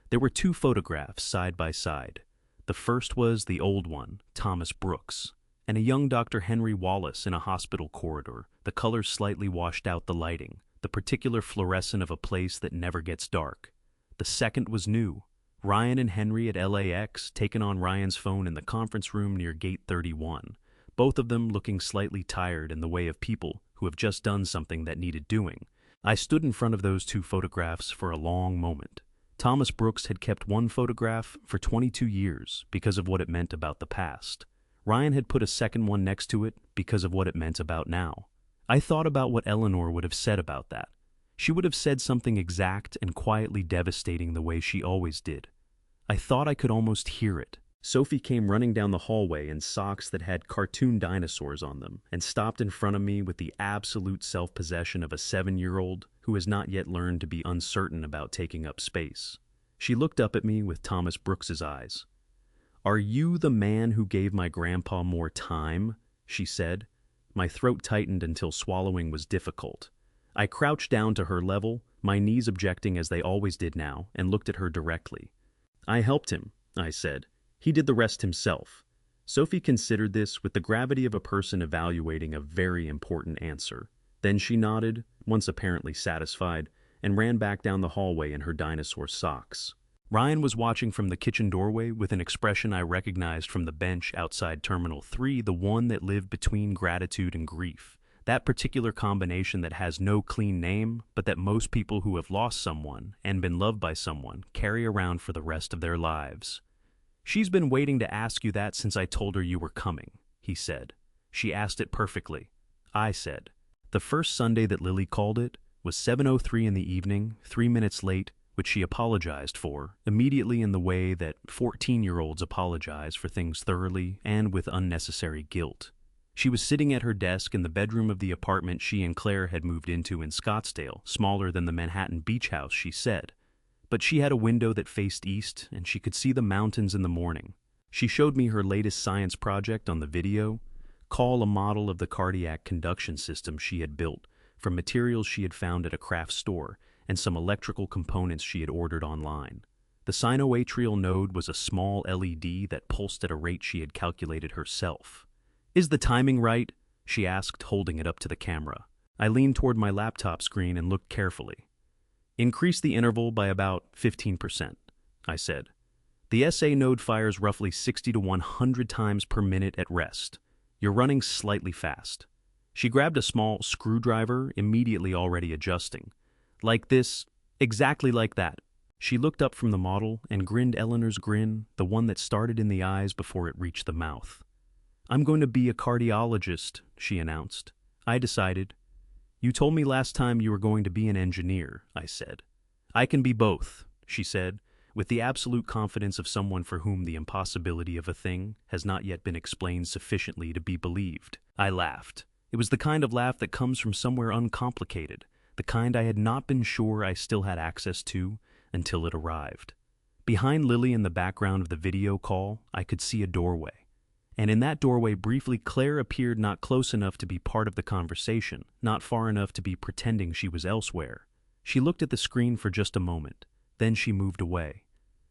there were 2 photographs side by side. The first was the old one, Thomas Brooks, and a young Dr. Henry Wallace in a hospital corridor, the colors slightly washed out the lighting, the particular fluorescent of a place that never gets dark. The second was new. Ryan and Henry at LAX, taken on Ryan's phone in the conference room near Gate 31, both of them looking slightly tired in the way of people who have just done something that needed doing. I stood in front of those 2 photographs for a long moment. Thomas Brooks had kept one photograph for 22 years because of what it meant about the past. Ryan had put a second one next to it because of what it meant about now. I thought about what Eleanor would have said about that. She would have said something exact and quietly devastating the way she always did. I thought I could almost hear it. Sophie came running down the hallway in socks that had cartoon dinosaurs on them and stopped in front of me with the absolute self-possession of a 7-year-old who has not yet learned to be uncertain about taking up space. She looked up at me with Thomas Brooks's eyes. "Are you the man who gave my grandpa more time?" she said. My throat tightened until swallowing was difficult. I crouched down to her level, my knees objecting as they always did now, and looked at her directly. I helped him, I said. He did the rest himself. Sophie considered this with the gravity of a person evaluating a very important answer. Then she nodded, once apparently satisfied, and ran back down the hallway in her dinosaur socks. Ryan was watching from the kitchen doorway with an expression I recognized from the bench outside Terminal 3, the one that lived between gratitude and grief. That particular combination that has no clean name, but that most people who have lost someone and been loved by someone carry around for the rest of their lives. She's been waiting to ask you that since I told her you were coming, he said. She asked it perfectly. I said. The first Sunday that Lily called it was 7:03 in the evening, 3 minutes late, which she apologized for, immediately in the way that 14-year-olds apologize for things thoroughly and with unnecessary guilt. She was sitting at her desk in the bedroom of the apartment she and Claire had moved into in Scottsdale, smaller than the Manhattan beach house, she said. But she had a window that faced east, and she could see the mountains in the morning. She showed me her latest science project on the video, call a model of the cardiac conduction system she had built from materials she had found at a craft store and some electrical components she had ordered online. The sinoatrial node was a small LED that pulsed at a rate she had calculated herself. Is the timing right? She asked, holding it up to the camera. I leaned toward my laptop screen and looked carefully. Increase the interval by about 15%, I said. The SA node fires roughly 60 to 100 times per minute at rest. You're running slightly fast. She grabbed a small screwdriver, immediately already adjusting. Like this, exactly like that. She looked up from the model and grinned Eleanor's grin, the one that started in the eyes before it reached the mouth. I'm going to be a cardiologist, she announced. I decided. You told me last time you were going to be an engineer, I said. I can be both, she said, with the absolute confidence of someone for whom the impossibility of a thing has not yet been explained sufficiently to be believed. I laughed. It was the kind of laugh that comes from somewhere uncomplicated, the kind I had not been sure I still had access to until it arrived. Behind Lily in the background of the video call, I could see a doorway. And in that doorway briefly Claire appeared, not close enough to be part of the conversation, not far enough to be pretending she was elsewhere. She looked at the screen for just a moment, then she moved away.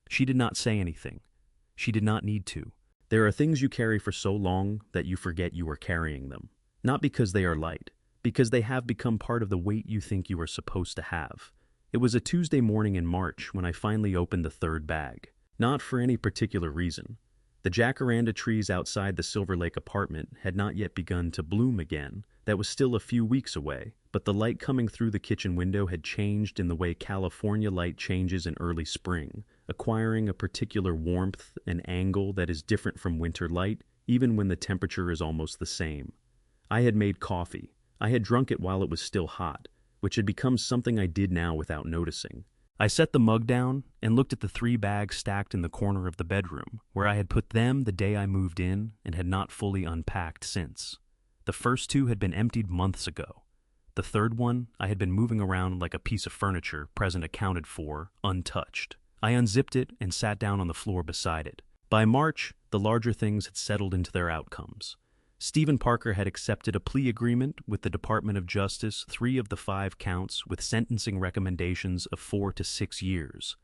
She did not say anything. She did not need to. There are things you carry for so long that you forget you are carrying them. Not because they are light, because they have become part of the weight you think you are supposed to have. It was a Tuesday morning in March when I finally opened the third bag. Not for any particular reason. The jacaranda trees outside the Silver Lake apartment had not yet begun to bloom again. That was still a few weeks away, but the light coming through the kitchen window had changed in the way California light changes in early spring, acquiring a particular warmth and angle that is different from winter light, even when the temperature is almost the same. I had made coffee. I had drunk it while it was still hot, which had become something I did now without noticing. I set the mug down and looked at the 3 bags stacked in the corner of the bedroom, where I had put them the day I moved in and had not fully unpacked since. The first 2 had been emptied months ago. The third one I had been moving around like a piece of furniture, present accounted for, untouched. I unzipped it and sat down on the floor beside it. By March, the larger things had settled into their outcomes. Stephen Parker had accepted a plea agreement with the Department of Justice, 3 of the 5 counts, with sentencing recommendations of 4 to 6 years.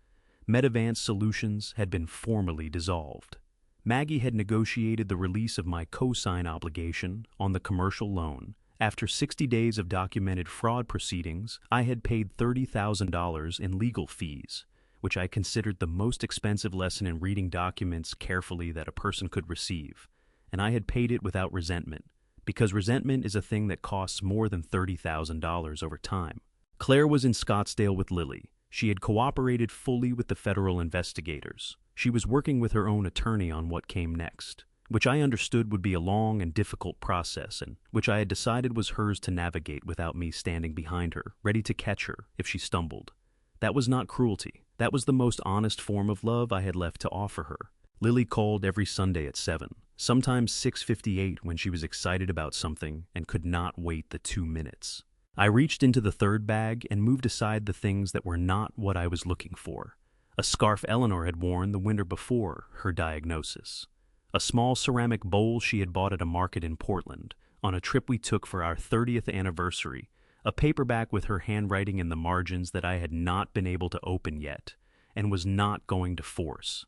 Medavance Solutions had been formally dissolved. Maggie had negotiated the release of my co-sign obligation on the commercial loan. After 60 days of documented fraud proceedings, I had paid $30,000 in legal fees, which I considered the most expensive lesson in reading documents carefully that a person could receive. And I had paid it without resentment, because resentment is a thing that costs more than $30,000 over time. Claire was in Scottsdale with Lily. She had cooperated fully with the federal investigators. She was working with her own attorney on what came next, which I understood would be a long and difficult process, and which I had decided was hers to navigate without me standing behind her, ready to catch her if she stumbled. That was not cruelty. That was the most honest form of love I had left to offer her. Lily called every Sunday at 7, sometimes 6:58 when she was excited about something and could not wait the 2 minutes. I reached into the third bag and moved aside the things that were not what I was looking for. A scarf Eleanor had worn the winter before her diagnosis. A small ceramic bowl she had bought at a market in Portland, on a trip we took for our 30th anniversary, a paperback with her handwriting in the margins that I had not been able to open yet, and was not going to force.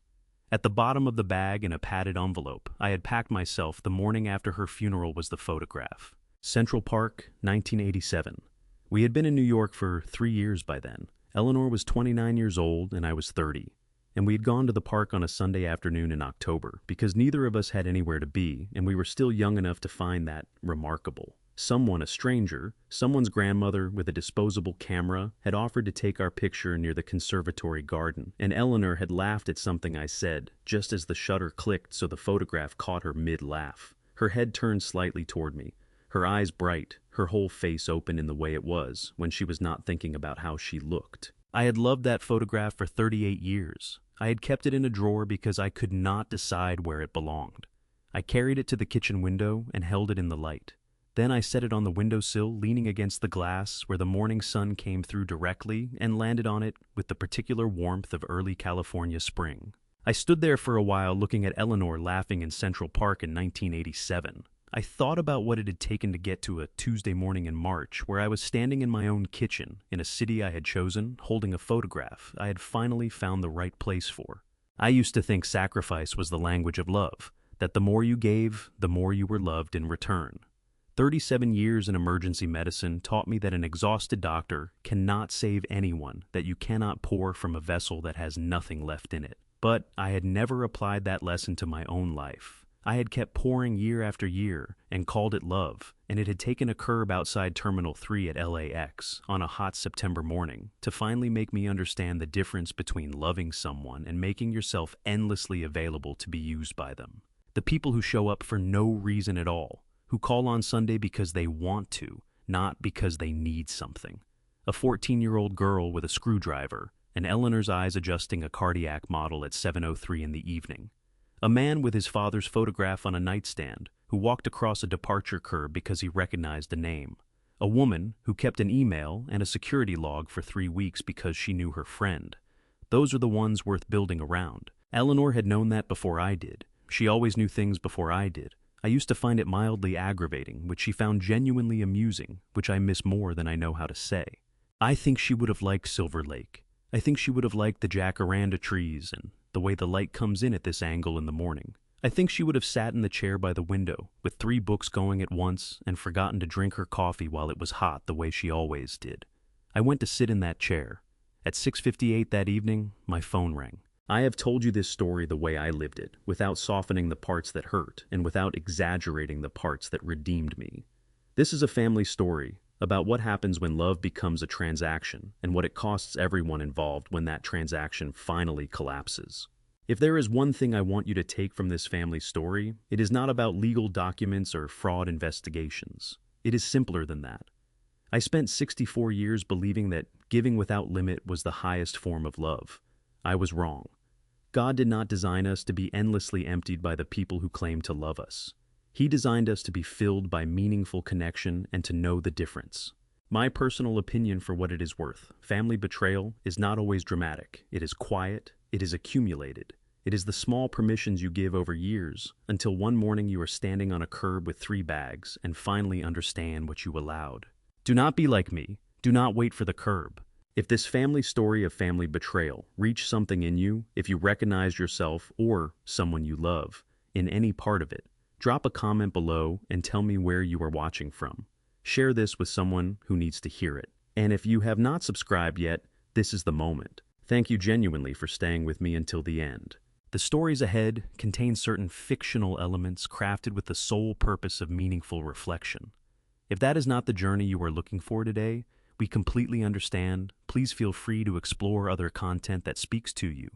At the bottom of the bag in a padded envelope, I had packed myself the morning after her funeral was the photograph. Central Park, 1987. We had been in New York for 3 years by then. Eleanor was 29 years old and I was 30. And we had gone to the park on a Sunday afternoon in October because neither of us had anywhere to be and we were still young enough to find that remarkable. Someone, a stranger, someone's grandmother with a disposable camera, had offered to take our picture near the conservatory garden, and Eleanor had laughed at something I said, just as the shutter clicked so the photograph caught her mid-laugh. Her head turned slightly toward me, her eyes bright, her whole face open in the way it was when she was not thinking about how she looked. I had loved that photograph for 38 years. I had kept it in a drawer because I could not decide where it belonged. I carried it to the kitchen window and held it in the light. Then I set it on the windowsill, leaning against the glass where the morning sun came through directly and landed on it with the particular warmth of early California spring. I stood there for a while looking at Eleanor laughing in Central Park in 1987. I thought about what it had taken to get to a Tuesday morning in March where I was standing in my own kitchen in a city I had chosen, holding a photograph I had finally found the right place for. I used to think sacrifice was the language of love, that the more you gave, the more you were loved in return. 37 years in emergency medicine taught me that an exhausted doctor cannot save anyone, that you cannot pour from a vessel that has nothing left in it. But I had never applied that lesson to my own life. I had kept pouring year after year and called it love, and it had taken a curb outside Terminal 3 at LAX on a hot September morning to finally make me understand the difference between loving someone and making yourself endlessly available to be used by them. The people who show up for no reason at all, who call on Sunday because they want to, not because they need something. A 14-year-old girl with a screwdriver, and Eleanor's eyes adjusting a cardiac model at 7:03 in the evening. A man with his father's photograph on a nightstand, who walked across a departure curb because he recognized a name. A woman who kept an email and a security log for 3 weeks because she knew her friend. Those are the ones worth building around. Eleanor had known that before I did. She always knew things before I did. I used to find it mildly aggravating, which she found genuinely amusing, which I miss more than I know how to say. I think she would have liked Silver Lake. I think she would have liked the jacaranda trees and the way the light comes in at this angle in the morning. I think she would have sat in the chair by the window with 3 books going at once and forgotten to drink her coffee while it was hot the way she always did. I went to sit in that chair. At 6:58 that evening, my phone rang. I have told you this story the way I lived it, without softening the parts that hurt and without exaggerating the parts that redeemed me. This is a family story about what happens when love becomes a transaction and what it costs everyone involved when that transaction finally collapses. If there is one thing I want you to take from this family story, it is not about legal documents or fraud investigations. It is simpler than that. I spent 64 years believing that giving without limit was the highest form of love. I was wrong. God did not design us to be endlessly emptied by the people who claim to love us. He designed us to be filled by meaningful connection and to know the difference. My personal opinion, for what it is worth, family betrayal is not always dramatic. It is quiet. It is accumulated. It is the small permissions you give over years until one morning you are standing on a curb with 3 bags and finally understand what you allowed. Do not be like me. Do not wait for the curb. If this family story of family betrayal reached something in you, if you recognized yourself or someone you love in any part of it, drop a comment below and tell me where you are watching from. Share this with someone who needs to hear it. And if you have not subscribed yet, this is the moment. Thank you genuinely for staying with me until the end. The stories ahead contain certain fictional elements crafted with the sole purpose of meaningful reflection. If that is not the journey you are looking for today, we completely understand. Please feel free to explore other content that speaks to you